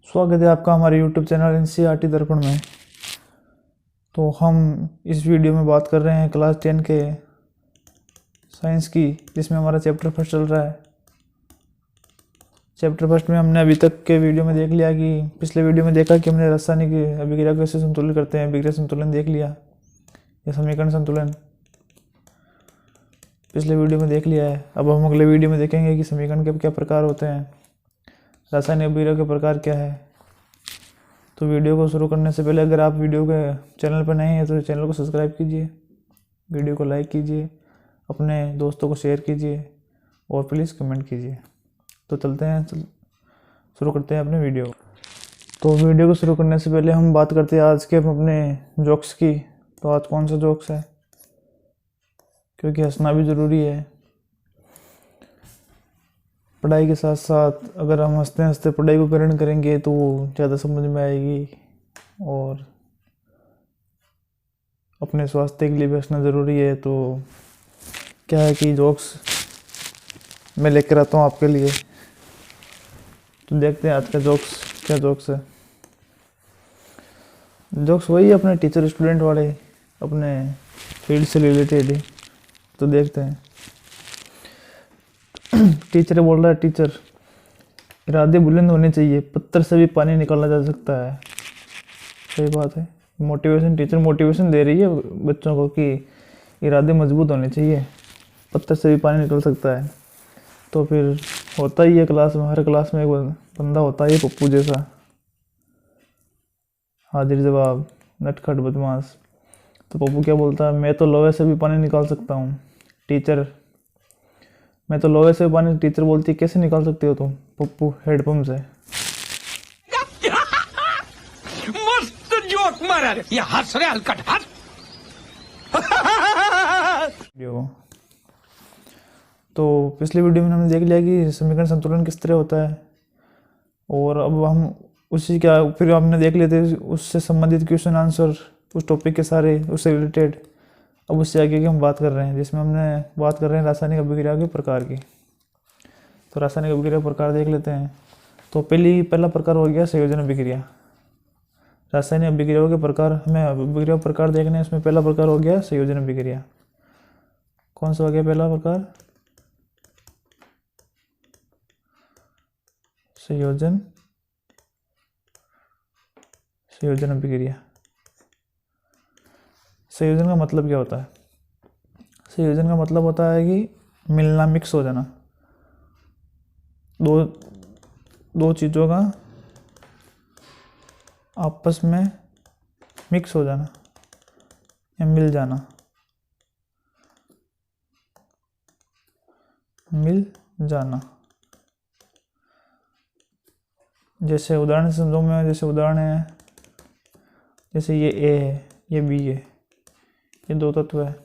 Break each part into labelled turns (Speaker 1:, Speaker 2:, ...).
Speaker 1: स्वागत है आपका हमारे YouTube चैनल NCERT दर्पण में। तो हम इस वीडियो में बात कर रहे हैं क्लास 10 के साइंस की, जिसमें हमारा चैप्टर फर्स्ट चल रहा है। चैप्टर फर्स्ट में हमने अभी तक के वीडियो में देख लिया कि पिछले वीडियो में देखा कि हमने रासायनिक अभिक्रिया को कैसे संतुलित करते हैं, अभिक्रिया संतुलन देख लिया या समीकरण संतुलन पिछले वीडियो में देख लिया है। अब हम अगले वीडियो में देखेंगे कि समीकरण के क्या प्रकार होते हैं, रासायनिक अभिक्रिया के प्रकार क्या है। तो वीडियो को शुरू करने से पहले अगर आप वीडियो के चैनल पर नए हैं तो चैनल को सब्सक्राइब कीजिए, वीडियो को लाइक कीजिए, अपने दोस्तों को शेयर कीजिए और प्लीज़ कमेंट कीजिए। तो चलते हैं, शुरू करते हैं अपने वीडियो। तो वीडियो को शुरू करने से पहले हम बात करते हैं आज के अपने जोक्स की। तो आज कौन सा जोक्स है, क्योंकि हंसना भी ज़रूरी है। पढ़ाई के साथ साथ अगर हम हंसते हंसते पढ़ाई को ग्रहण करेंगे तो ज़्यादा समझ में आएगी, और अपने स्वास्थ्य के लिए भी हंसना ज़रूरी है। तो क्या है कि जोक्स मैं लेकर आता हूँ आपके लिए। तो देखते हैं आज का जोक्स क्या जोक्स है। जोक्स वही अपने टीचर स्टूडेंट वाले, अपने फील्ड से रिलेटेड ही। तो देखते हैं। टीचर बोल रहा है, टीचर इरादे बुलंद होने चाहिए, पत्थर से भी पानी निकाला जा सकता है। सही बात है। मोटिवेशन, टीचर मोटिवेशन दे रही है बच्चों को कि इरादे मजबूत होने चाहिए, पत्थर से भी पानी निकल सकता है। तो फिर होता ही है क्लास में, हर क्लास में एक बंदा होता है पप्पू जैसा, हाजिर जवाब, नटखट बदमाश। तो पप्पू क्या बोलता है, मैं तो लोहे से भी पानी निकाल सकता हूँ। टीचर, मैं तो लोहे से पानी। टीचर बोलती है, कैसे निकाल सकते हो तुम? पप्पू, हेडपंप से।
Speaker 2: मस्त जोक मारा रे, ये हंस रे हलकट हंस।
Speaker 1: तो पिछले वीडियो में हमने देख लिया कि समीकरण संतुलन किस तरह होता है, और अब हम उसी क्या फिर हमने देख लिए थे उससे संबंधित क्वेश्चन आंसर, उस टॉपिक के सारे, उससे रिलेटेड। अब उससे आगे की हम बात कर रहे हैं, जिसमें हमने बात कर रहे हैं रासायनिक अभिक्रिया के प्रकार की। तो रासायनिक अभिक्रिया प्रकार देख लेते हैं। तो पहला प्रकार हो गया संयोजन अभिक्रिया। रासायनिक अभिक्रियाओं के प्रकार, हमें अभिक्रिया प्रकार देखने हैं। उसमें पहला प्रकार हो गया संयोजन अभिक्रिया। कौन सा हो गया पहला प्रकार? संयोजन अभिक्रिया। संयोजन का मतलब क्या होता है? संयोजन का मतलब होता है कि मिलना, मिक्स हो जाना, दो चीज़ों का आपस में मिक्स हो जाना या मिल जाना, मिल जाना। जैसे उदाहरण से समझो मैं, जैसे उदाहरण है, जैसे ये ए है, ये बी है, ये दो तत्व है,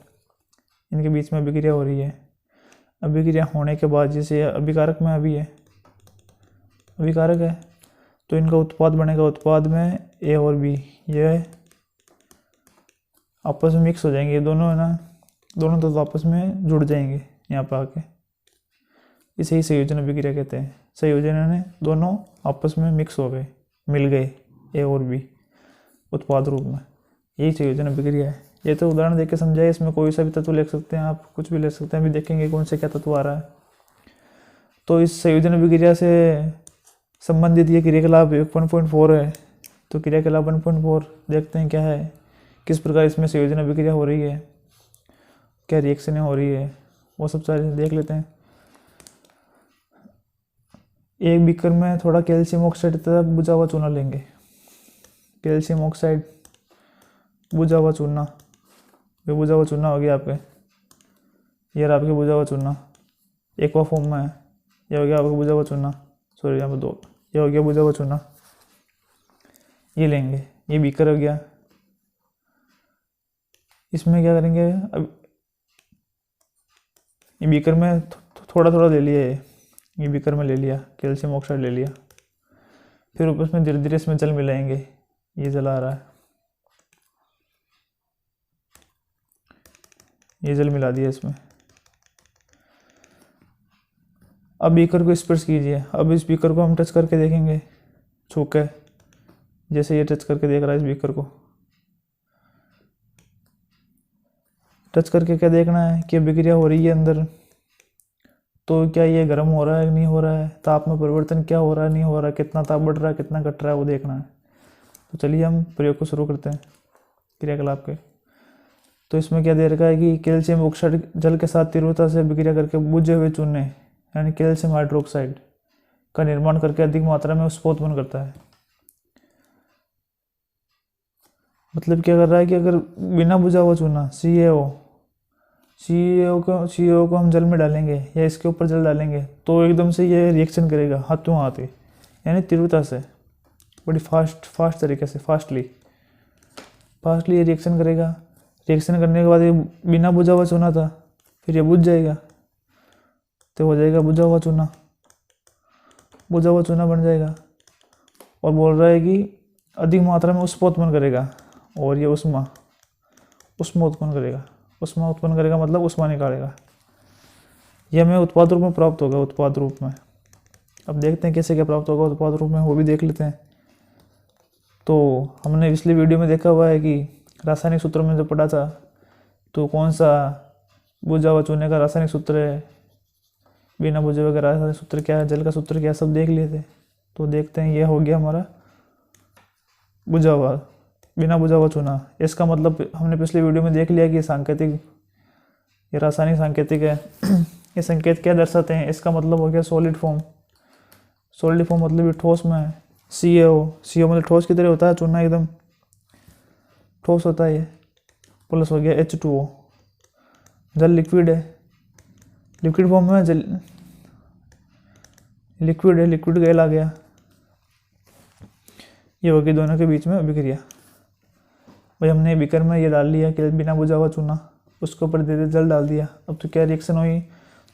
Speaker 1: इनके बीच में अभिक्रिया हो रही है। अभिक्रिया होने के बाद जैसे अभिकारक में अभी है, अभिकारक है, तो इनका उत्पाद बनेगा। उत्पाद में ए और बी ये आपस में मिक्स हो जाएंगे। ये दोनों है ना, दोनों तत्व आपस में जुड़ जाएंगे यहाँ पर आके। इसे ही संयोजन अभिक्रिया कहते हैं। संयोजन ने दोनों आपस में मिक्स हो गए, मिल गए, ए और बी उत्पाद रूप में। यही संयोजन अभिक्रिया है। ये तो उदाहरण देख के समझाए। इसमें कोई सा भी तत्व ले सकते हैं आप, कुछ भी ले सकते हैं। अभी देखेंगे कौन से क्या तत्व आ रहा है। तो इस संयोजन अभिक्रिया से संबंधित ये क्रियाकलाप 1.4 है। तो क्रियाकलाप 1.4 देखते हैं क्या है, किस प्रकार इसमें संयोजन अभिक्रिया हो रही है, क्या रिएक्शन हो रही है, वो सब सारे देख लेते हैं। एक बीकर में थोड़ा कैल्शियम ऑक्साइड तथा बुझा हुआ चूना लेंगे। कैल्शियम ऑक्साइड, बुझा हुआ चूना। ये बुझा हुआ चूना हो गया आपके, ये रहा आपके बुझा हुआ चूना, एक्वा फॉर्म में है। ये हो गया आपका बुझा हुआ चूना, सॉरी यहाँ पर दो, ये हो गया बुझा हुआ चूना। ये लेंगे, ये बीकर हो गया। इसमें क्या करेंगे, अब ये बीकर में थोड़ा थोड़ा ले लिया, ये बीकर में ले लिया, कैल्शियम ऑक्साइड ले लिया। फिर उसमें धीरे धीरे इसमें जल मिलाएंगे। ये जल आ रहा है, ये जल मिला दिया इसमें। अब बीकर को स्पर्श कीजिए। अब इस बीकर को हम टच करके देखेंगे, छू के, जैसे ये टच करके देख रहा है इस बीकर को, टच करके क्या देखना है कि बिक्रिया हो रही है अंदर, तो क्या ये गर्म हो रहा है नहीं हो रहा है, ताप में परिवर्तन क्या हो रहा है नहीं हो रहा है, कितना ताप बढ़ रहा है कितना घट रहा है वो देखना है। तो चलिए हम प्रयोग को शुरू करते हैं क्रियाकलाप के। तो इसमें क्या दे रखा है कि कैल्शियम ऑक्साइड जल के साथ तीव्रता से बिक्रिया करके बुझे हुए चूने यानी कैल्शियम हाइड्रोक्साइड का निर्माण करके अधिक मात्रा में उसको उत्पन्न करता है। मतलब क्या कर रहा है कि अगर बिना बुझा हुआ चूना CaO को हम जल में डालेंगे या इसके ऊपर जल डालेंगे तो एकदम से ये रिएक्शन करेगा हाथों हाथ ही, यानी तीव्रता से, बड़ी फास्ट तरीके से, फास्टली ये रिएक्शन करेगा। रिएक्शन करने के बाद ये बिना बुझा हुआ चूना था, फिर ये बुझ जाएगा तो हो जाएगा बुझा हुआ चूना बन जाएगा। और बोल रहा है कि अधिक मात्रा में उष्मा उत्पन्न करेगा, और ये उष्मा उत्पन्न करेगा मतलब उष्मा निकालेगा। यह हमें उत्पाद रूप में प्राप्त होगा, उत्पाद रूप में। अब देखते हैं कैसे क्या प्राप्त होगा उत्पाद रूप में, वो भी देख लेते हैं। तो हमने पिछली वीडियो में देखा हुआ है कि रासायनिक सूत्रों में जो पढ़ा था, तो कौन सा बुझा हुआ चूने का रासायनिक सूत्र है, बिना बुझे हुए का रासायनिक सूत्र क्या है, जल का सूत्र क्या है, सब देख लिए थे। तो देखते हैं, यह हो गया हमारा बिना बुझा हुआ चूना। इसका मतलब हमने पिछली वीडियो में देख लिया कि ये रासायनिक सांकेतिक है। ये संकेत क्या दर्शाते हैं, इसका मतलब हो गया सॉलिड फॉर्म मतलब ये ठोस में है। CaO मतलब ठोस की तरह होता है, चूना एकदम ठोस होता है ये। प्लस हो गया H2O, जल लिक्विड है, लिक्विड फॉर्म में लिक्विड गैल आ गया। ये होगी दोनों के बीच में अभिक्रिया। भाई हमने बीकर में ये डाल लिया कि बिना बुझा हुआ चूना, उसके ऊपर दे जल डाल दिया। अब तो क्या रिएक्शन हुई,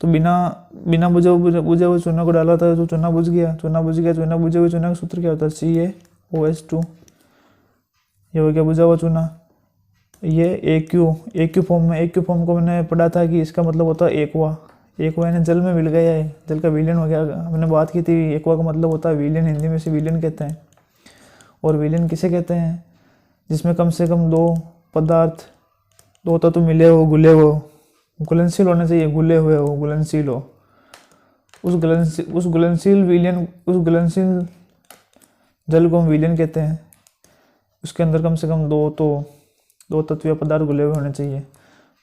Speaker 1: तो बिना बुझे हुए चूना को डाला था तो चूना बुझ गया। बुझे हुए चूना का सूत्र क्या होता है, CaOH2। ये हो गया बुझा हुआ चूना। ये AQ फॉर्म को मैंने पढ़ा था कि इसका मतलब होता है एक्वा यानी जल में मिल गया है, जल का विलयन हो गया। हमने बात की थी, एक्वा का मतलब होता है विलयन, हिंदी में से विलयन कहते हैं। और विलयन किसे कहते हैं, जिसमें कम से कम दो तत्व मिले हो, घुले हो, घुलनशील होने चाहिए, घुले हुए हो, घुलनशील हो। उस घुलनशील जल को हम विलयन कहते हैं। उसके अंदर कम से कम दो तत्व या पदार्थ घुले हुए होने चाहिए।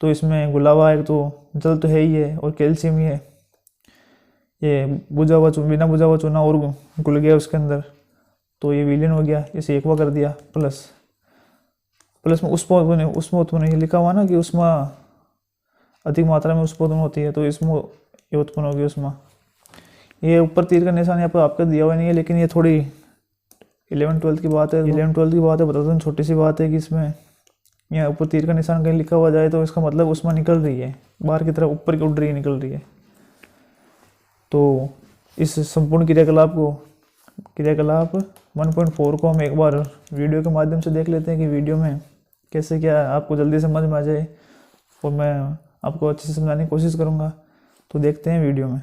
Speaker 1: तो इसमें घुला हुआ एक तो जल तो है ही है, और कैल्शियम ही है। ये बिना बुझा हुआ चूना और घुल गया उसके अंदर, तो ये विलयन हो गया, इसे एक्वा कर दिया। प्लस में उष्मा उत्पन्न लिखा हुआ ना कि उष्मा अधिक मात्रा में उष्मा उत्पन्न होती है, तो इसमें ये उत्पन्न होगी उष्मा। ये ऊपर तीर का निशान यहाँ पर आपका दिया हुआ नहीं है, लेकिन ये थोड़ी 11-12 की बात है। बताता हूँ, छोटी सी बात है कि इसमें यहाँ ऊपर तीर का निशान कहीं लिखा हुआ जाए तो इसका मतलब उष्मा निकल रही है बाहर की तरफ, ऊपर की उड़ रही है, निकल रही है। तो इस संपूर्ण क्रियाकलाप 1.4 को हम एक बार वीडियो के माध्यम से देख लेते हैं कि वीडियो में कैसे क्या आपको जल्दी समझ में आ जाए, और मैं आपको अच्छे से समझाने की कोशिश करूँगा। तो देखते हैं वीडियो में।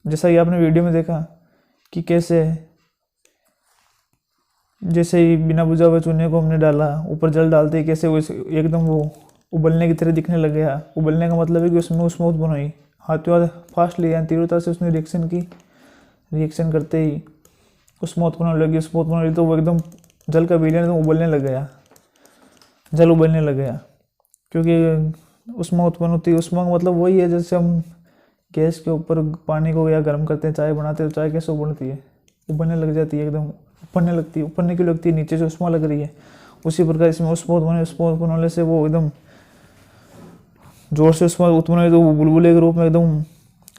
Speaker 1: जैसा कि आपने वीडियो में देखा कि कैसे जैसे ही बिना बुझा हुए चूने को हमने डाला, ऊपर जल डालते ही कैसे वो एकदम वो उबलने की तरह दिखने लग गया। उबलने का मतलब है कि उसमें उष्मा उत्पन्न हुई, हाथों हाथ फास्टली यानी तीव्रता से उसने रिएक्शन करते ही उष्मा उत्पन्न होने लगी। तो वो एकदम जल का विलयन एकदम उबलने लग गया, क्योंकि उष्मा उत्पन्न होती है। उष्मा का मतलब वही है, जैसे हम गैस के ऊपर पानी को या गर्म करते हैं, चाय बनाते हैं, तो चाय कैसे उबलती है, उबलने लग जाती है, एकदम उबलने क्यों लगती है, नीचे से उष्मा लग रही है। उसी प्रकार इसमें उष्मा उत्पन्न होने से वो एकदम जोर से उष्मा उत्पन्न हुई, तो वो बुलबुले के रूप में एकदम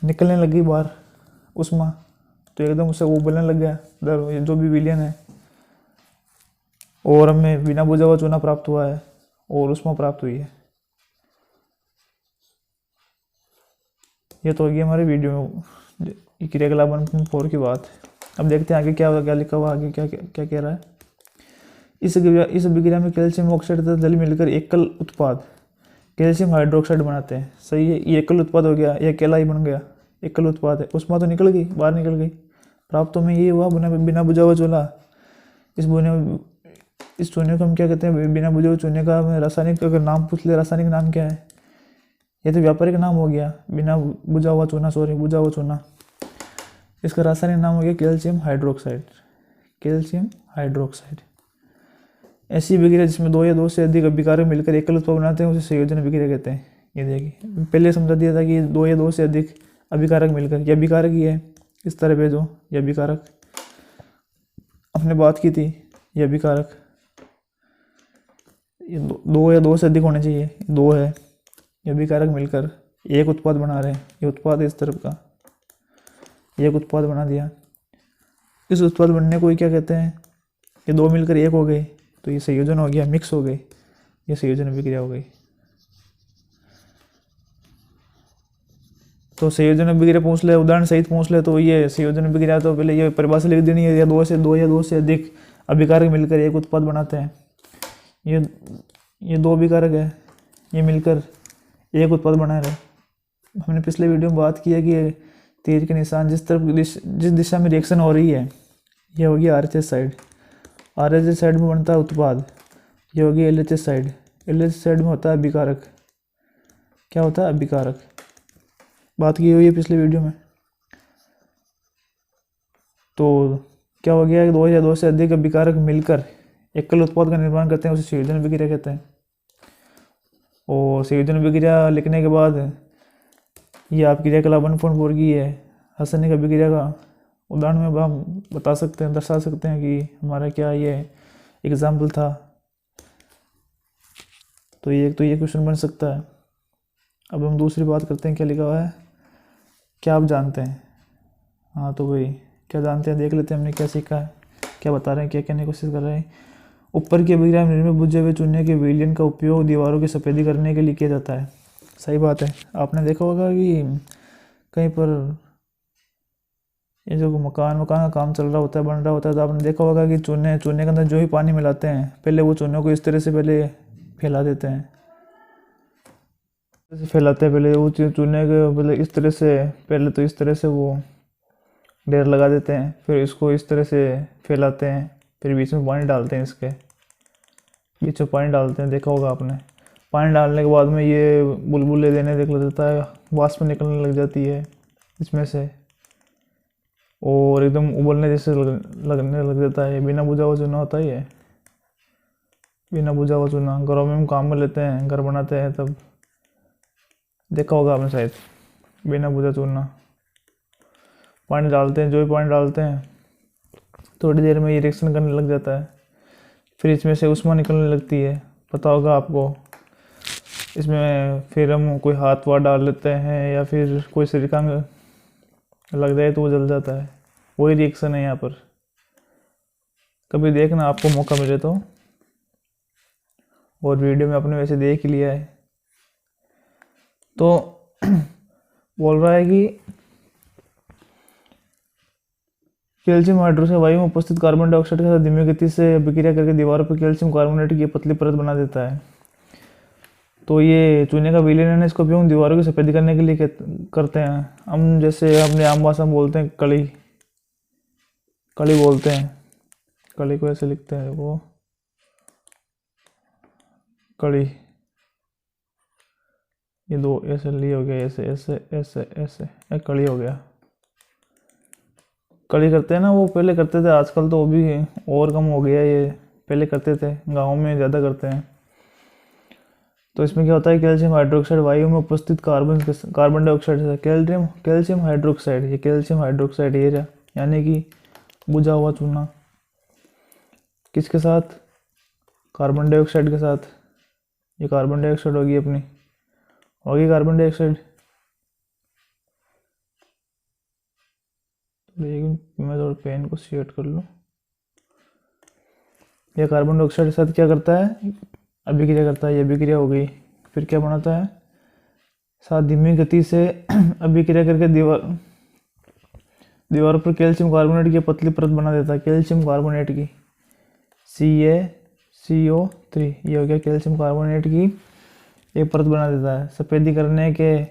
Speaker 1: निकलने लगी बाहर उष्मा, तो एकदम उसे वो उबलने लग गया जो भी विलयन है। और हमें बिना बुझा हुआ चूना प्राप्त हुआ है और उष्मा प्राप्त हुई है। ये तो होगी हमारे वीडियो में क्रियाकलाप 1.4 की बात। अब देखते हैं आगे क्या लिखा हुआ, आगे क्या कह रहा है। इस अभिक्रिया में कैल्शियम ऑक्साइड तथा जल मिलकर एकल उत्पाद कैल्शियम हाइड्रोक्साइड बनाते हैं। सही है, ये एकल उत्पाद हो गया, ये अकेला ही बन गया, एकल उत्पाद है। उष्मा तो निकल गई, बाहर निकल गई। प्राप्त तो में ये हुआ बिना बुझा हुआ चूल्हा। इस चूने को हम क्या कहते हैं? बिना बुझे हुए चूने का रासायनिक अगर नाम पूछ ले, रासायनिक नाम क्या है? ये तो व्यापारिक नाम हो गया, बिना बुझा हुआ चूना, सॉरी बुझा हुआ चूना। इसका रासायनिक नाम हो गया कैल्शियम हाइड्रोक्साइड। कैल्शियम हाइड्रोक्साइड ऐसी अभिक्रिया जिसमें 2 या 2 से अधिक अभिकारक मिलकर एकल उत्पाद बनाते हैं उसे संयोजन अभिक्रिया कहते हैं। ये देखिए, पहले समझा दिया था कि 2 या 2 से अधिक अभिकारक मिलकर, यह अभिकारक ही है, इस तरह भेजो, यह अभिकारक अपने बात की थी, यह अभिकारक। ये 2 या 2 से अधिक होने चाहिए, 2 है, ये अभिकारक मिलकर एक उत्पाद बना रहे हैं। ये उत्पाद है इस तरफ का, एक उत्पाद बना दिया। इस उत्पाद बनने को क्या कहते हैं? ये 2 मिलकर एक हो गए, तो ये संयोजन हो गया, मिक्स हो गए, ये संयोजन अभिक्रिया हो गई। तो संयोजन अभिक्रिया पूछ ले, उदाहरण सहित पूछ ले, तो ये संयोजन अभिक्रिया तो पहले ये परिभाषा लिख देनी है, या 2 या 2 से अधिक अभिकारक मिलकर एक उत्पाद बनाते हैं। ये 2 अभिकारक है, ये मिलकर एक उत्पाद बना रहे। हमने पिछले वीडियो में बात की है कि तीर के निशान जिस दिशा में रिएक्शन हो रही है, ये होगी RHS साइड। RHS साइड में बनता है उत्पाद, ये होगी LHS साइड। LHS साइड में होता है अभिकारक। क्या होता है? अभिकारक। बात की हुई है पिछले वीडियो में। तो क्या हो गया? 2 या 2 से अधिक अभिकारक मिलकर एकल उत्पाद का निर्माण करते हैं, उसे संयोजन अभिक्रिया कहते हैं। और संयोजन अभिक्रिया लिखने के बाद ये आप क्रियाकलाप 1.4 की है। रासायनिक अभिक्रिया का उदाहरण में हम बता सकते हैं, दर्शा सकते हैं कि हमारा क्या ये एग्जाम्पल था। तो ये क्वेश्चन बन सकता है। अब हम दूसरी बात करते हैं, क्या लिखा हुआ है, क्या आप जानते हैं? हाँ, तो भाई क्या जानते हैं देख लेते हैं, हमने क्या सीखा है, क्या बता रहे हैं, क्या कहने की कोशिश कर रहे हैं। ऊपर की अभिक्रिया में निर्मित बुझे हुए चूने के विलयन का उपयोग दीवारों की सफेदी करने के लिए किया जाता है। सही बात है। आपने देखा होगा कि कहीं पर ये जो मकान का काम चल रहा होता है, बन रहा होता है, तो आपने देखा होगा कि चूने के अंदर जो ही पानी मिलाते हैं, पहले वो चूनों को इस तरह से पहले फैला देते हैं, पहले वो चूने के पहले इस तरह से, पहले तो इस तरह से वो ढेर लगा देते हैं, फिर इसको इस तरह से फैलाते हैं, फिर बीच में पानी डालते हैं, इसके बीच में पानी डालते हैं, देखा होगा आपने। पानी डालने के बाद में ये बुलबुले देने लग जाता है, वाष्प निकलने लग जाती है इसमें से, और एकदम उबलने जैसे लगने लग जाता है। बिना बुझा हुआ चूना होता ही है, बिना बुझा हुआ चूना। घरों में हम काम में लेते हैं, घर बनाते हैं, तब देखा होगा आपने शायद, बिना बुझा चूना। पानी डालते हैं, जो भी पानी डालते हैं, थोड़ी देर में ये रिएक्शन करने लग जाता है, फिर इसमें से उष्मा निकलने लगती है, पता होगा आपको। इसमें फिर हम कोई हाथ वाथ डाल लेते हैं, या फिर कोई शरीर का लग जाए तो वो जल जाता है। वही रिएक्शन है यहाँ पर। कभी देखना आपको मौका मिले तो, और वीडियो में आपने वैसे देख ही लिया है। तो बोल रहा है कि कैल्शियम हाइड्रोक्साइड वायु में उपस्थित कार्बन डाइऑक्साइड के साथ धीमी गति से अभिक्रिया करके दीवारों पर कैल्शियम कार्बोनेट की पतली परत बना देता है। तो ये चूने का विलयन है, इसको उपयोग दीवारों की सफेदी करने के लिए करते हैं। हम जैसे अपने आम भाषा में बोलते हैं कली बोलते हैं, कली को ऐसे लिखते हैं, वो कड़ी, ये 2 ऐसे लिए हो गया, ऐसे ऐसे ऐसे ऐसे, एक कड़ी हो गया। कड़ी करते हैं ना, वो पहले करते थे, आजकल तो वो भी और कम हो गया। ये पहले करते थे, गाँव में ज़्यादा करते हैं। तो इसमें क्या होता है, कैल्शियम हाइड्रोक्साइड वायु में उपस्थित कार्बन डाइऑक्साइड से कैल्शियम हाइड्रोक्साइड, ये कैल्शियम हाइड्रोक्साइड ये रहा, यानी कि बुझा हुआ चूना, किसके साथ? कार्बन डाइऑक्साइड के साथ। ये कार्बन डाइऑक्साइड होगी अपनी, होगी कार्बन डाइऑक्साइड। लेकिन मैं थोड़ा पेन को सेट कर लूँ। यह कार्बन डाइऑक्साइड के साथ क्या करता है? अभिक्रिया करता है। ये अभिक्रिया हो गई, फिर क्या बनाता है? साथ धीमी गति से अभिक्रिया करके दीवार पर कैल्शियम कार्बोनेट की पतली परत बना देता है, कैल्शियम कार्बोनेट की, CaCO3। ये हो गया कैल्शियम कार्बोनेट की एक परत बना देता है। सफ़ेदी करने के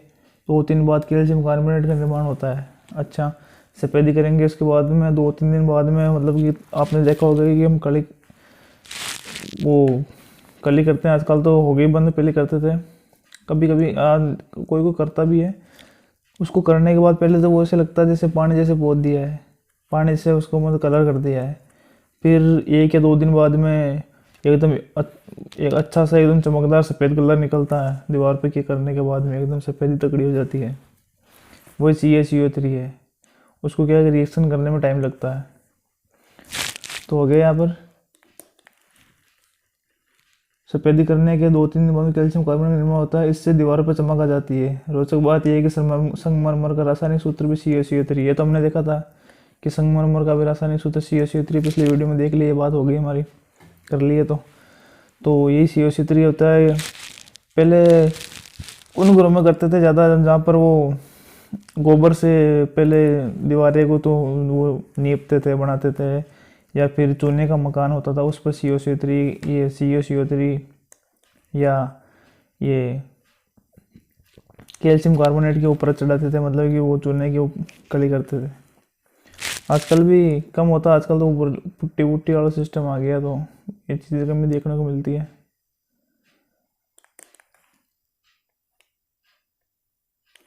Speaker 1: 2-3 बाद कैल्शियम कार्बोनेट का निर्माण होता है। अच्छा, सफ़ेदी करेंगे उसके बाद में 2-3 दिन बाद में, मतलब कि आपने देखा होगा कि हम कली करते हैं। आजकल तो हो गई बंद, पहले करते थे। कभी कभी कोई करता भी है। उसको करने के बाद पहले तो वो ऐसे लगता है जैसे पानी जैसे पोत दिया है, पानी से उसको मतलब कलर कर दिया है। फिर 1 या 2 दिन बाद में एकदम एक अच्छा सा एकदम चमकदार सफ़ेद कलर निकलता है दीवार पे के करने के बाद में, एकदम सफ़ेदी तकड़ी हो जाती है। वही CaCO3 है। उसको क्या है, रिएक्शन करने में टाइम लगता है। तो हो गया यहाँ पर सफ़ेदी करने के 2-3 दिन बाद में कैल्शियम कार्बोनेट का निर्माण होता है। इससे दीवार पर चमक आ जाती है। रोचक बात यह है कि संगमरमर का रासायनिक सूत्र भी CaCO3 है। तो हमने देखा था कि संगमरमर का भी रासायनिक सूत्र CaCO3 पिछली वीडियो में देख लिए, बात हो गई हमारी, कर लिए। तो यही CaCO3 होता है। पहले उन घरों में करते थे ज़्यादा जहाँ पर वो गोबर से पहले दीवारें को तो वो नीपते थे, बनाते थे, या फिर चूने का मकान होता था उस पर CaCO3 या ये कैल्शियम कार्बोनेट के ऊपर चढ़ाते थे, मतलब कि वो चूने की कली करते थे। आजकल भी कम होता, आजकल तो पुट्टी वुट्टी वाला सिस्टम आ गया, तो ये चीज़ें कम भी देखने को मिलती है।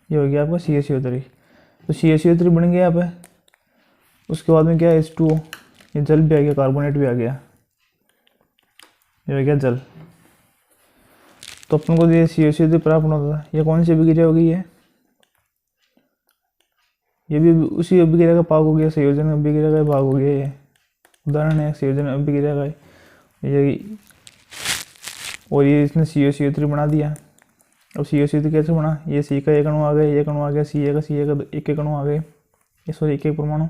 Speaker 1: ये हो गया आपका CaCO3। तो CaCO3 बन गया यहाँ पे। उसके बाद में क्या है, H2O, ये जल भी आ गया, कार्बोनेट भी आ गया, ये हो गया जल। तो अपन को ये CaCO3 प्राप्त होता था। ये कौन सी अभिक्रिया हो गई है, ये भी उसी अभिक्रिया का भाग हो गया, संयोजन अभिक्रिया का भाग हो गया। ये उदाहरण है संयोजन अभिक्रिया का ये। और ये इसने CaCO3 बना दिया। अब CaCO3 कैसे बना, ये C का एक अणु आ गया, एक अणु आ गया, Ca का एक अणु आ गए, सॉरी एक परमाणु।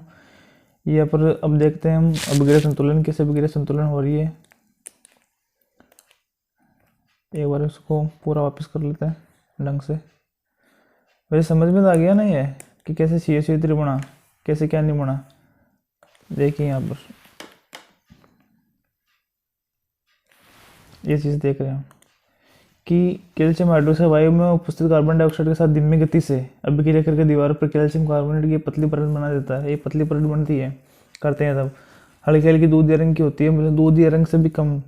Speaker 1: ये पर अब देखते हैं हम अभिक्रिया संतुलन, कैसे अभिक्रिया संतुलन हो रही है। एक बार इसको पूरा वापस कर लेते हैं ढंग से। वैसे समझ में तो आ गया ना ये कि कैसे CaCO3 बना, कैसे क्या नहीं बना। देखिए यहाँ पर ये चीज़ देख रहे हैं कि कैल्शियम हाइड्रोक्साइड वायु में उपस्थित कार्बन डाइऑक्साइड के साथ धीमी गति से अभिक्रिया करके दीवार पर कैल्शियम कार्बोनेट की पतली परत बना देता है। ये पतली परत बनती है, करते हैं तब हल्की हल्की दूधिया रंग की होती है, मतलब दूधिया रंग से भी कम,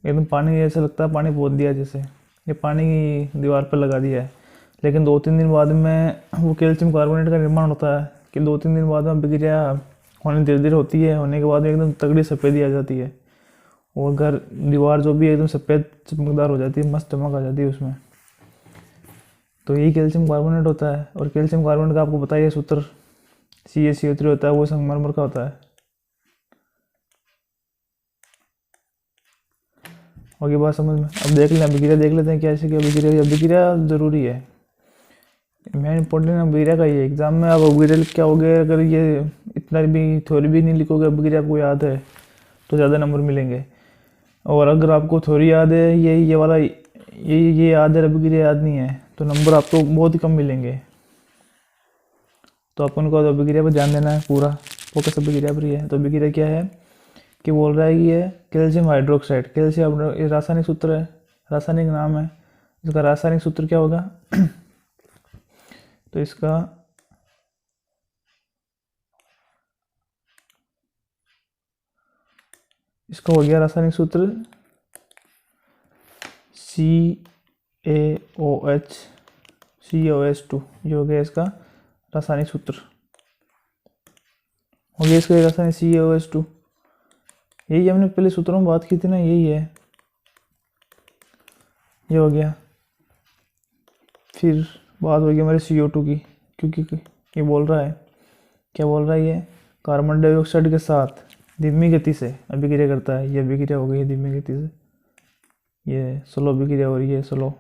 Speaker 1: एकदम पानी जैसे लगता है, पानी पोत दिया जैसे, ये पानी दीवार पर लगा दिया है। लेकिन 2-3 दिन बाद में वो कैल्शियम कार्बोनेट का निर्माण होता है कि 2-3 दिन बाद में अभिक्रिया होने धीरे धीरे होती है। होने के बाद में एकदम तगड़ी सफ़ेदी आ जाती है, और घर दीवार जो भी एकदम सफ़ेद चमकदार हो जाती है, मस्त चमक आ जाती है उसमें। तो यही कैल्शियम कार्बोनेट होता है। और कैल्शियम कार्बोनेट का आपको पता ही है सूत्र CaCO3 होता है, वो संगमरमर का होता है। और ये बात समझ में। अब देख लें अभिक्रिया, देख लेते हैं क्या ऐसे, अभिक्रिया ज़रूरी है, मेन इंपॉर्टेंट अभिक्रिया का ये। एग्जाम में आप अभिक्रिया क्या हो गया, अगर ये इतना भी थ्योरी भी नहीं लिखोगे, अभिक्रिया आपको याद है तो ज़्यादा नंबर मिलेंगे। और अगर आपको थ्योरी याद है, ये वाला ये याद है, अभिक्रिया याद नहीं है, तो नंबर आपको बहुत ही कम मिलेंगे। तो अपन को अभिक्रिया पर ध्यान देना है, पूरा फोकस अभिक्रिया पर ही है। तो अभिक्रिया क्या है कि बोल रहा है कि ये कैल्शियम हाइड्रोक्साइड, कैल्शियम ये रासायनिक सूत्र है, रासायनिक नाम है, इसका रासायनिक सूत्र क्या होगा तो इसका हो गया रासायनिक सूत्र CaOH2, ये हो गया इसका रासायनिक सूत्र, हो गया इसका रासायनिक CaOH2। यही हमने पहले सूत्रों में बात की थी ना, यही है, ये हो गया। फिर बात होगी हमारी CO2 की, क्योंकि ये बोल रहा है, क्या बोल रहा है, ये कार्बन डाइऑक्साइड के साथ धीमी गति से अभिक्रिया करता है। ये अभिक्रिया हो गई धीमी गति से, ये स्लो अभिक्रिया हो रही है, स्लो।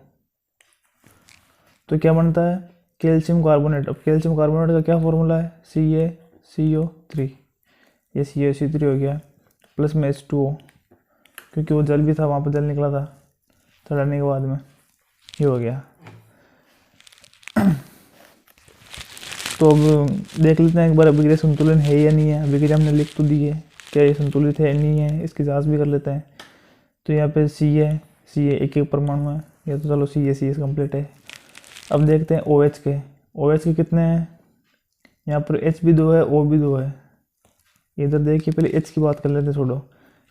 Speaker 1: तो क्या बनता है, कैल्शियम कार्बोनेट। अब कैल्शियम कार्बोनेट का क्या फॉर्मूला है, CaCO3, ये CaCO3 हो गया, प्लस में H2O, क्योंकि वो जल भी था, वहाँ पर जल निकला था चढ़ाने के बाद में, ये हो गया। तो अब देख लेते हैं एक बार अभिक्रिया संतुलन है या नहीं है। अभिक्रिया हमने लिख तो दी है, क्या ये संतुलित है नहीं है, इसकी जांच भी कर लेते हैं। तो यहाँ पे C है, एक एक परमाणु है, ये तो चलो सी एस कंप्लीट है। अब देखते हैं ओ एच के कितने हैं। यहाँ पर एच भी 2 है, ओ भी 2 है। इधर देखिए, पहले एच की बात कर लेते हैं, छोड़ो।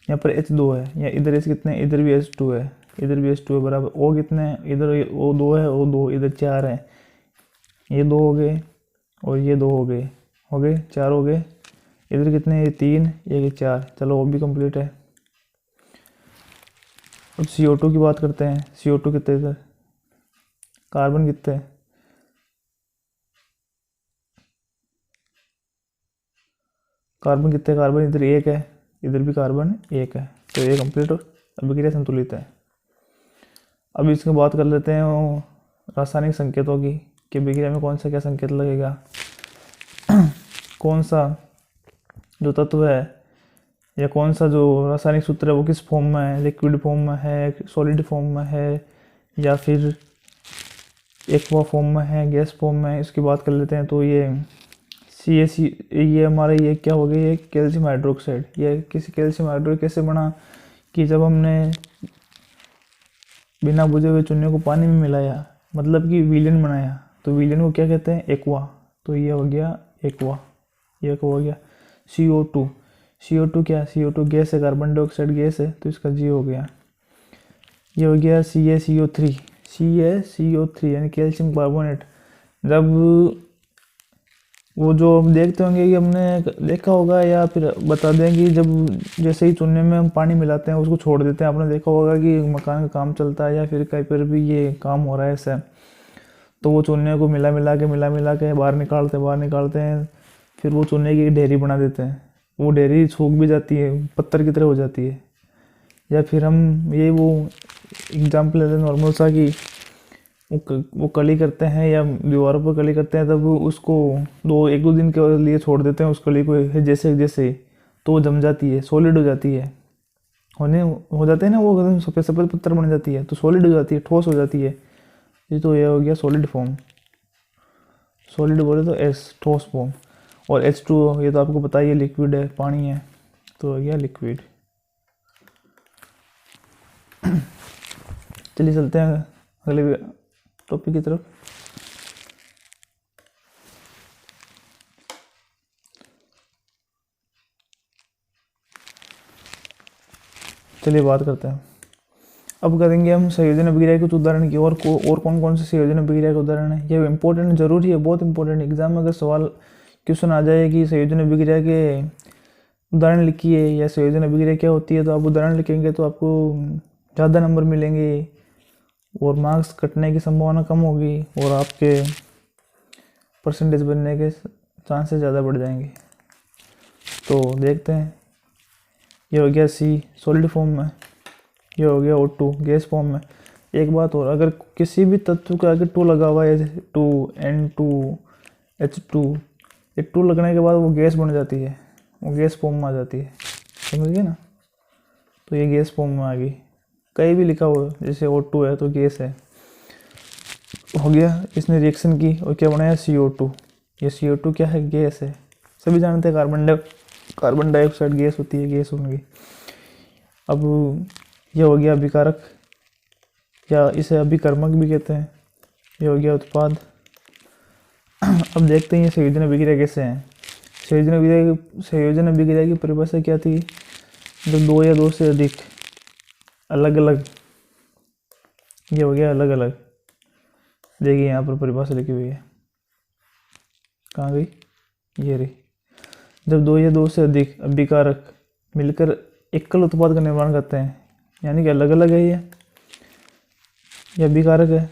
Speaker 1: यहाँ पर एच 2 है, यहाँ इधर एच कितने हैं, इधर भी एच 2 है, इधर भी एच 2 है बराबर। ओ कितने हैं, इधर ओ 2 है, ओ 2, इधर 4 है। ये 2 हो गए और ये 2 हो गए, 4 हो गए। इधर कितने हैं, ये 3, ये 4। चलो वो भी कंप्लीट है। अब CO2 की बात करते हैं। CO2 कितने इधर, कार्बन कितने हैं, कार्बन कितने, कार्बन इधर 1 है, इधर भी कार्बन 1 है। तो ये कंप्लीट और अभिक्रिया संतुलित है। अब इसकी बात कर लेते हैं वो रासायनिक संकेतों की, कि अभिक्रिया में कौन सा क्या संकेत लगेगा, कौन सा जो तत्व है या कौन सा जो रासायनिक सूत्र है वो किस फॉर्म में है, लिक्विड फॉर्म में है, सॉलिड फॉर्म में है, या फिर एक्वा फॉर्म में है, गैस फॉर्म में है। इसकी बात कर लेते हैं। तो ये ये हमारा ये क्या हो गया, ये कैल्शियम हाइड्रोक्साइड। ये किसी कैल्शियम हाइड्रोक्साइड कैसे बना, कि जब हमने बिना बुझे हुए चूने को पानी में मिलाया, मतलब कि विलेन बनाया, तो विलेन को क्या कहते हैं, एक्वा। तो ये हो गया एक्वा, ये हो गया। CO2 क्या, CO2 गैस है, कार्बन डाइऑक्साइड गैस है, तो इसका जी हो गया। ये हो गया CaCO3 यानी कैल्शियम कार्बोनेट। जब वो जो हम देखते होंगे कि हमने देखा होगा, या फिर बता दें कि जब जैसे ही चूने में हम पानी मिलाते हैं उसको छोड़ देते हैं, आपने देखा होगा कि मकान का काम चलता है या फिर कहीं पर भी ये काम हो रहा है ऐसा, तो वो चूने को मिला मिला के बाहर निकालते हैं। फिर वो चूने की ढेरी बना देते हैं, वो ढेरी सूख भी जाती है, पत्थर की तरह हो जाती है। या फिर हम ये वो एग्जाम्पल लेते हैं नॉर्मल सा, कि वो कली करते हैं या दीवारों पर कली करते हैं, तब उसको 1-2 दिन के लिए छोड़ देते हैं उस कली को, जैसे तो वो जम जाती है, सॉलिड हो जाती है, हो जाते हैं ना, वो एकदम सफ़ेद सफ़ेद पत्थर बन जाती है, तो सॉलिड हो जाती है, ठोस हो जाती है। ये तो ये हो गया सॉलिड फॉर्म। सॉलिड बोले तो एस, ठोस फॉर्म। और H2O, ये तो आपको पता ही है, लिक्विड है, पानी है, तो हो गया लिक्विड। चलिए चलते हैं अगले टॉपिक की तरफ। चलिए बात करते हैं। अब करेंगे हम संयोजन अभिक्रिया के कुछ उदाहरण की, और कौन कौन से संयोजन अभिक्रिया के उदाहरण है। ये इंपॉर्टेंट जरूरी है, बहुत इंपॉर्टेंट। एग्जाम में अगर सवाल क्वेश्चन आ जाए कि संयोजन अभिक्रिया के उदाहरण लिखिए या संयोजन अभिक्रिया क्या होती है, तो आप उदाहरण लिखेंगे तो आपको ज़्यादा नंबर मिलेंगे और मार्क्स कटने की संभावना कम होगी और आपके परसेंटेज बनने के चांसेस ज़्यादा बढ़ जाएंगे। तो देखते हैं। ये हो गया C सॉलिड फॉर्म में, ये हो गया O2 गैस फॉर्म में। एक बात और, अगर किसी भी तत्व के आगे 2 लगा हुआ है, 2N2 H2, ये 2 लगने के बाद वो गैस बन जाती है, वो गैस फॉर्म में आ जाती है, समझ गए ना। तो ये गैस फॉर्म में आ गई, कहीं भी लिखा हुआ जैसे O2 है तो गैस है, हो गया। इसने रिएक्शन की और क्या बनाया, CO2। ये CO2 क्या है, गैस है। सभी जानते हैं कार्बन डाइऑक्साइड गैस होती है, गैस होंगी। अब ये हो गया अभिकारक, या इसे अभिकर्मक भी कहते हैं। ये हो गया उत्पाद। अब देखते हैं ये संयोजन अभिक्रिया कैसे हैं। संयोजन अभिक्रिया की परिभाषा क्या थी, जब 2 या 2 से अधिक अलग अलग, ये हो गया अलग अलग। देखिए यहाँ पर परिभाषा लिखी हुई है, कहाँ गई, ये रही। जब 2 या 2 से अधिक अभिकारक मिलकर एकल उत्पाद का निर्माण करते हैं, यानी कि अलग अलग है ये अभिकारक है।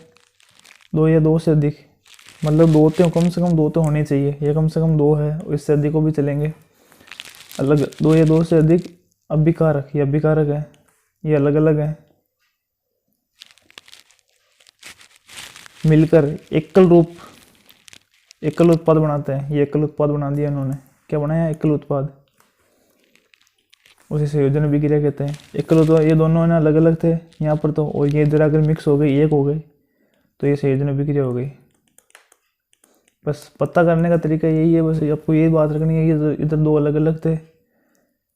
Speaker 1: 2 या 2 से अधिक मतलब 2 तो कम से कम 2 तो होने चाहिए, ये कम से कम 2 है, इससे अधिक को भी चलेंगे। अलग 2 या 2 से अधिक अभिकारक, ये अभिकारक है, ये अलग अलग है, मिलकर एकल उत्पाद बनाते हैं। ये एकल उत्पाद बना दिया इन्होंने, क्या बनाया, एकल उत्पाद, उसे संयोजन अभिक्रिया कहते हैं। एकल उत्पाद, ये दोनों है ना अलग अलग थे यहाँ पर, तो और ये इधर आकर मिक्स हो गई, एक हो गई, तो ये संयोजन अभिक्रिया हो गई। बस पता करने का तरीका यही है, बस आपको ये बात रखनी है कि इधर 2 अलग अलग थे,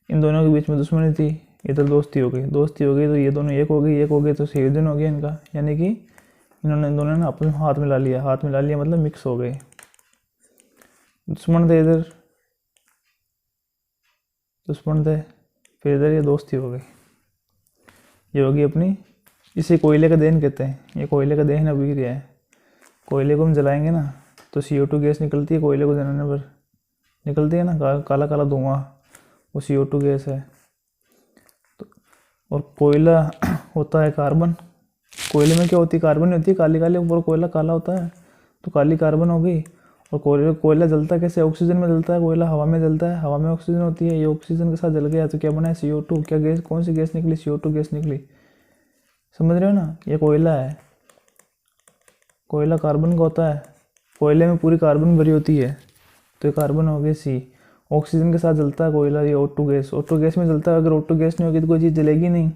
Speaker 1: इन दोनों के बीच में दुश्मनी थी, इधर दोस्ती हो गई, दोस्ती हो गई तो ये दोनों एक हो गई, एक हो गई तो संयोजन हो गया इनका, यानी कि इन्होंने दोनों ने आपस में हाथ मिला लिया, हाथ मिला लिया मतलब मिक्स हो गए। दुश्मन थे इधर, दुश्मन थे, फिर इधर ये दोस्ती हो गई, ये होगी अपनी, इसे कोयले का दहन कहते हैं, ये कोयले का दहन अभी क्रिया है। कोयले को हम जलाएंगे ना तो CO2 गैस निकलती है, कोयले को जलाने पर निकलती है ना, काला काला धुआं, वो CO2 गैस है। तो और कोयला होता है कार्बन, कोयले में क्या होती है, कार्बन होती है काली काली, ऊपर कोयला काला होता है, तो काली कार्बन हो गई। और कोयला जलता कैसे, ऑक्सीजन में जलता है, कोयला हवा में जलता है, हवा में ऑक्सीजन होती है, ये ऑक्सीजन के साथ जल गया तो क्या बना है, CO2, क्या गैस, कौन सी गैस निकली, CO2 गैस निकली। समझ रहे हो ना, ये कोयला है, कोयला कार्बन का होता है, कोयले में पूरी कार्बन भरी होती है, तो ये कार्बन हो गई C। ऑक्सीजन के साथ जलता है कोयला, ये O2 गैस, O2 गैस में जलता है, अगर O2 गैस नहीं होगी तो कोई चीज़ जलेगी नहीं,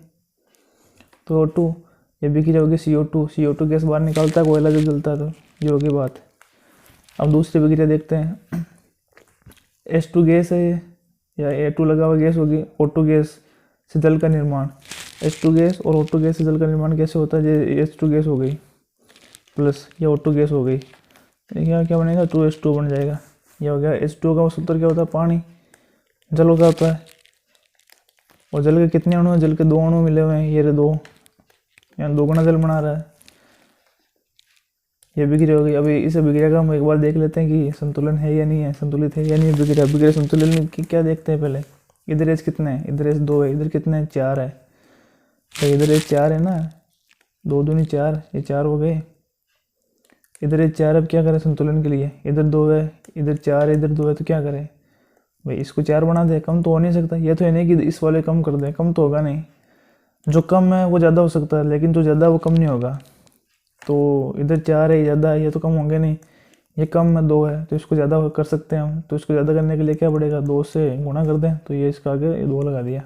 Speaker 1: तो O2, ये बिखरी होगी CO2 गैस बाहर निकालता है कोयला जब जलता है, तो ये होगी बात। अब दूसरी बिक्रिया देखते हैं, H2 गैस है या A2 लगा हुआ गैस होगी, O2 गैस से जल का निर्माण, H2 गैस और O2 गैस से जल का निर्माण कैसे होता है, ये H2 गैस हो गई प्लस ये O2 गैस हो गई, क्या क्या बनेगा, 2H2 बन जाएगा। ये हो गया H2 का सूत्र क्या होता है, पानी, जल का होता है, और जल के कितने अणु हैं, जल के 2 अणु मिले हुए हैं, ये 2, यहाँ 2 गुना जल बना रहा है, ये बिक्री हो गई। अभी इस बिक्रिया का हम एक बार देख लेते हैं कि संतुलन है या नहीं है, संतुलित है या नहीं बिक्रिया। बिक्रिया संतुलन की क्या देखते हैं पहले, इधर H कितने हैं, इधर H 2 है, इधर कितने हैं, 4 है, तो इधर H 4 है ना, 2 दूनी 4, ये 4 हो गए, इधर H 4, अब क्या करें संतुलन के लिए, इधर 2 है, इधर 4 है, इधर 2 है, तो क्या करें भाई, इसको 4 बना दे, कम तो हो नहीं सकता, ये तो है नहीं कि इस वाले कम कर दें, कम तो होगा नहीं, जो कम है वो ज़्यादा हो सकता है, लेकिन जो ज़्यादा वो कम नहीं होगा, तो इधर 4 है, ज़्यादा है, ये तो कम होंगे नहीं, ये कम है 2 है, तो इसको ज़्यादा कर सकते हैं हम, तो इसको ज़्यादा करने के लिए क्या पड़ेगा, 2 से गुणा कर दें, तो ये इसका आगे 2 लगा दिया,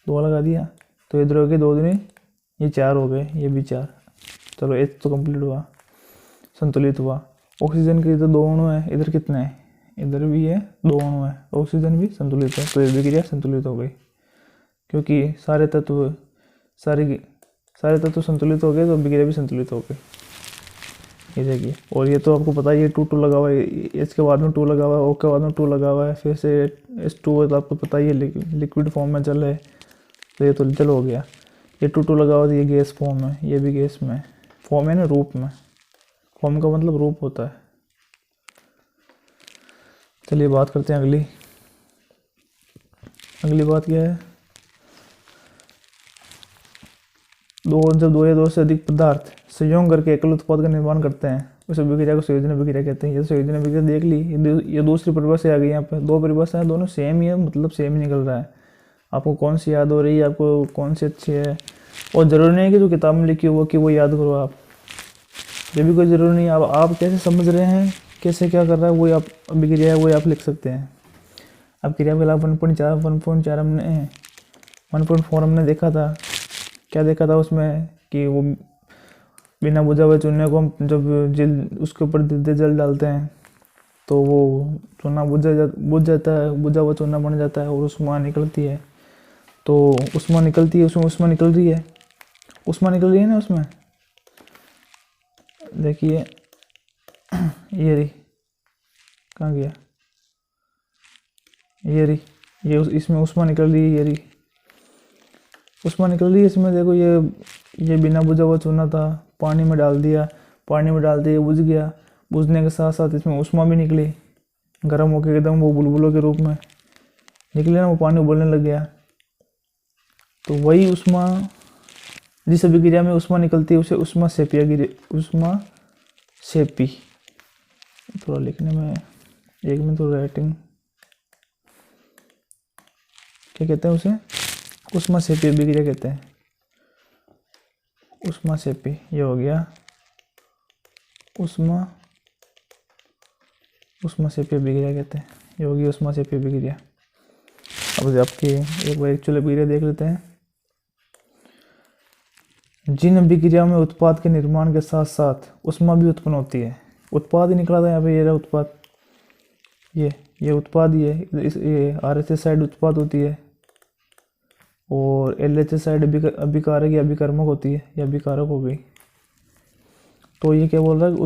Speaker 1: 2 लगा दिया, तो इधर हो गए 2 दूनी, ये 4 हो गए, ये भी 4, चलो H तो कंप्लीट हुआ, संतुलित हुआ। ऑक्सीजन के इधर 2 अणु है, इधर कितने हैं, इधर भी है 2 अणु है, ऑक्सीजन भी संतुलित है, तो ये बिक्रिया संतुलित हो गई, क्योंकि सारे तत्व संतुलित हो गए, तो बिक्रिया भी संतुलित हो गई। ये देखिए, और ये तो आपको पता ही है, 2 लगा हुआ है, इसके बाद में 2 लगा हुआ है, O के बाद में 2 लगा हुआ है, फिर से H2 है, तो आपको पता ही है लिक्विड फॉर्म में जल है, तो ये तो जल हो गया। ये 2 लगा हुआ है, ये गैस फॉर्म है, ये भी गैस में फॉर्म है ना, रूप में, फॉर्म का मतलब रूप होता है। चलिए बात करते हैं अगली बात क्या है, जब 2 या 2 से अधिक पदार्थ संयोग करके एकल उत्पाद का निर्माण करते हैं, उस बिक्रिया को संयोजन बिक्रिया कहते हैं। ये संयोजन बिक्रिया देख ली, ये दूसरी परिभाषा आ गई, यहाँ पे 2 परिभाषा है, दोनों सेम ही है, मतलब सेम ही निकल रहा है। आपको कौन सी याद हो रही है, आपको कौन सी अच्छी है, और ज़रूरी नहीं है कि जो किताब में लिखी हो कि वो याद करो आप, ये भी कोई ज़रूरी नहीं है। अब आप कैसे समझ रहे हैं, कैसे क्या कर रहा है, वही आप बिक्रिया है, वही आप लिख सकते हैं। अब क्रिया के खिलाफ 1.4 हमने 1.4 हमने देखा था, क्या देखा था उसमें कि वो बिना बुझा हुए चूने को हम जब उसके ऊपर जल डालते हैं तो वो चूना बुझ जाता है, बुझा हुआ चूना बन जाता है, और उष्मा निकलती है, तो उष्मा निकलती है, उसमें उष्मा निकल रही है, उष्मा निकल रही है ना उसमें, देखिए ये रही, कहाँ गया, ये रही, ये इसमें उष्मा निकल रही है, ये रही उष्मा निकल रही है इसमें, देखो ये बिना बुझा हुआ चूना था, पानी में डाल दिया, बुझ गया, बुझने के साथ साथ इसमें उष्मा भी निकली, गर्म होकर एकदम वो बुलबुलों के रूप में निकले ना, वो पानी उबलने लग गया, तो वही उष्मा, जिस अभिक्रिया में उष्मा निकलती है उसे उष्मा सेपी, थोड़ा लिखने में एक में तो राइटिंग, क्या कहते हैं उसे, उष्मा सेपी अभिक्रिया कहते हैं, उष्मा सेपी, ये हो गया उष्मा सेपी अभिक्रिया कहते हैं, ये होगी उष्मा सेपी अभिक्रिया। अब आपकी एक बार एक्चुअल अभिक्रिया देख लेते हैं। जिन अभिक्रियाओं में उत्पाद के निर्माण के साथ साथ उष्मा भी उत्पन्न होती है, उत्पाद ही निकला था यहाँ पे, ये रहा उत्पाद, ये उत्पाद ही है, ये RHS साइड उत्पाद होती है, और LHS साइड अभिकारक या अभिकर्मक होती है, या अभिकारक हो गई। तो ये क्या बोल रहा है,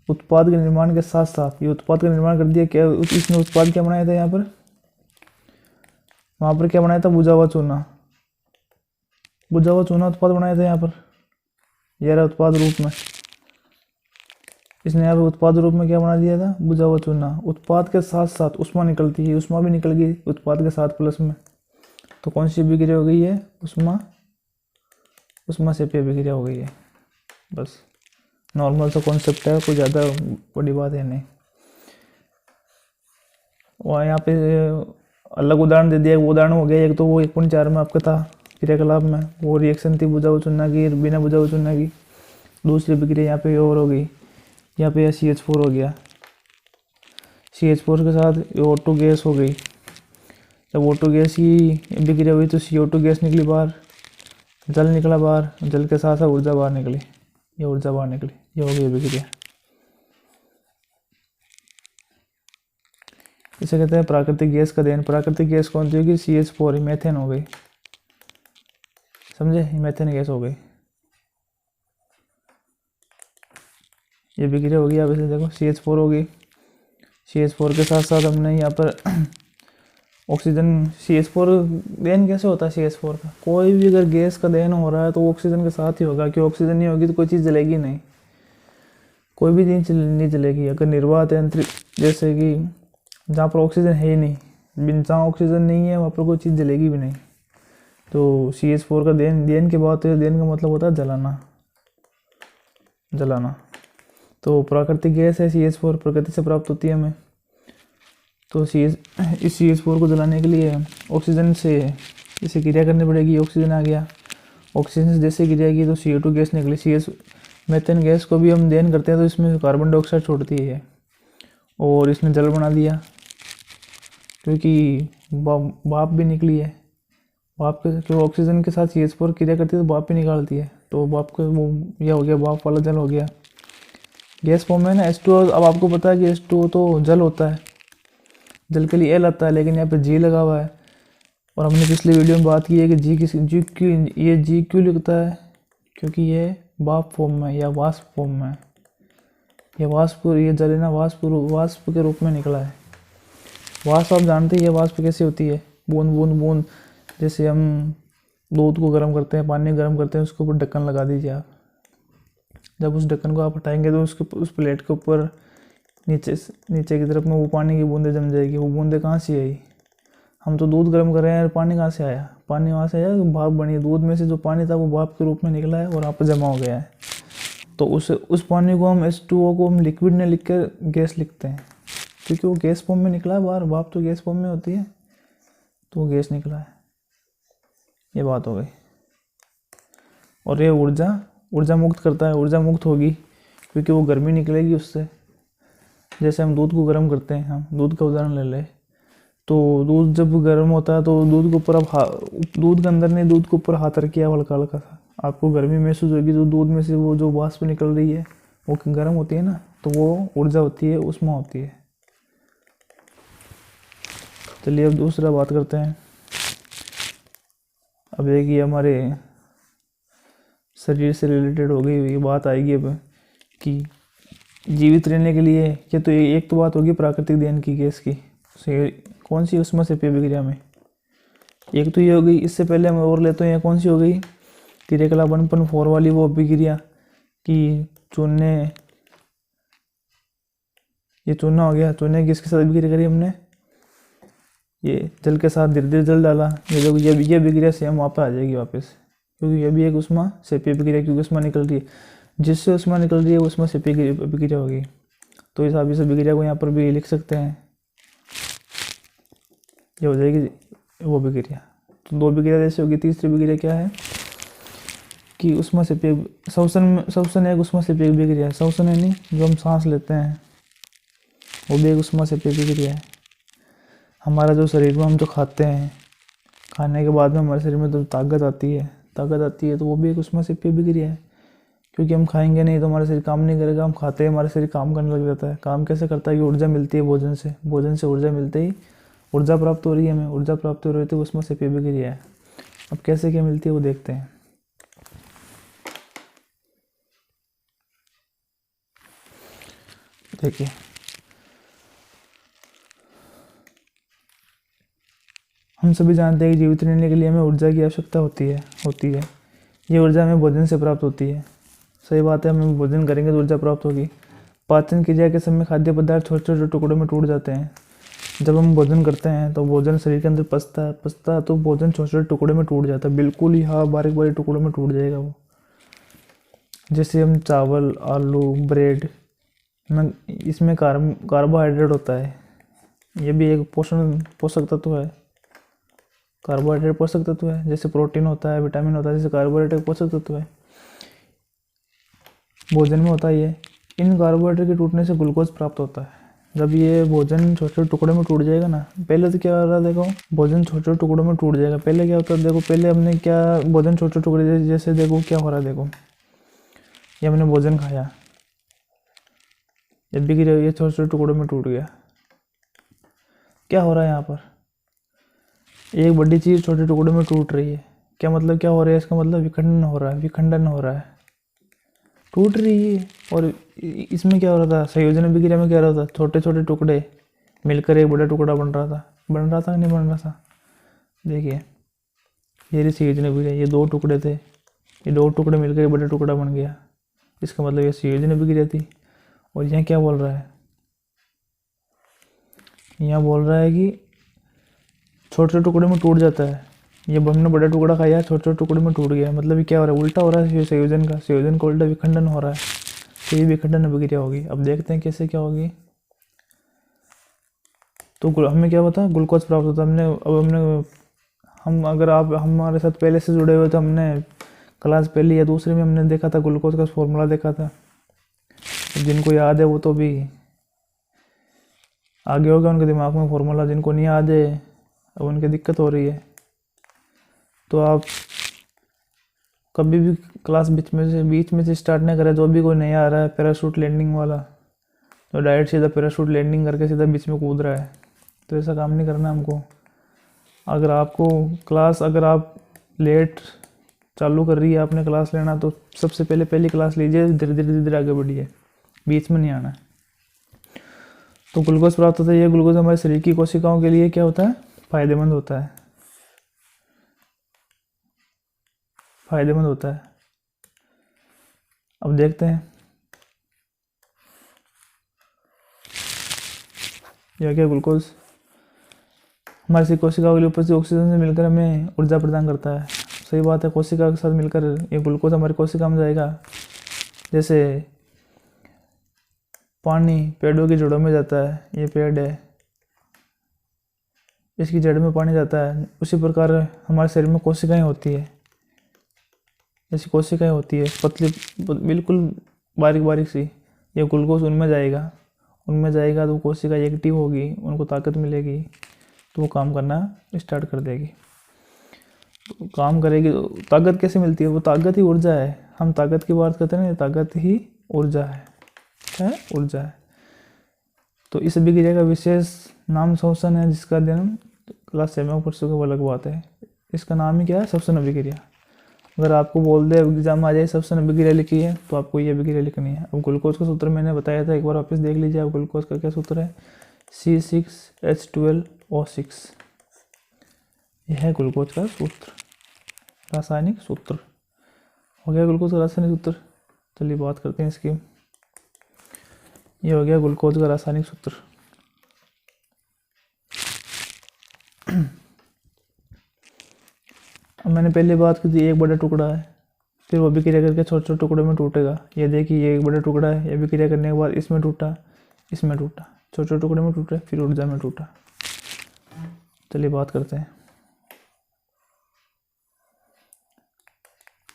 Speaker 1: उत्पाद के निर्माण के साथ साथ, ये उत्पाद का निर्माण कर दिया। क्या इसने उत्पाद क्या बनाया था यहाँ पर, वहाँ पर क्या बनाया था, बुझा हुआ चूना, बुझा हुआ चूना उत्पाद बनाया था यहाँ पर। यह रहा उत्पाद रूप में, इसने यहाँ पे उत्पाद रूप में क्या बना दिया था, बुझा हुआ चूना। उत्पाद के साथ साथ उष्मा निकलती है, उष्मा भी निकल गई उत्पाद के साथ प्लस में। तो कौन सी अभिक्रिया हो गई है, उष्मा सेपी अभिक्रिया हो गई है। बस नॉर्मल सा कॉन्सेप्ट है, कोई ज़्यादा बड़ी बात है नहीं। और यहाँ पे अलग उदाहरण दे दिया, वो उदाहरण हो गया एक तो वो 1.4 में आपका था क्रियाकलाप में, वो रिएक्शन थी बुझा हुआ चूना की बिना बुझा हुआ चूना की। दूसरी अभिक्रिया यहाँ पे और हो गई, यहाँ पे CH4 हो गया, CH4 के साथ O2 गैस हो गई। जब O2 गैस की अभिक्रिया हुई तो CO2 गैस निकली बाहर, जल निकला बाहर, जल के साथ साथ ऊर्जा बाहर निकली, ये ऊर्जा बाहर निकली, ये हो गई अभिक्रिया। इसे कहते हैं प्राकृतिक गैस का देन। प्राकृतिक गैस कौन सी होगी, CH4, मीथेन हो गई, समझे, मीथेन गैस हो गई। ये अभिक्रिया होगी, आप इसे देखो CH4 होगी, CH4 के साथ साथ हमने यहाँ पर ऑक्सीजन। CH4 देन कैसे होता है CH4 का, कोई भी अगर गैस का देन हो रहा है तो ऑक्सीजन के साथ ही होगा, क्योंकि ऑक्सीजन नहीं होगी तो कोई चीज़ जलेगी नहीं, कोई भी चीज़ नहीं जलेगी। अगर निर्वात यंत्र जैसे कि जहाँ पर ऑक्सीजन है ही नहीं, जहाँ ऑक्सीजन नहीं है वहाँ पर कोई चीज़ जलेगी भी नहीं। तो CH4 का देन के बाद, तो देन का मतलब होता है जलाना। तो प्राकृतिक गैस है CH4, प्रकृति से प्राप्त होती है हमें। तो इस CH4 को जलाने के लिए ऑक्सीजन से इसे क्रिया करनी पड़ेगी। ऑक्सीजन आ गया, ऑक्सीजन से जैसे क्रिया की तो CO2 गैस निकली। मीथेन गैस को भी हम देन करते हैं तो इसमें कार्बन डाइऑक्साइड छोड़ती है, और इसने जल बना दिया, क्योंकि भाप भी निकली है। भाप के क्यों ऑक्सीजन के साथ CH4 क्रिया करती है तो भाप भी निकालती है, तो भाप का वो यह हो गया, भाप वाला जल हो गया। गैस फॉर्म में ना H2O, अब आपको पता है कि H2O तो जल होता है, जल के लिए L आता है, लेकिन यहाँ पे G लगा हुआ है। और हमने पिछले वीडियो में बात की है कि G क्यों लिखता है, क्योंकि ये भाप फॉर्म में या वाष्प फॉर्म में, ये जल है ना, वाष्प के रूप में निकला है। वाष्प आप जानते हैं, ये वाष्प कैसे होती है, बूंद। जैसे हम दूध को गर्म करते हैं, पानी गर्म करते हैं, उसके ऊपर ढक्कन लगा दीजिए आप। जब उस ढक्कन को आप हटाएंगे तो उस प्लेट के ऊपर नीचे की तरफ में वो पानी की बूंदें जम जाएगी। वो बूंदें कहाँ से आई, हम तो दूध गर्म कर रहे हैं, पानी कहाँ से आया, पानी वहाँ से आया, भाप बनी, दूध में से जो पानी था वो भाप के रूप में निकला है और यहाँ पर जमा हो गया है। तो उस पानी को हम H2O को हम लिक्विड में लिख कर गैस लिखते हैं, क्योंकि वो गैस फॉर्म में निकला है बाहर, भाप तो गैस फॉर्म में होती है, तो वो गैस निकला है। ये बात हो गई। और ये ऊर्जा मुक्त करता है, ऊर्जा मुक्त होगी क्योंकि वो गर्मी निकलेगी उससे। जैसे हम दूध को गर्म करते हैं, हम दूध का उदाहरण ले लें, तो दूध जब गर्म होता है तो दूध के ऊपर आप दूध के अंदर नहीं, दूध के ऊपर हाथ रखिए हल्का हल्का सा, आपको गर्मी महसूस होगी। तो दूध में से वो जो वाष्प निकल रही है वो गर्म होती है ना, तो वो ऊर्जा होती है, उष्मा होती है। चलिए अब दूसरा बात करते हैं। अब एक ये हमारे शरीर से रिलेटेड हो गई, ये बात आएगी अब कि जीवित रहने के लिए ये तो एक तो बात होगी प्राकृतिक देन की गैस की, कौन सी उष्मा सेपी अभिक्रिया में, एक तो ये हो गई। इससे पहले हम और लेते हैं, कौन सी हो गई, क्रियाकलाप 1.4 वाली वो अभिक्रिया कि चूने, ये चूना हो गया, चूने की इसके साथ अभिक्रिया करी हमने, ये जल के साथ धीरे धीरे जल डाला, ये अभिक्रिया सेम वहाँ पर आ जाएगी वापस, क्योंकि ये भी एक उष्मा सेपी अभिक्रिया, क्योंकि उष्मा निकल रही है, जिससे उष्मा निकल रही है उष्मा सेपी अभिक्रिया होगी। तो इस अभिक्रिया को यहाँ पर भी लिख सकते हैं, ये हो जाएगी वो अभिक्रिया। तो दो अभिक्रिया जैसे होगी। तीसरी अभिक्रिया क्या है कि उष्मा सेपी श्वसन एक उष्मा सेपी अभिक्रिया है। श्वसन है नहीं, जो हम सांस लेते हैं, वो भी एक उष्मा सेपी अभिक्रिया है। हमारा जो शरीर में हम जो खाते हैं, खाने के बाद में हमारे शरीर में तो ताकत आती है, तो वो भी एक उष्मा सेपी अभिक्रिया है, क्योंकि हम खाएंगे नहीं तो हमारा शरीर काम नहीं करेगा। हम खाते हैं, हमारा शरीर काम करने लग जाता है। काम कैसे करता है कि ऊर्जा मिलती है भोजन से ऊर्जा मिलते ही ऊर्जा प्राप्त हो रही है, हमें ऊर्जा प्राप्त हो रही थी, उसमें से अभिक्रिया है। अब कैसे क्या मिलती है वो देखते हैं। देखिए हम सभी जानते हैं कि जीवित रहने के लिए हमें ऊर्जा की आवश्यकता होती है। ये ऊर्जा हमें भोजन से प्राप्त होती है। सही बात है, हम भोजन करेंगे तो ऊर्जा प्राप्त होगी। पाचन क्रिया के समय खाद्य पदार्थ छोटे छोटे टुकड़ों में टूट जाते हैं। जब हम भोजन करते हैं तो भोजन शरीर के अंदर पचता है तो भोजन छोटे छोटे टुकड़ों में टूट जाता है, बिल्कुल ही हाँ बारीक बारीक टुकड़ों में टूट जाएगा वो। जैसे हम चावल, आलू, ब्रेड में इसमें कार्बोहाइड्रेट होता है, ये भी एक पोषक तत्व है। कार्बोहाइड्रेट पोषक तत्व है, जैसे प्रोटीन होता है, विटामिन होता है, जैसे कार्बोहाइड्रेट एक पोषक तत्व है, भोजन में होता है ये। इन कार्बोहाइड्रेट के टूटने से ग्लूकोज प्राप्त होता है। जब ये भोजन छोटे छोटे टुकड़ों में टूट जाएगा ना, पहले तो क्या हो रहा है देखो, भोजन छोटे छोटे टुकड़ों में टूट जाएगा। पहले क्या होता है देखो, पहले हमने क्या भोजन छोटे छोटे टुकड़े जैसे देखो क्या हो रहा है देखो, ये हमने भोजन खाया, जब भी गिरा ये छोटे छोटे टुकड़ों में टूट गया। क्या हो रहा है यहाँ पर, एक बड़ी चीज़ छोटे टुकड़ों में टूट रही है। क्या मतलब क्या हो रहा है, इसका मतलब विखंडन हो रहा है, विखंडन हो रहा है, टूट रही है। और इसमें क्या हो रहा था, संयोजन अभिक्रिया में क्या हो रहा था, छोटे छोटे टुकड़े मिलकर एक बड़ा टुकड़ा बन रहा था कि नहीं बन रहा था। देखिए ये रही संयोजन अभिक्रिया, ये दो टुकड़े थे, ये दो टुकड़े मिलकर एक बड़ा टुकड़ा बन गया, इसका मतलब ये संयोजन अभिक्रिया थी। और यहाँ क्या बोल रहा है, यहाँ बोल रहा है कि छोटे छोटे टुकड़े में टूट जाता है। ये हमने बड़ा टुकड़ा खाया, छोटे छोटे टुकड़े में टूट गया, मतलब ये क्या हो रहा है, उल्टा हो रहा है संयोजन का उल्टा विखंडन हो रहा है। तो ये विखंडन अभिक्रिया होगी। अब देखते हैं कैसे क्या होगी। तो हमें क्या पता, ग्लूकोज प्राप्त होता है। हम अगर आप हमारे साथ पहले से जुड़े हुए तो हमने क्लास पहली या दूसरे में हमने देखा था, ग्लूकोज का फॉर्मूला देखा था। जिनको याद है वो तो भी आगे होगा उनके दिमाग में फॉर्मूला, जिनको नहीं याद है अब उनकी दिक्कत हो रही है। तो आप कभी भी क्लास बीच में से स्टार्ट नहीं करें। जो भी कोई नया आ रहा है पैराशूट लैंडिंग वाला, तो डायरेक्ट सीधा पैराशूट लैंडिंग करके सीधा बीच में कूद रहा है, तो ऐसा काम नहीं करना हमको। अगर आप लेट चालू कर रही है आपने क्लास लेना, तो सबसे पहले पहली क्लास लीजिए, धीरे धीरे आगे बढ़िए, बीच में नहीं आना। तो ग्लूकोज प्राप्त होता है। ये ग्लूकोज हमारे शरीर की कोशिकाओं के लिए क्या होता है, फायदेमंद होता है, फायदेमंद होता है। अब देखते हैं यह क्या, ग्लूकोज हमारी कोशिकाओं के लिए उपस्थित ऑक्सीजन से मिलकर हमें ऊर्जा प्रदान करता है। सही बात है, कोशिका के साथ मिलकर ये ग्लूकोज हमारी कोशिका में जाएगा। जैसे पानी पेड़ों की जड़ों में जाता है, ये पेड़ है, इसकी जड़ में पानी जाता है, उसी प्रकार हमारे शरीर में कोशिकाएं होती है। ऐसी कोशिकाएं होती है पतली, बिल्कुल बारीक बारीक सी, ये ग्लूकोज उनमें जाएगा तो कोशिका एक्टिव होगी, उनको ताकत मिलेगी, तो वो काम करना स्टार्ट कर देगी, तो काम करेगी। तो ताकत कैसे मिलती है, वो ताकत ही ऊर्जा है। हम ताकत की बात करते हैं ना, ताकत ही ऊर्जा है, क्या है, ऊर्जा है। तो इस अभिक्रिया का विशेष नाम श्वसन है, जिसका अध्ययन क्लास 7 में पढ़ वो अलग बात है। इसका नाम ही क्या है, श्वसन अभिक्रिया। अगर आपको बोल दे एग्जाम आ जाए श्वसन अभिक्रिया लिखी है, तो आपको ये अभिक्रिया लिखनी है। अब ग्लूकोज का सूत्र मैंने बताया था, एक बार वापस देख लीजिए। अब ग्लूकोज का क्या सूत्र है, C6H12O6, यह है ग्लूकोज का सूत्र, रासायनिक सूत्र। हो गया ग्लूकोज का रासायनिक सूत्र। चलिए बात करते हैं इसकी। ये हो गया ग्लूकोज का रासायनिक सूत्र। अब मैंने पहले बात की थी, एक बड़ा टुकड़ा है, फिर वो अभिक्रिया करके छोटे छोटे टुकड़ों में टूटेगा। ये देखिए ये एक बड़ा टुकड़ा है, ये अभिक्रिया करने के बाद इसमें टूटा, छोटे छोटे टुकड़े में टूटा, फिर ऊर्जा में टूटा। चलिए बात करते हैं।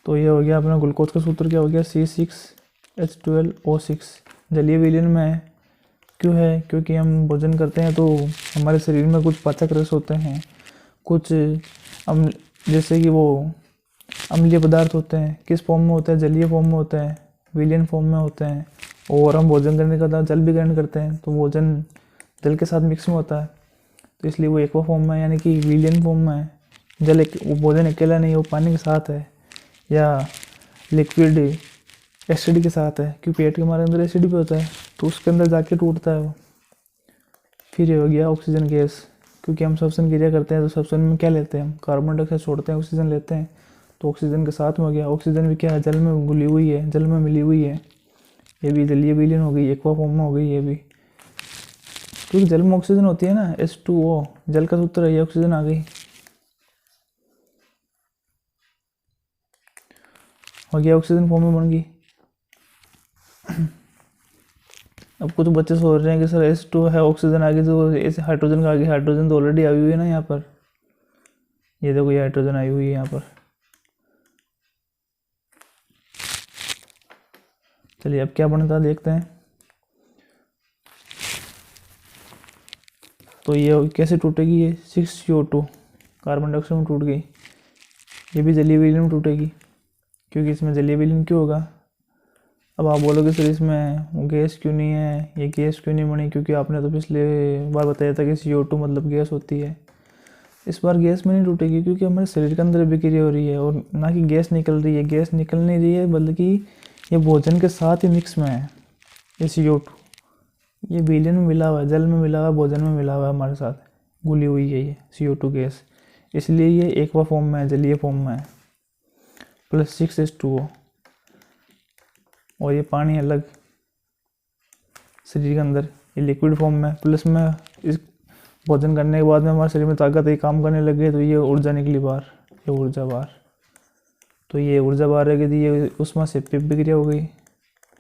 Speaker 1: तो ये हो गया अपना ग्लूकोज का सूत्र, क्या हो गया, C6H12O6। जलीय विलयन में क्यों है, क्योंकि हम भोजन करते हैं तो हमारे शरीर में कुछ पाचक रस होते हैं, कुछ जैसे कि वो अम्लीय पदार्थ होते हैं। किस फॉर्म में होते हैं, जलीय फॉर्म में होते हैं, विलयन फॉर्म में होते हैं। और हम भोजन करने के बाद जल भी ग्रहण करते हैं, तो भोजन जल के साथ मिक्स में होता है। तो इसलिए वो एक्वा फॉर्म में यानी कि विलियन फॉर्म में है। जल वो भोजन अकेला नहीं, वो पानी के साथ है या लिक्विड एसिड के साथ है, क्योंकि पेट के हमारे अंदर एसिड भी होता है, तो उसके अंदर जाके टूटता है वो। फिर ये हो गया ऑक्सीजन गैस, क्योंकि हम श्वसन क्रिया करते हैं तो श्वसन में क्या लेते हैं हम, कार्बन डाइऑक्साइड छोड़ते हैं, ऑक्सीजन लेते हैं, तो ऑक्सीजन के साथ में हो गया। ऑक्सीजन भी क्या है, जल में घुली हुई है, जल में मिली हुई है, ये भी जलीय विलीन हो गई, एक्वा फॉर्म में हो गई ये भी, क्योंकि जल में ऑक्सीजन होती है ना, H2O, जल का सूत्र है, ये ऑक्सीजन आ गई, हो गया ऑक्सीजन फॉर्म में बन गई। अब कुछ बच्चे सोच रहे हैं कि सर H2 है, ऑक्सीजन आ गई तो ऐसे हाइड्रोजन का आगे, हाइड्रोजन तो ऑलरेडी आई हुई है ना यहाँ पर, ये देखो ये हाइड्रोजन आई हुई है यहाँ पर। चलिए अब क्या बनता है देखते हैं। तो ये कैसे टूटेगी, ये 6CO2 कार्बन डाइऑक्साइड में टूट गई, ये भी जलीय विलीन में टूटेगी, क्योंकि इसमें जलीय विलीन क्यों होगा। अब आप बोलोगे सर इसमें गैस क्यों नहीं है, ये गैस क्यों नहीं बनी, क्योंकि आपने तो पिछले बार बताया था कि CO2 मतलब गैस होती है। इस बार गैस में नहीं टूटेगी, क्योंकि हमारे शरीर के अंदर अभिक्रिया हो रही है और ना कि गैस निकल रही है, गैस निकल नहीं रही है, बल्कि ये भोजन के साथ ही मिक्स में है। ये CO2 ये विलीन में मिला हुआ है, जल में मिला हुआ है, भोजन में मिला हुआ है, हमारे साथ घुली हुई है ये CO2 गैस, इसलिए ये एक्वा फॉर्म में है, जलीय फॉर्म में है, प्लस 6H2O। और ये पानी अलग शरीर के अंदर, ये लिक्विड फॉर्म में, प्लस में इस भोजन करने के बाद में हमारे शरीर में ताकत है, काम करने लग गई, तो ये ऊर्जा निकली बाहर, ये ऊर्जा बाहर, तो ये ऊर्जा बाहर रह गई थी, ये ऊष्माक्षेपी अभिक्रिया हो गई।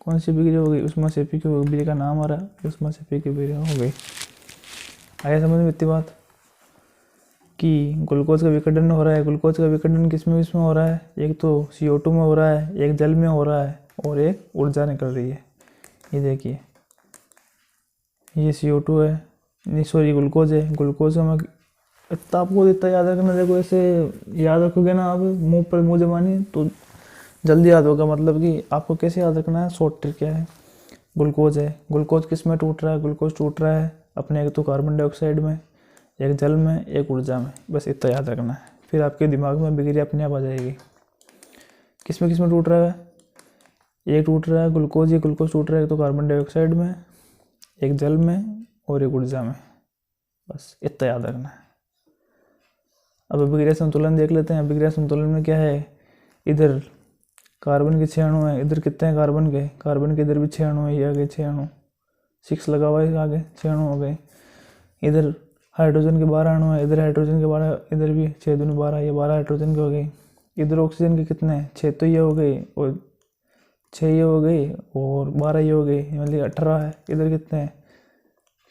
Speaker 1: कौन सी अभिक्रिया हो गई, ऊष्माक्षेपी की अभिक्रिया का नाम आ रहा है, ऊष्माक्षेपी की अभिक्रिया हो गई। आया समझ में इतनी बात कि ग्लूकोज का विघटन हो रहा है। ग्लूकोज का विघटन किसमें किसमें हो रहा है, एक तो CO2 में हो रहा है, एक जल में हो रहा है, और एक ऊर्जा निकल रही है। ये देखिए ये CO2 है, नहीं सॉरी ग्लूकोज है। ग्लूकोज में इतना आपको इतना याद रखना, देखो ऐसे याद रखोगे ना आप मुंह पर मुंह जमानी तो जल्दी याद होगा। मतलब कि आपको कैसे याद रखना है, शॉर्ट ट्रिक क्या है, ग्लूकोज है, ग्लूकोज किस में टूट रहा है, ग्लूकोज टूट रहा है अपने एक तो कार्बन डाइऑक्साइड में, एक जल में, एक ऊर्जा में, बस इतना याद रखना है। फिर आपके दिमाग में अभिक्रिया अपने आप आ जाएगी। किस में टूट रहा है, एक टूट रहा है ग्लूकोज, ये ग्लूकोज टूट रहा है एक तो कार्बन डाइऑक्साइड में, एक जल में और एक ऊर्जा में, बस इतना याद रखना है। अब अभिक्रिया संतुलन देख लेते हैं। अभिक्रिया संतुलन में क्या है, इधर कार्बन के 6 अणु हैं, इधर कितने हैं कार्बन के, कार्बन के इधर भी 6 अणु है, ये आगे 6 अणु, 6 लगा हुआ है आगे, 6 अणु हो गए। इधर हाइड्रोजन के 12 अणु है, इधर हाइड्रोजन के 12, इधर भी 6 दूनी 12, ये 12 हाइड्रोजन के हो गए। इधर ऑक्सीजन के कितने हैं, 6 तो ये हो गए, और 6 ये हो गए, और 12 ये हो गए, मतलब 18 है। इधर कितने हैं,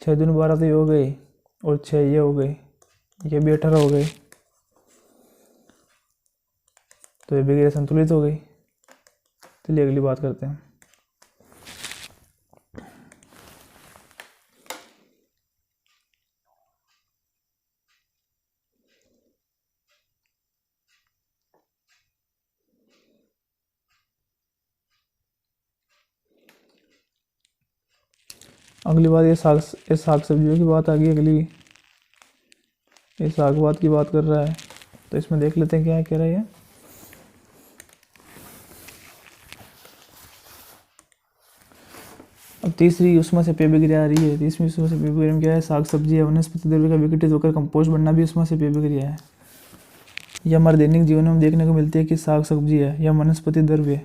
Speaker 1: 6 दूनी 12 तो ये हो गए, और 6 ये हो गए, ये भी 18 हो गए, तो ये अभिक्रिया संतुलित हो गई। चलिए अगली बात करते हैं। अगली बात ये साग सब्जियों की बात आ गई अगली, ये सागवाद की बात कर रहा है, तो इसमें देख लेते हैं क्या कह रहा है ये। अब तीसरी ऊष्माक्षेपी अभिक्रिया आ रही है। तीसरी ऊष्माक्षेपी अभिक्रिया में क्या है, साग सब्जी है, वनस्पति द्रव्य का विघटित होकर कंपोस्ट बनना भी ऊष्माक्षेपी अभिक्रिया है। यह हमारे दैनिक जीवन में देखने को मिलती है कि साग सब्जी है या वनस्पति द्रव्य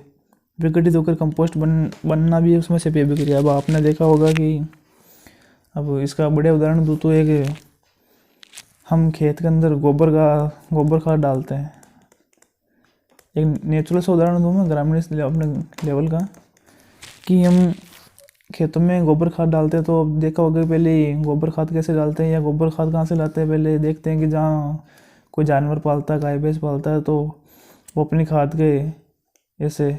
Speaker 1: विघटित होकर कंपोस्ट बनना भी ऊष्माक्षेपी अभिक्रिया। अब आपने देखा होगा कि, अब इसका बढ़िया उदाहरण दूँ तो एक, हम खेत के अंदर गोबर खाद डालते हैं। एक नेचुरल सा उदाहरण दूँ मैं ग्रामीण अपने लेवल का, कि हम खेतों में गोबर खाद डालते हैं, तो अब देखा होगा पहले गोबर खाद कैसे डालते हैं या गोबर खाद कहाँ से लाते हैं। पहले देखते हैं कि जहाँ कोई जानवर पालता है, गाय भैंस पालता है, तो वो अपनी खाद के ऐसे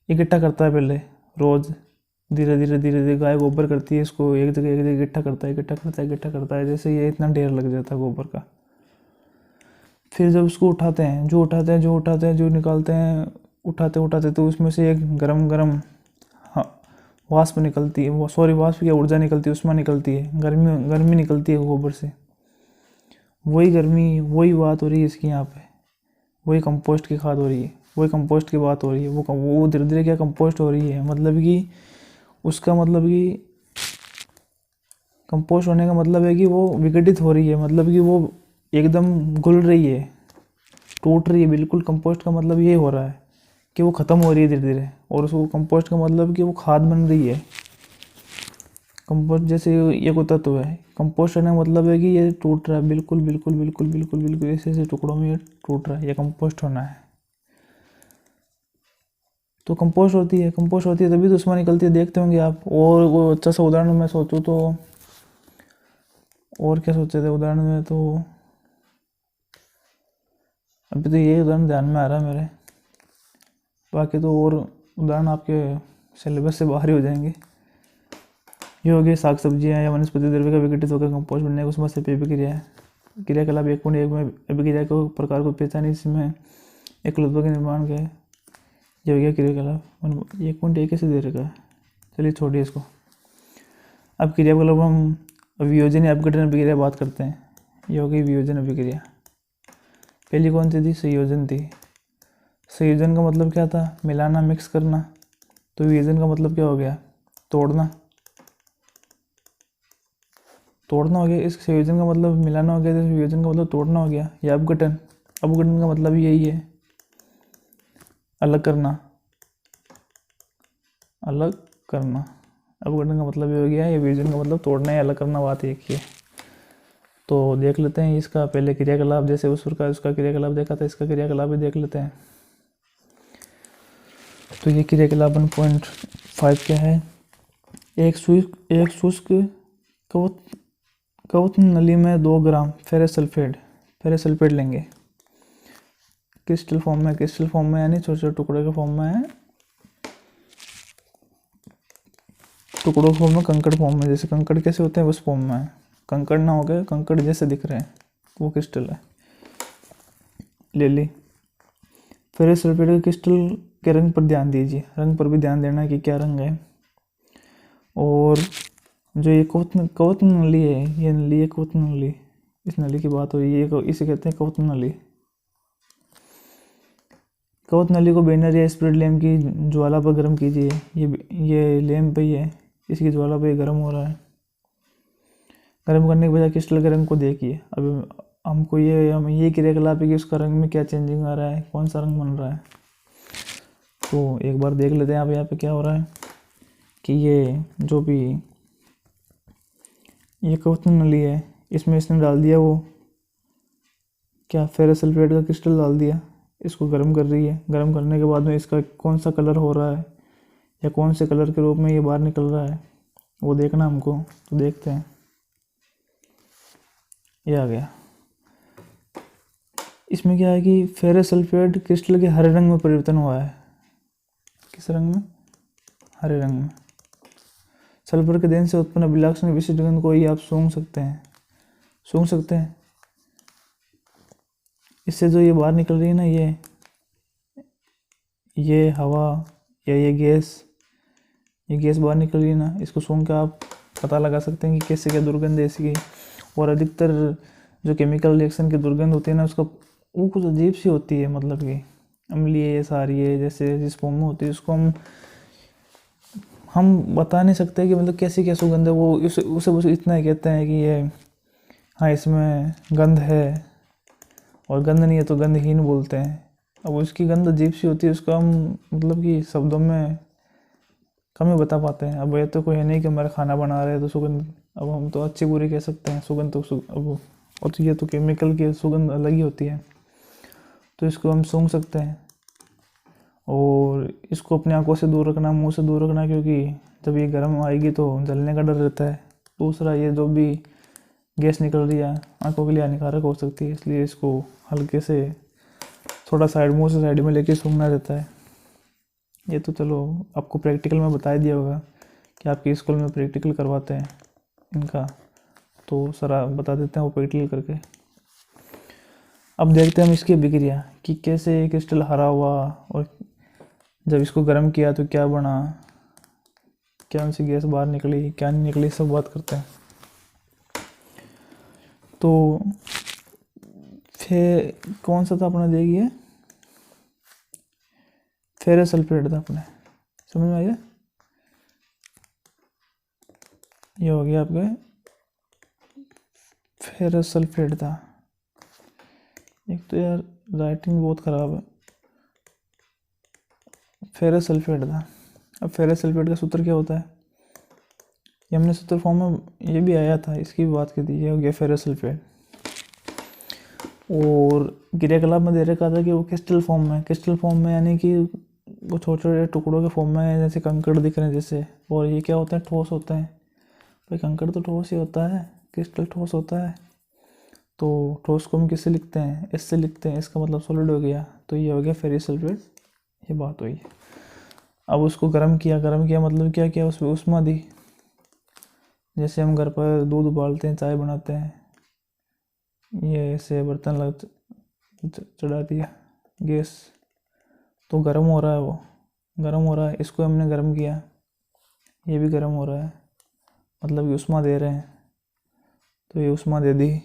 Speaker 1: इकट्ठा करता है। पहले रोज़ धीरे धीरे गाय गोबर करती है, इसको एक जगह इकट्ठा करता है, जैसे ये इतना ढेर लग जाता है गोबर का। फिर जब उसको उठाते हैं, जो निकालते हैं, उठाते तो उसमें से एक गरम वाष्प निकलती है, वाष्प क्या ऊर्जा निकलती है, उष्मा निकलती है, गर्मी निकलती है गोबर से। वही गर्मी, वही बात हो रही है इसकी यहाँ पे, वही कंपोस्ट की खाद हो रही है, वही कंपोस्ट की बात हो रही है। वो धीरे धीरे क्या कंपोस्ट हो रही है, मतलब कि उसका मतलब कि कंपोस्ट होने का मतलब है कि वो विघटित हो रही है, मतलब कि वो एकदम घुल रही है, टूट रही है बिल्कुल। कंपोस्ट का मतलब ये हो रहा है कि वो ख़त्म हो रही है धीरे धीरे, और उसको कंपोस्ट का मतलब कि वो खाद बन रही है। कंपोस्ट जैसे ये कोई तत्व है, कंपोस्ट होने का मतलब है कि ये टूट रहा है बिल्कुल बिल्कुल बिल्कुल बिल्कुल बिल्कुल, ऐसे ऐसे टुकड़ों में ये टूट रहा है, ये कंपोस्ट होना है। तो कंपोस्ट होती है तभी तो उसमें निकलती है, देखते होंगे आप। और वो अच्छा सा उदाहरण मैं सोचूं तो, और क्या सोचे थे उदाहरण में, तो अभी तो ये उदाहरण ध्यान में आ रहा है मेरे, बाकी तो और उदाहरण आपके सिलेबस से बाहर ही हो जाएंगे। ये हो गए साग सब्जियाँ या वनस्पति द्रव्य का विघटित होकर कंपोस्ट बनने का उसमें से क्रिया है। क्रियाकलाप 1.1 में अभिक्रिया को प्रकार को पहचाने, इसमें एक उत्पाद के निर्माण का है। ये हो गया क्रियाकलाप। 1.1 कैसे दे रखा है, चलिए छोड़िए इसको। अब क्रियाकलाप हम वियोजन या अपघटन अभिक्रिया बात करते हैं। ये हो गई वियोजन अभिक्रिया। पहली कौन सी थी, संयोजन थी। संयोजन का मतलब क्या था, मिलाना, मिक्स करना। तो वियोजन का मतलब क्या हो गया, तोड़ना हो गया। इस संयोजन का मतलब मिलाना हो गया, तो वियोजन का मतलब तोड़ना हो गया। या अपघटन का मतलब यही है, अलग करना। अपघटन का मतलब ये हो गया, या वियोजन का मतलब तोड़ना या अलग करना, बात एक ही है। तो देख लेते हैं इसका पहले क्रियाकलाप, जैसे उसका क्रियाकलाप देखा था, इसका क्रियाकलाप भी देख लेते हैं। तो ये क्रियाकलाप 1.5 क्या है, एक शुष्क कवच नली में 2 ग्राम फेरस सल्फेट लेंगे। क्रिस्टल फॉर्म में यानी छोटे छोटे टुकड़े के फॉर्म में है, टुकड़ों फॉर्म में, कंकड़ फॉर्म में। जैसे कंकड़ कैसे होते हैं उस फॉर्म में है, कंकड़ ना हो गए, कंकड़ जैसे दिख रहे हैं वो क्रिस्टल है, ले ली। फेरस सल्फेट के क्रिस्टल के रंग पर ध्यान दीजिए, रंग पर भी ध्यान देना कि क्या रंग है। और जो ये कवच नली है, ये नली है कवच नली, इस नली की बात हो रही है, इसे कहते हैं कवच नली। कवच नली को बैनर या स्पिरिट लैम्प की ज्वाला पर गर्म कीजिए। ये लैम्प ही है, इसकी ज्वाला पर गर्म हो रहा है। गर्म करने के बजाय क्रिस्टल के रंग को देखिए। अब हमको ये क्रियाकलाप है कि उसका रंग में क्या चेंजिंग आ रहा है, कौन सा रंग बन रहा है। तो एक बार देख लेते हैं आप यहाँ पे क्या हो रहा है कि ये जो भी ये कवच नली है, इसमें इसने डाल दिया वो क्या, फेरस सल्फेट का क्रिस्टल डाल दिया, इसको गर्म कर रही है। गर्म करने के बाद में इसका कौन सा कलर हो रहा है, या कौन से कलर के रूप में ये बाहर निकल रहा है, वो देखना हमको। तो देखते हैं, ये आ गया। इसमें क्या है कि फेरस सल्फेट क्रिस्टल के हरे रंग में परिवर्तन हुआ है। किस रंग में, हरे रंग में। सल्फर के देन से उत्पन्न अभिलाक्षण विशिष्ट गंध को ही आप सूंघ सकते हैं। इससे जो ये बाहर निकल रही है ना, ये हवा या ये गैस बाहर निकल रही है ना, इसको सूंघ के आप पता लगा सकते हैं कि कैसे क्या दुर्गंध है इसकी। और अधिकतर जो केमिकल रिएक्शन की दुर्गंध होती है ना, उसका वो कुछ अजीब सी होती है, मतलब कि अम्लीय, सारी जैसे जिस फॉर्म में होती है, उसको हम बता नहीं सकते कि मतलब कैसी क्या सुगंध है। वो उसे बस इतना ही कहते हैं कि ये हाँ इसमें गंध है, और गंध नहीं है तो गंधहीन बोलते हैं। अब उसकी गंध अजीब सी होती है, उसको हम मतलब कि शब्दों में कम ही बता पाते हैं। अब ये तो कोई है नहीं कि हमारा खाना बना रहे हैं तो सुगंध, अब हम तो अच्छी बुरी कह सकते हैं, सुगंध तो अब, और तो ये तो केमिकल की सुगंध अलग ही होती है। तो इसको हम सूंघ सकते हैं, और इसको अपनी आंखों से दूर रखना, मुंह से दूर रखना, क्योंकि जब ये गर्म आएगी तो जलने का डर रहता है। दूसरा, ये जो भी गैस निकल रही है आंखों के लिए हानिकारक हो सकती है, इसलिए इसको हल्के से थोड़ा मुंह से साइड में लेके सूंघना रहता है। ये तो चलो आपको प्रैक्टिकल में बता दिया होगा कि आपके स्कूल में प्रैक्टिकल करवाते हैं इनका, तो सर बता देते हैं वो प्रैक्टिकल करके। अब देखते हैं हम इसकी अभिक्रिया कि कैसे क्रिस्टल हरा हुआ, और जब इसको गर्म किया तो क्या बना, क्या उनसे गैस बाहर निकली, क्या नहीं निकली, सब बात करते हैं। तो कौन सा था अपना, देखिए फेरस सल्फेट था अपने, समझ में आ गया। ये हो गया आपके फेरस सल्फेट था। एक तो यार राइटिंग बहुत ख़राब है, फेरस सल्फेट था। अब फेरस सल्फेट का सूत्र क्या होता है, ये हमने सूत्र फॉर्म में ये भी आया था, इसकी भी बात की थी। ये हो गया फेरस सल्फेट। और क्रियाकलाप में दे रखा था कि वो क्रिस्टल फॉर्म में, क्रिस्टल फॉर्म में यानी कि वो छोटे छोटे टुकड़ों के फॉर्म में है, जैसे कंकड़ दिख रहे हैं जैसे। और ये क्या होता है, ठोस होता है। भाई कंकड़ तो ठोस ही होता है, क्रिस्टल ठोस होता है। तो ठोस को हम किससे लिखते हैं, एस से लिखते हैं, इसका मतलब सॉलिड हो गया। तो ये हो गया फेरस सल्फेट, ये बात हुई। अब उसको गर्म किया, गर्म किया मतलब क्या किया, उसमें उष्मा दी। जैसे हम घर पर दूध उबालते हैं, चाय बनाते हैं, ये ऐसे बर्तन लग चढ़ा दिया गैस, तो गर्म हो रहा है, वो गर्म हो रहा है, इसको हमने गर्म किया, ये भी गर्म हो रहा है, मतलब कि उष्मा दे रहे हैं। तो ये उष्मा दे दी।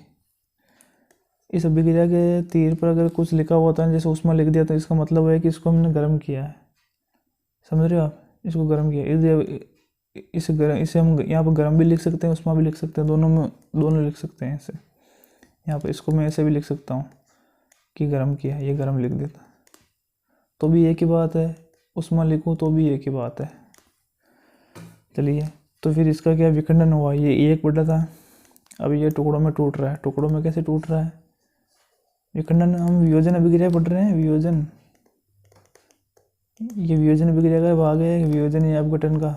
Speaker 1: इस अभिक्रिया के तीर पर अगर कुछ लिखा हुआ था जैसे उष्मा लिख दिया, तो इसका मतलब है कि इसको हमने गर्म किया है, समझ रहे हो आप, इसको गर्म किया। इसे हम यहाँ पर गर्म भी लिख सकते हैं, उष्मा भी लिख सकते हैं, दोनों में दोनों लिख सकते हैं इसे। यहाँ पर इसको मैं ऐसे भी लिख सकता हूँ कि गर्म किया, ये गर्म लिख देता तो भी एक ही बात है, उष्मा लिखूँ तो भी एक ही बात है। चलिए, तो फिर इसका क्या विखंडन हुआ, ये एक बटा था, अब ये टुकड़ों में टूट रहा है। टुकड़ों में कैसे टूट रहा है, विखंडन। हम वियोजन अभिक्रिया पढ़ रहे हैं, वियोजन, ये वियोजन अभिक्रिया का भाग है, वियोजन या अपघटन का,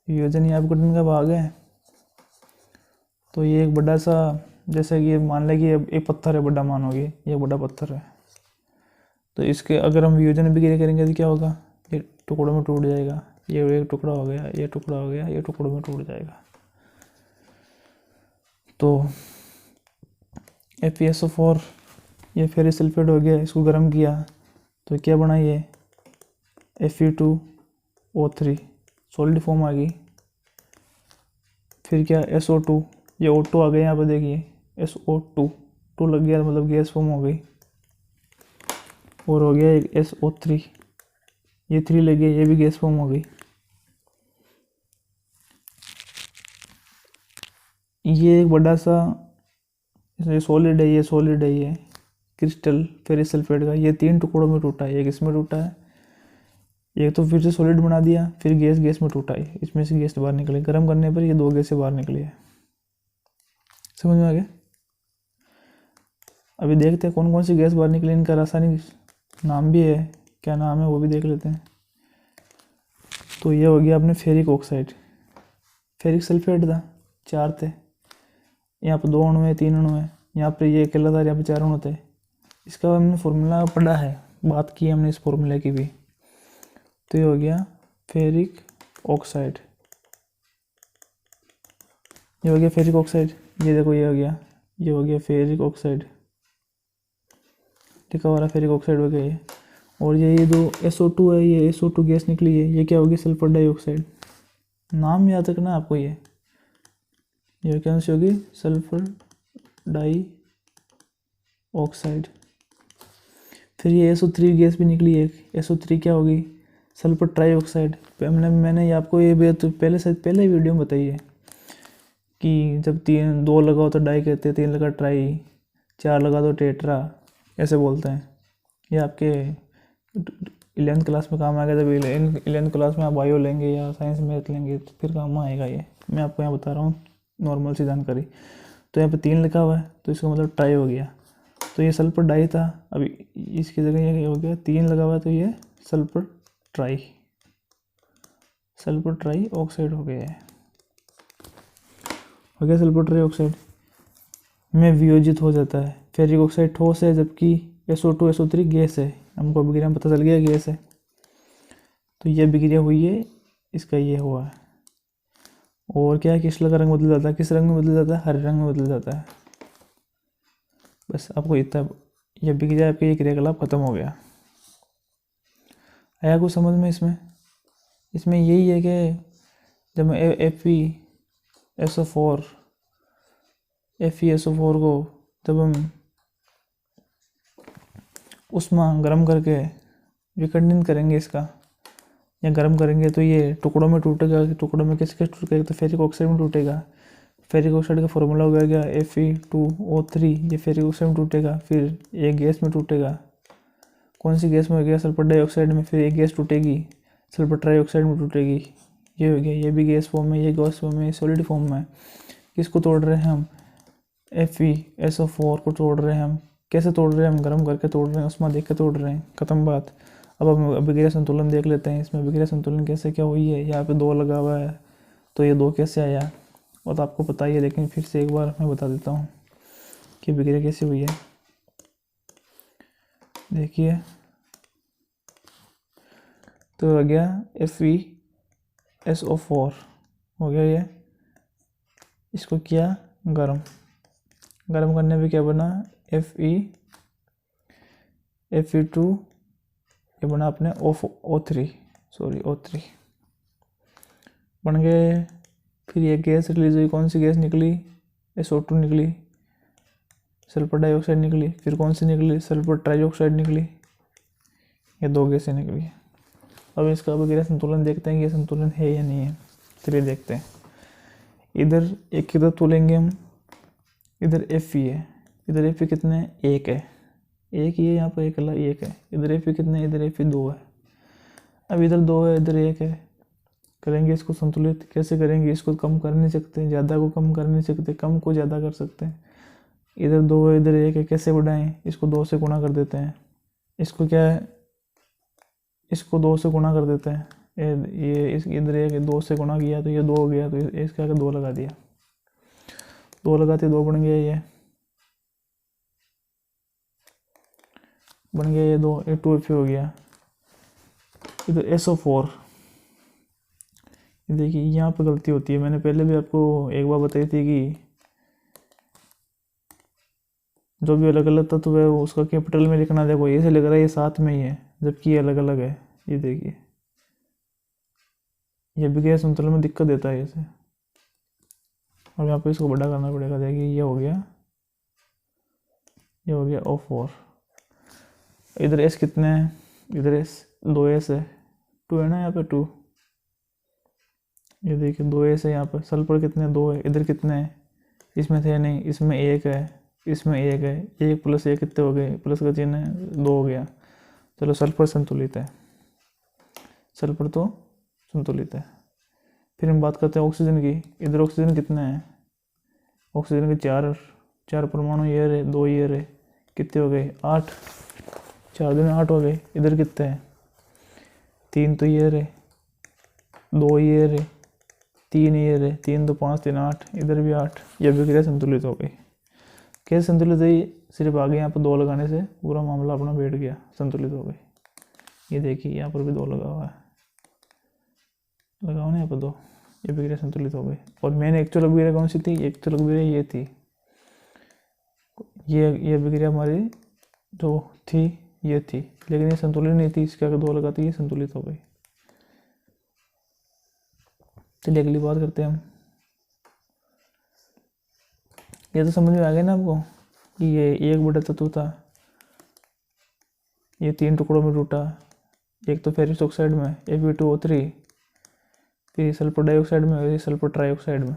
Speaker 1: वियोजन या अपघटन का भाग है। तो ये एक बड़ा सा, जैसे कि मान लें कि एक पत्थर है, बड़ा मानोगे ये बड़ा पत्थर है, तो इसके अगर हम वियोजन अभिक्रिया करेंगे तो क्या होगा, ये टुकड़ों में टूट जाएगा। ये एक टुकड़ा हो गया, ये टुकड़ा हो गया, ये टुकड़ों में टूट जाएगा। तो FeSO4 ये फेरस सल्फेट हो गया, इसको गर्म किया तो क्या बना, ये Fe2O3 सॉलिड फॉर्म आ गई। फिर क्या SO2, ये O2 आ गया, यहाँ पर देखिए SO2 2 लग गया, मतलब गैस फॉर्म हो गई। और हो गया एक SO3, ये 3 लग गया, ये भी गैस फॉर्म हो गई। ये एक बड़ा सा, ये सॉलिड है, ये सॉलिड है, ये क्रिस्टल फेरस सल्फेट का, ये 3 टुकड़ों में टूटा है। एक इसमें टूटा है, एक तो फिर से सॉलिड बना दिया, फिर गैस, गैस में टूटा है, इसमें से गैस बाहर निकली, गर्म करने पर ये 2 गैस से बाहर निकली है। समझ में आ गया। अभी देखते हैं कौन कौन सी गैस बाहर निकली, इनका रासायनिक नाम भी है, क्या नाम है वो भी देख लेते हैं। तो ये हो गया अपने फेरिक ऑक्साइड, फेरिक सल्फेट था, 4 थे, यहाँ पर 2 अणु है, 3 अणु है, यहाँ पर ये अकेला था, यहाँ पर 4 अणु थे। इसका हमने फॉर्मूला पढ़ा है, बात की हमने इस फॉर्मूले की भी। तो ये हो गया फेरिक ऑक्साइड, ये हो गया फेरिक ऑक्साइड, ये देखो ये हो गया, ये हो गया फेरिक ऑक्साइड, लिखा हुआ फेरिक ऑक्साइड हो गया ये। और ये दो SO2 है, ये SO2 गैस निकली है, ये क्या होगी, सल्फर डाइऑक्साइड। नाम याद रखना आपको, ये क्या सी होगी, सल्फर डाइऑक्साइड। फिर ये SO3 गैस भी निकली है, SO3 क्या होगी, सल्फर ट्राइऑक्साइड। मैंने आपको ये तो पहले वीडियो में बताई है कि जब 2 लगाओ तो डाई कहते हैं, 3 लगा ट्राई, 4 लगा तो टेट्रा, ऐसे बोलते हैं। ये आपके 11th क्लास में काम आएगा, जब 11th क्लास में आप बायो लेंगे या साइंस मैथ लेंगे तो फिर काम आएगा ये। मैं आपको यहाँ बता रहा हूँ नॉर्मल सी जानकारी। तो यहाँ पे 3 लिखा हुआ है, तो इसका मतलब ट्राई हो गया। तो ये सल्फर डाई था, अभी इसकी जगह ये हो गया 3 लगा हुआ है, तो ये सल्फर ट्राई ऑक्साइड हो गया है, हो गया सल्फर ट्राई ऑक्साइड में वियोजित हो जाता है। फेरिक ऑक्साइड ठोस है, जबकि SO2 SO3 गैस है। हमको अभिक्रिया में पता चल गया गैस है, तो ये अभिक्रिया हुई है, इसका ये हुआ है। और क्या है, क्रिस्टल का रंग बदल जाता है, किस रंग में बदल जाता है, हरे रंग में बदल जाता है। बस आपको इतना, ये अभिक्रिया आपके ये क्रियाकलाप खत्म हो गया। आया कुछ समझ में इसमें यही है कि जब मैं FeSO4 को जब हम उष्मा गर्म करके विखंडन करेंगे इसका या गर्म करेंगे तो ये टुकड़ों में टूटेगा। टुकड़ों में किस टूटेगा? तो फेरिक ऑक्साइड में टूटेगा। फेरिक ऑक्साइड का फॉर्मूला हो गया Fe2O3, ये फेरिक ऑक्साइड में टूटेगा। फिर ये गैस में टूटेगा। कौन सी गैस में हो गया? सल्फर डाइऑक्साइड में। फिर एक गैस टूटेगी सल्फर ट्राइऑक्साइड में टूटेगी। ये हो गया, ये भी गैस फॉर्म में, ये गैस फॉर्म में, सॉलिड फॉर्म में। किसको तोड़ रहे हैं हम? FeSO4 को तोड़ रहे हैं हम। कैसे तोड़ रहे हैं हम? गर्म करके तोड़ रहे हैं, उसमें देख के तोड़ रहे हैं। खत्म बात। अब हम अभिक्रिया संतुलन देख लेते हैं। इसमें अभिक्रिया संतुलन कैसे क्या हुई है। यहाँ पे 2 लगा हुआ है तो ये 2 कैसे आया, वो तो आपको पता ही है, लेकिन फिर से एक बार मैं बता देता हूँ कि अभिक्रिया कैसे हुई है। देखिए, तो आ गया FeSO4 हो गया ये। इसको किया गर्म करने पे क्या बना? Fe2, ये बना अपने O3 बन गए। फिर ये गैस रिलीज हुई। कौन सी गैस निकली? SO2 निकली, सल्फर डाइऑक्साइड निकली। फिर कौन सी निकली? सल्फर ट्राइऑक्साइड निकली। ये 2 गैसें निकली। अब इसका अभिक्रिया संतुलन देखते हैं कि ये संतुलन है या नहीं है। चलिए देखते हैं। इधर एक किधर तोलेंगे हम? इधर Fe है। इधर Fe कितने? 1 है। 1 ही है, यहाँ पर अकेला 1 है। इधर Fe कितने? इधर Fe 2 है। अब इधर 2 है, इधर 1 है। करेंगे इसको संतुलित। कैसे करेंगे? इसको कम कर नहीं सकते, ज़्यादा को कम कर नहीं सकते, कम को ज़्यादा कर सकते हैं। इधर 2 है, इधर 1 है। कैसे बढ़ाएं? इसको 2 से गुणा कर देते हैं। इसको क्या है? इसको 2 से गुणा कर देते हैं। ये इधर 1 है, 2 से गुणा किया तो ये 2 हो गया, तो इसका आगे 2 लगा दिया। 2 लगाते 2 बन गया, ये बन गया, ये 2, ये 2Fe हो गया। इधर SO4, देखिए यहाँ पे गलती होती है। मैंने पहले भी आपको एक बार बताई थी कि जो भी अलग अलग तत्व है वो उसका कैपिटल में लिखना। देखो ये से लग रहा है ये साथ में ही है, जबकि ये अलग अलग है। ये देखिए, ये भी गैस संतुलन में दिक्कत देता है ऐसे। और यहाँ पे इसको बड़ा करना पड़ेगा। देखिए ये हो गया, ये हो गया O4। इधर S कितने हैं? इधर S 2S है, 2 है ना यहाँ पे 2। ये देखिए 2S है यहाँ पर। सल्फर कितने? 2 है। इधर कितने हैं? इसमें थे नहीं, इसमें 1 है, इसमें 1 है। 1 + 1 कितने हो गए? प्लस का चिन्ह है, 2 हो गया। चलो सल्फर संतुलित है, सल्फर तो संतुलित है। फिर हम बात करते हैं ऑक्सीजन की। इधर ऑक्सीजन कितने हैं? ऑक्सीजन के 4 परमाणु ये रहे, 2 ये रहे। कितने हो गए? 8। 4 दूनी 8 हो गए। इधर कितने हैं? 3 तो ये रहे, 2 ये रहे, 3 ये रहे। 3 तो 5, 3 8। इधर भी 8। यह अभिक्रिया संतुलित हो गई। कैसे संतुलित हुई? सिर्फ आगे यहाँ पर 2 लगाने से पूरा मामला अपना बैठ गया, संतुलित हो गई। ये देखिए यहाँ पर भी 2 लगा हुआ है, लगाओ ना यहाँ पर 2। ये अभिक्रिया संतुलित हो गई। और मेन एक्चुअल अभिक्रिया कौन सी थी? एक्चुअल अभिक्रिया ये थी। ये अभिक्रिया हमारी जो थी ये थी, लेकिन ये संतुलित नहीं थी। इसके आगे 2 लगाते ये संतुलित हो गई। चलिए अगली बात करते हैं हम। ये तो समझ में आ गया ना आपको कि ये एक बड़ा तत्व था, ये 3 टुकड़ों में टूटा। एक तो फेरिक ऑक्साइड में Fe2O3, फिर सल्फर डाइऑक्साइड में, और सल्फर ट्राइऑक्साइड में।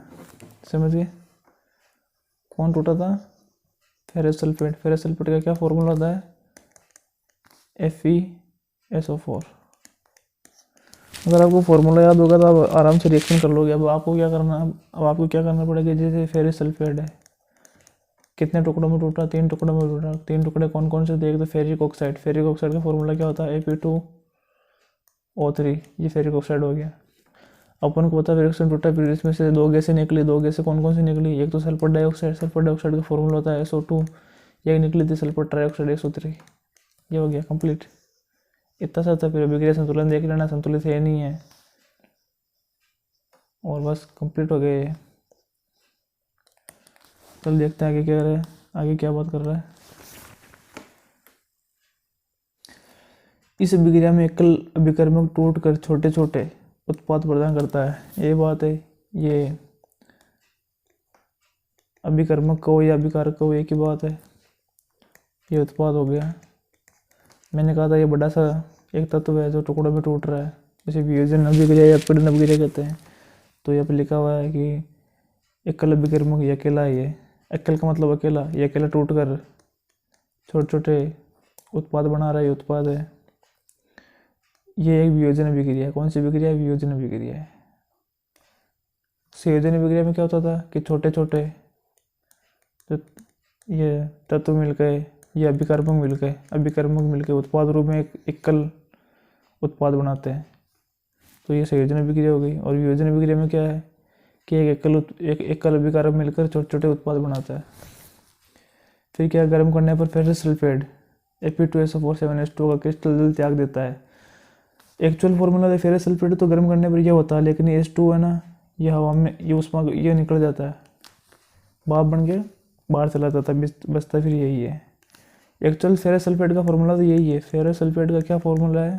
Speaker 1: समझ गए? कौन टूटा था? Ferrous sulphate. फेरस सल्फेट का क्या फॉर्मूला होता है? FeSO4। अगर आपको फॉर्मूला याद होगा तो आप आराम से रिएक्शन कर लोगे। अब आपको क्या करना पड़ेगा? जैसे फेरस सल्फेट है, कितने टुकड़ों में टूटा? 3 टुकड़ों में टूटा। 3 टुकड़े कौन कौन से थे? एक तो फेरिक ऑक्साइड। फेरिक ऑक्साइड का फॉर्मूला क्या होता है? Fe2O3। ये फेरिक ऑक्साइड हो गया। अपन को पता है फेरिक ऑक्साइड टूटा, फिर इसमें से 2 गैसें निकली। 2 गैसें कौन कौन सी निकली? एक तो सल्फर डाइऑक्साइड। सल्फर डाइऑक्साइड का फॉर्मूला होता है SO2। एक निकली थी सल्फर ट्राइऑक्साइड, SO3। ये हो गया कंप्लीट। इतना सा था। फिर अभिक्रिया संतुलन देख लेना, संतुलित है नहीं है, और बस कंप्लीट हो गया ये। चल देखते हैं आगे क्या रहा है, आगे क्या बात कर रहा है। इस अभिक्रिया में एकल अभिकर्मक टूट कर छोटे छोटे उत्पाद प्रदान करता है। ये बात है। ये अभिकर्मक कहो या अभिकारक कहो एक ही बात है। ये उत्पाद हो गया। मैंने कहा था ये बड़ा सा एक तत्व है जो टुकड़ों में टूट रहा है, इसे वियोजन अभिक्रिया या पीड़न अभिक्रिया कहते हैं। तो यहाँ पे लिखा हुआ है कि एकल अभिकर्मक ये अकेला है, ये एकल का मतलब अकेला, ये अकेला टूट कर छोटे छोटे उत्पाद बना रहा है, ये उत्पाद है। ये एक वियोजन अभिक्रिया है। कौन सी अभिक्रिया है? वियोजन अभिक्रिया है। संयोजन अभिक्रिया में क्या होता था कि छोटे छोटे तो ये तत्व मिल गए, ये अभिकर्मक मिल गए उत्पाद रूप में एक एकल उत्पाद बनाते हैं। तो ये संयोजन अभिक्रिया हो गई। और वियोजन अभिक्रिया में क्या है कि एक एकल अभिकारक मिलकर छोटे छोटे उत्पाद बनाता है। फिर क्या, गर्म करने पर फेरस सल्फेट Fe2SO4 7H2 का क्रिस्टल जल त्याग देता है। एक्चुअल फॉर्मूला फेरस सल्फेट तो गर्म करने पर यह होता है, लेकिन H2 है ना, ये हवा में ये उसमें ये निकल जाता है, भाप बन के बाहर चला जाता है, बचता फिर यही है। एक्चुअल फेरस सल्फेट का फॉर्मूला तो यही है। फेरस सल्फेट का क्या फॉर्मूला है?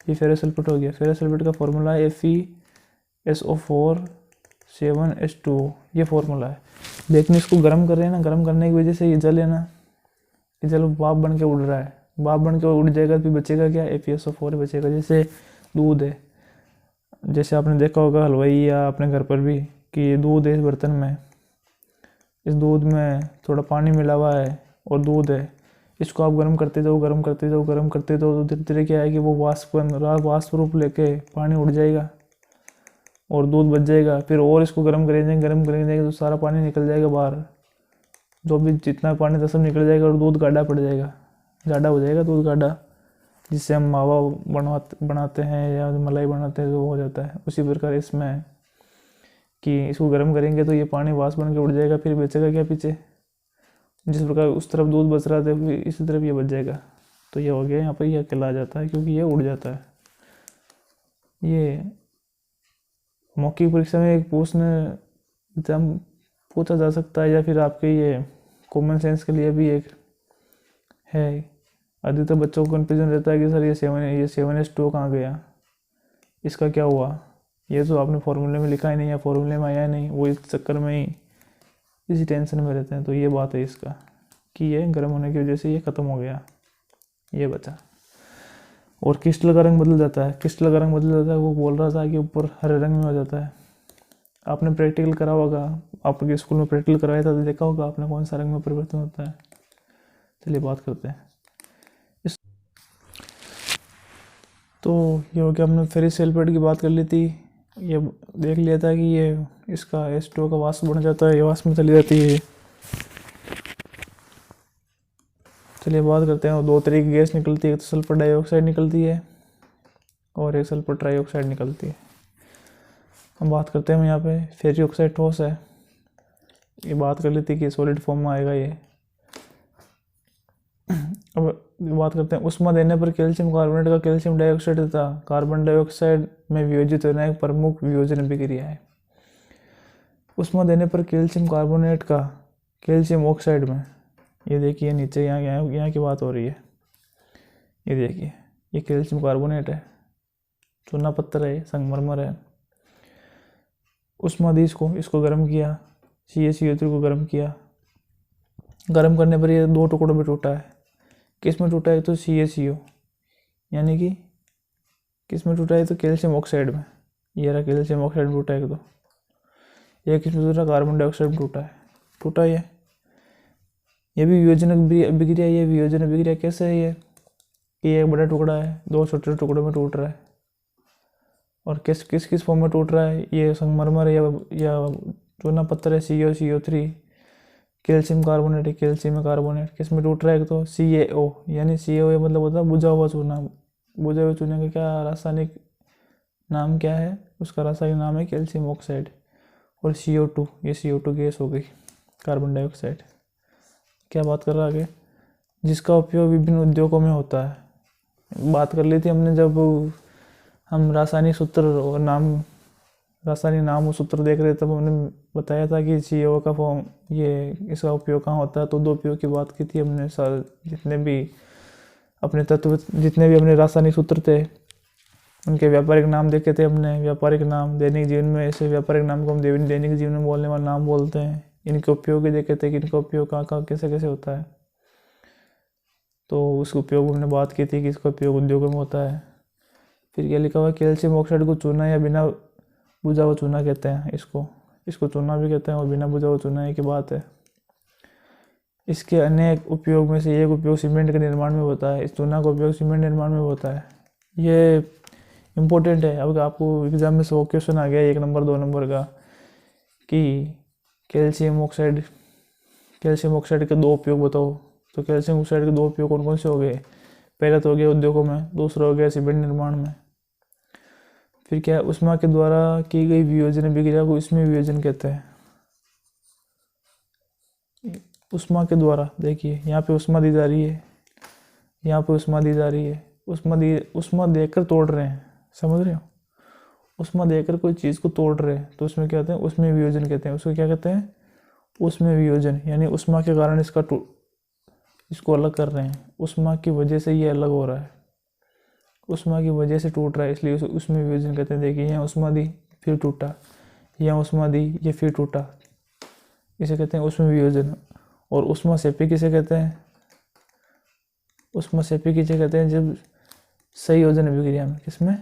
Speaker 1: ये फेरस सल्फेट हो गया। फेरस सल्फेट का फॉर्मूला है FeSO4 7H2, ये फॉर्मूला है। लेकिन इसको गर्म कर रहे हैं ना, गर्म करने की वजह से ये जल है ना, ये जल भाप बन के उड़ रहा है, भाप बन के उड़ जाएगा, फिर बचेगा क्या? FeSO4 बचेगा। जैसे दूध है, जैसे आपने देखा होगा हलवाई या अपने घर पर भी कि ये दूध है इस बर्तन में, इस दूध में थोड़ा पानी मिला हुआ है और दूध है, इसको आप गर्म करते जाओ तो धीरे धीरे क्या है कि वो वाष्प रूप लेके पानी उड़ जाएगा और दूध बच जाएगा। फिर और इसको गर्म करेंगे तो सारा पानी निकल जाएगा बाहर, जो भी जितना पानी था सब निकल जाएगा और दूध गाढ़ा हो जाएगा दूध गाढ़ा, जिससे हम मावा बनाते हैं या मलाई बनाते हैं, जो हो जाता है। उसी प्रकार इसमें कि इसको गर्म करेंगे तो ये पानी वाष्प बन के उड़ जाएगा, फिर बचेगा क्या पीछे? जिस प्रकार उस तरफ दूध बच रहा था फिर इसी तरफ ये बच जाएगा। तो ये हो गया, यहाँ पर ये अकेला आ जाता है क्योंकि ये उड़ जाता है। ये मौखिक परीक्षा में एक एग्जाम पूछा जा सकता है, या फिर आपके ये कॉमन सेंस के लिए भी एक है। अधिकतर बच्चों को कन्फ्यूजन रहता है कि सर ये 7H2 कहाँ गया, इसका क्या हुआ? ये तो आपने फॉर्मूले में लिखा ही नहीं, या फॉर्मूले में आया नहीं, वो इस चक्कर में ही इसी टेंशन में रहते हैं। तो ये बात है इसका कि ये गर्म होने की वजह से ये ख़त्म हो गया, ये बचा। और क्रिस्टल का रंग बदल जाता है, वो बोल रहा था कि ऊपर हरे रंग में हो जाता है। आपने प्रैक्टिकल करा होगा, आपके स्कूल में प्रैक्टिकल कराया था तो देखा होगा आपने कौन सा रंग में परिवर्तन होता है। चलिए बात करते हैं तो ये हो गया, हमने फेरिस सल्फेट की बात कर ली थी। ये देख लिया था कि ये इसका H2O का वाष्प बन जाता है, ये वाष्प में चली जाती है। चलिए बात करते हैं, दो तरह की गैस निकलती है, एक तो सल्फर डाइऑक्साइड निकलती है और एक सल्फर ट्राइऑक्साइड निकलती है। हम बात करते हैं यहाँ पे फेरिक ऑक्साइड ठोस है, ये बात कर लेती कि सॉलिड फॉर्म में आएगा ये। अब बात करते हैं, उष्मा देने पर कैल्शियम कार्बोनेट का कैल्शियम डाइऑक्साइड तथा कार्बन डाइऑक्साइड में वियोजित होना एक प्रमुख वियोजन अभिक्रिया है। उष्मा देने पर कैल्शियम कार्बोनेट का कैल्शियम ऑक्साइड में, ये देखिए नीचे यहाँ की बात हो रही है, ये देखिए ये कैल्शियम कार्बोनेट है, चूना पत्थर है, संगमरमर है। उष्मा दी इसको गर्म किया, CaCO3 को गर्म किया, गर्म करने पर ये दो टुकड़ों में टूटा है। किस में टूटा है? तो CaCO, यानी कि किस में टूटा है? तो कैल्शियम ऑक्साइड में। ये रहा कैल्शियम ऑक्साइड में टूटा है, तो ये किस में टूटा? कार्बन डाइऑक्साइड में टूटा ये भी वियोजन अभिक्रिया। ये वियोजन अभिक्रिया कैसे है? ये कि एक बड़ा टुकड़ा है, दो छोटे छोटे टुकड़ों में टूट रहा है। और किस फॉर्म में टूट रहा है? ये संगमरमर या चूना पत्थर है, CaCO3, कैल्शियम कार्बोनेट है, कैल्शियम कार्बोनेट। किस में टूट रहा है? तो CaO, यानी CaO मतलब होता है बुझा हुआ चूना। बुझे हुए चूने का क्या रासायनिक नाम क्या है? उसका रासायनिक नाम है कैल्शियम ऑक्साइड। और CO2, ये CO2 गैस हो गई, कार्बन डाइऑक्साइड। क्या बात कर रहा है आगे? जिसका उपयोग विभिन्न उद्योगों में होता है। बात कर ली थी हमने जब हम रासायनिक सूत्र और रासायनिक नाम और सूत्र देख रहे थे, तब हमने बताया था कि CO का फॉर्म ये इसका उपयोग कहाँ होता है। तो दो उपयोग की बात की थी हमने। जितने भी अपने तत्व, जितने भी अपने रासायनिक सूत्र थे, उनके व्यापारिक नाम देखे थे हमने। व्यापारिक नाम दैनिक जीवन में, ऐसे व्यापारिक नाम को हम दैनिक जीवन में बोलने वाला नाम बोलते हैं। इनके उपयोग भी देखे थे कि इनका उपयोग कहाँ कहाँ कैसे कैसे होता है। तो उसके उपयोग हमने बात की थी कि इसका उपयोग उद्योगों में होता है। फिर क्या लिखा हुआ है, कैल्शियम ऑक्साइड को चूना या बिना बुझा हुआ चूना कहते हैं इसको चूना भी कहते हैं और बिना बुझा हुआ चूना एक ही बात है। इसके अनेक उपयोग में से एक उपयोग सीमेंट के निर्माण में होता है। इस चूना का उपयोग सीमेंट निर्माण में होता है। ये इम्पोर्टेंट है। अब आपको एग्जाम में 100 क्वेश्चन आ गया 1 नंबर 2 नंबर का कि कैल्शियम ऑक्साइड के 2 उपयोग बताओ। तो कैल्शियम ऑक्साइड के 2 उपयोग कौन कौन से हो गए? पहला तो हो गया उद्योगों में, दूसरा हो गया सीमेंट निर्माण में। फिर क्या है, उष्मा के द्वारा की गई वियोजन अभिक्रिया को ऊष्मीय वियोजन कहते हैं। उष्मा के द्वारा, देखिए यहाँ पे उष्मा दी जा रही है, यहाँ पे उष्मा दी जा रही है, उष्मा देकर तोड़ रहे हैं, समझ रहे हो? उष्मा देकर कोई चीज़ को तोड़ रहे हैं तो उसमें क्या कहते हैं? ऊष्मीय वियोजन कहते हैं। उसको क्या कहते हैं? ऊष्मीय वियोजन। यानी उष्मा के कारण इसको अलग कर रहे हैं, उष्मा की वजह से ये अलग हो रहा है, उष्मा की वजह से टूट रहा है, इसलिए उसे ऊष्मीय वियोजन कहते हैं। देखिए यहाँ उष्मा दी फिर टूटा, यहाँ उष्मा दी ये फिर टूटा, इसे कहते हैं ऊष्मीय वियोजन। और उष्मा सेपी किसे कहते हैं? उष्मा सेपी किसे कहते हैं? जब संयोजन अभिक्रिया में, किसमें?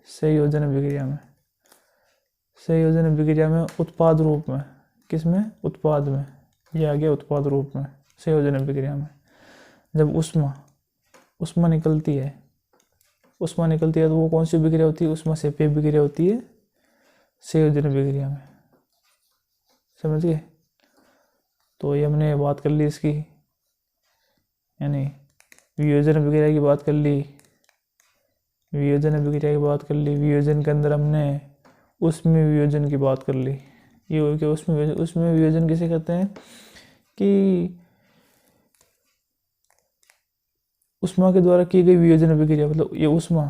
Speaker 1: संयोजन अभिक्रिया में, संयोजन अभिक्रिया में उत्पाद रूप में, किसमें? उत्पाद में, ये आ गया उत्पाद रूप में संयोजन अभिक्रिया में। जब उष्मा निकलती है तो वो कौन सी अभिक्रिया होती है? उष्मा सेपी अभिक्रिया होती है संयोजन अभिक्रिया में, समझ गए? तो ये हमने बात कर ली इसकी, यानी वियोजन अभिक्रिया की बात कर ली, वियोजन के अंदर हमने ऊष्मीय वियोजन की बात कर ली। ये हो गया ऊष्मीय वियोजन किसे कहते हैं? कि उष्मा के द्वारा की गई वियोजन अभिक्रिया, मतलब ये उष्मा,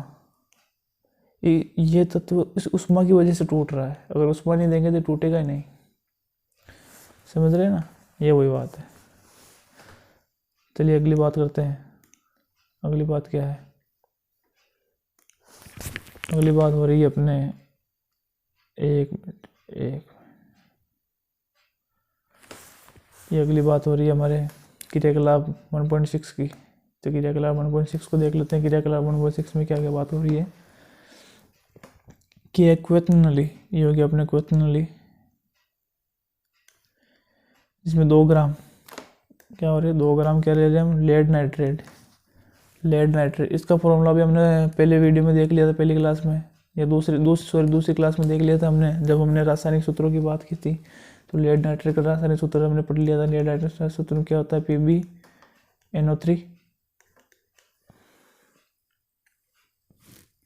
Speaker 1: ये तत्व इस उष्मा की वजह से टूट रहा है। अगर उष्मा नहीं देंगे तो टूटेगा ही नहीं, समझ रहे हैं ना? ये वही बात है। चलिए अगली बात करते हैं। अगली बात क्या है? अगली बात हो रही है अपने, एक मिनट, ये अगली बात हो रही है हमारे क्रियाकलाप 1.6 की। तो क्रियाकलाप 1.6 को देख लेते हैं। क्रियाकलाप 1.6 में क्या क्या बात हो रही है कि एक क्वेत्न नली, ये हो गया अपने क्वेत्न नली, जिसमें 2 ग्राम क्या हो रही है? 2 ग्राम क्या ले रहे हैं हम? Lead nitrate. इसका फॉर्मूला भी हमने पहले वीडियो में देख लिया था, पहली क्लास में, या दूसरी क्लास में देख लिया था हमने, जब हमने रासायनिक सूत्रों की बात की थी। तो लेड नाइट्रेट का रासायनिक सूत्र हमने पढ़ लिया था। लेड नाइट्रेट का सूत्र में क्या होता है? PbNO3,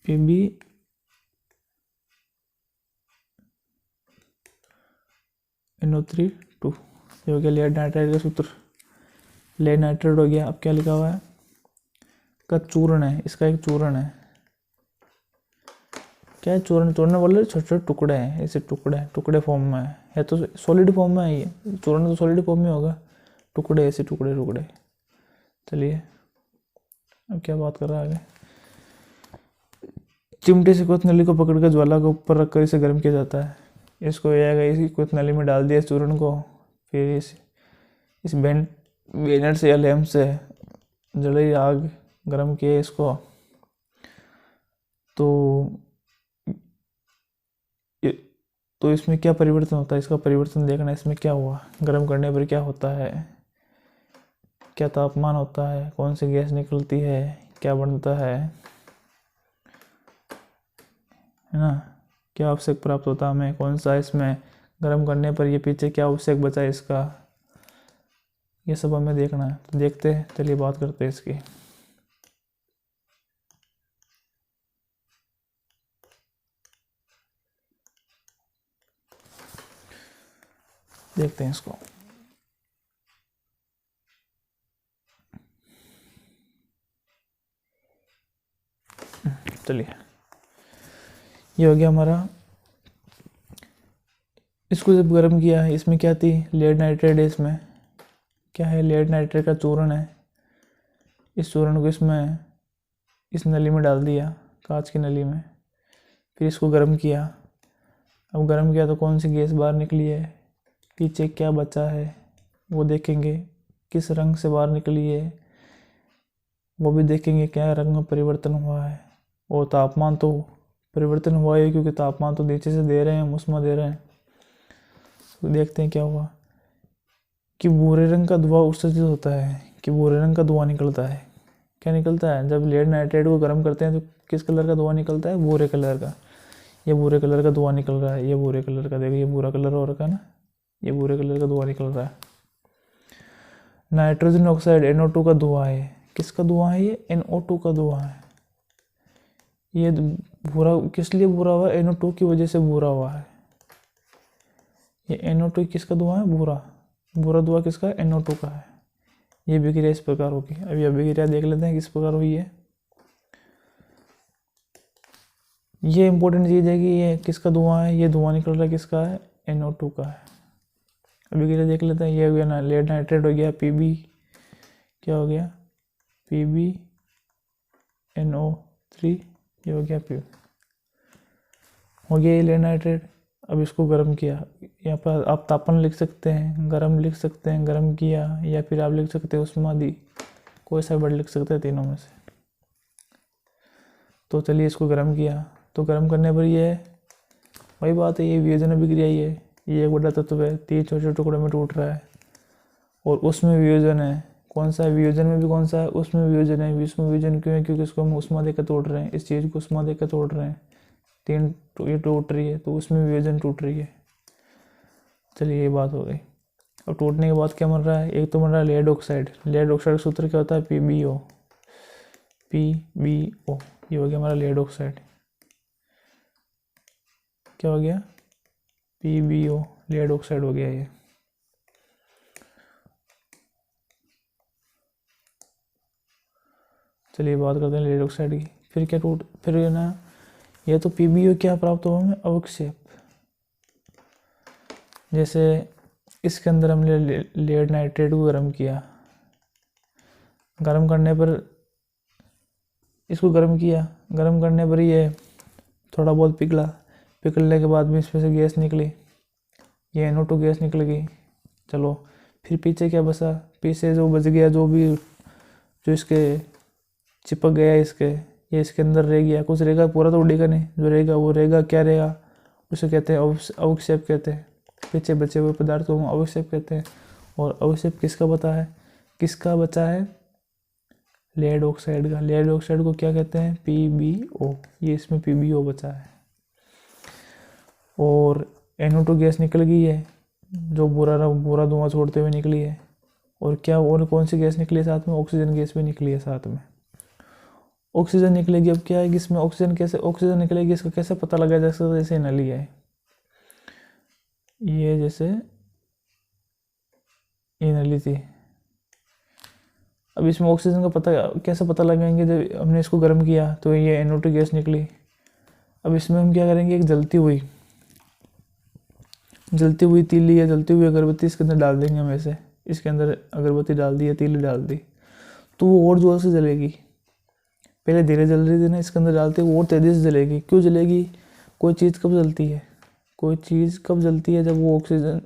Speaker 1: PbNO3 2, ये हो गया लेड नाइट्रेट का सूत्र। लेड नाइट्रेट हो गया। अब क्या लिखा हुआ है? का चूर्ण है, इसका एक चूर्ण है। क्या है चूर्ण? चूर्ण बोले छोटे छोटे टुकड़े हैं, ऐसे टुकड़े फॉर्म में है तो सॉलिड फॉर्म में है ये। चूर्ण तो सॉलिड फॉर्म में होगा, टुकड़े ऐसे टुकड़े। चलिए अब क्या बात कर रहा है आगे? चिमटे से क्वेत्न नली को पकड़कर ज्वाला को ऊपर रखकर इसे गर्म किया जाता है। इसको इसी क्वेत्न नली में डाल दिया इस चूर्ण को, फिर इस बेनर से या लैम्प से जलाई आग गर्म किए इसको। तो इसमें क्या परिवर्तन होता है? इसका परिवर्तन देखना, इसमें क्या हुआ, गर्म करने पर क्या होता है, क्या तापमान होता है, कौन सी गैस निकलती है, क्या बनता है ना? क्या अवशेष प्राप्त होता है हमें, कौन सा इसमें गर्म करने पर ये पीछे क्या अवशेष बचा है इसका, ये सब हमें देखना है। तो देखते हैं, चलिए बात करते हैं इसकी। देखते हैं इसको। चलिए ये हो गया हमारा। इसको जब गर्म किया है, इसमें क्या थी? लेड नाइट्रेट है। इसमें क्या है? लेड नाइट्रेट का चूर्ण है। इस चूर्ण को इसमें इस नली में डाल दिया, कांच की नली में, फिर इसको गर्म किया। अब गर्म किया तो कौन सी गैस बाहर निकली है? पीछे क्या बचा है वो देखेंगे, किस रंग से बाहर निकली है वो भी देखेंगे, क्या रंग में परिवर्तन हुआ है। और तापमान तो परिवर्तन हुआ है क्योंकि तापमान तो नीचे से दे रहे हैं, उष्मा दे रहे हैं। तो देखते हैं क्या हुआ कि भूरे रंग का धुआं उत्सर्जित होता है, कि भूरे रंग का धुआं निकलता है। क्या निकलता है? जब लेड नाइट्रेट को गर्म करते हैं तो किस कलर का धुआं निकलता है? भूरे कलर का। ये भूरे कलर का धुआं निकल रहा है, ये भूरे कलर का, देखो ये भूरा कलर हो रखा है ना, ये भूरे कलर का धुआं निकल रहा है। नाइट्रोजन ऑक्साइड NO2 का धुआं है। किसका धुआं है ये? NO2 का धुआं है। ये भूरा किस लिए भूरा हुआ है? NO2 की वजह से भूरा हुआ है। ये NO2 किसका धुआं है? भूरा। भूरा धुआं किसका है? NO2 का है। ये अभिक्रिया इस प्रकार होगी। अभी अभिक्रिया देख लेते हैं किस प्रकार हुई है। ये इंपॉर्टेंट चीज़ है कि ये किसका धुआं है, ये धुआं निकल रहा है किसका है? NO2 का है। अभिक्रिया देख लेते हैं। ये हो गया ना, लेड नाइट्रेट हो गया Pb, क्या हो गया? PbNO3, ये हो गया P, हो गया ये लेड नाइट्रेट। अब इसको गर्म किया, यहाँ पर आप तापन लिख सकते हैं, गर्म लिख सकते हैं, गर्म किया, या फिर आप लिख सकते हैं उष्मा दी, कोई सा वर्ड लिख सकते हैं तीनों में से। तो चलिए इसको गर्म किया, तो गर्म करने पर ये वही बात है, ये वियोजन अभिक्रिया ही है। ये एक बड़ा तत्व है, 3 छोटे टुकड़ों में टूट रहा है, और उसमें वियोजन है। कौन सा है? वियोजन में भी कौन सा है? उसमें वियोजन है। उसमें वियोजन क्यों है? क्योंकि इसको हम उष्मा देकर तोड़ रहे हैं, इस चीज़ को उष्मा देकर तोड़ रहे हैं। 3 ये टूट रही है, तो उसमें वियोजन टूट रही है। चलिए ये बात हो गई। अब टूटने के बाद क्या बन रहा है? एक तो बन रहा है लेड ऑक्साइड। लेड ऑक्साइड का सूत्र क्या होता है? PbO। PbO, ये हो गया हमारा लेड ऑक्साइड। क्या हो गया? PbO, लेड ऑक्साइड हो गया ये। चलिए बात करते हैं लेड ऑक्साइड की। फिर क्या फिर है ना, ये तो PbO क्या प्राप्त हुआ हमें? अवक्षेप। जैसे इसके अंदर हमने लेड नाइट्रेट को गर्म किया, गर्म करने पर इसको गर्म किया, गर्म करने पर ये थोड़ा बहुत पिघला, पिघलने के बाद में इसमें से गैस निकली, ये NO2 गैस निकल गई। चलो फिर पीछे क्या बचा? पीछे जो बच गया, जो इसके चिपक गया इसके, ये इसके अंदर रह गया, कुछ रहेगा, पूरा तो उड़ेगा नहीं, जो रहेगा वो रहेगा, क्या रहेगा? उसे कहते हैं अवक्षेप कहते हैं। पीछे बचे हुए पदार्थ को हम अवक्षेप कहते हैं। और अवक्षेप किसका बचा है? किसका बचा है? लेड ऑक्साइड का। लेड ऑक्साइड को क्या कहते हैं? PbO। ये इसमें PbO बचा है। और NO2 गैस निकल गई है, जो बुरा धुआं छोड़ते हुए निकली है। और क्या, और कौन सी गैस निकली है साथ में? ऑक्सीजन गैस भी निकली है साथ में। ऑक्सीजन निकलेगी। अब क्या है कि इसमें ऑक्सीजन निकलेगी, इसका कैसे पता लगाया जा सकता है? जैसे नली है ये, जैसे ये नली थी। अब इसमें ऑक्सीजन का पता कैसे पता लगाएंगे? जब हमने इसको गर्म किया तो ये NO2 गैस निकली। अब इसमें हम क्या करेंगे? एक जलती हुई तीली या जलती हुई अगरबत्ती इसके अंदर डाल देंगे हम। ऐसे इसके अंदर अगरबत्ती डाल दी या तीली डाल दी तो वो और जोर से जलेगी। पहले धीरे जल रही थी ना, इसके अंदर डालते वो और तेज़ी से जलेगी। क्यों जलेगी? कोई चीज़ कब जलती है? कोई चीज़ कब जलती है? जब वो ऑक्सीजन,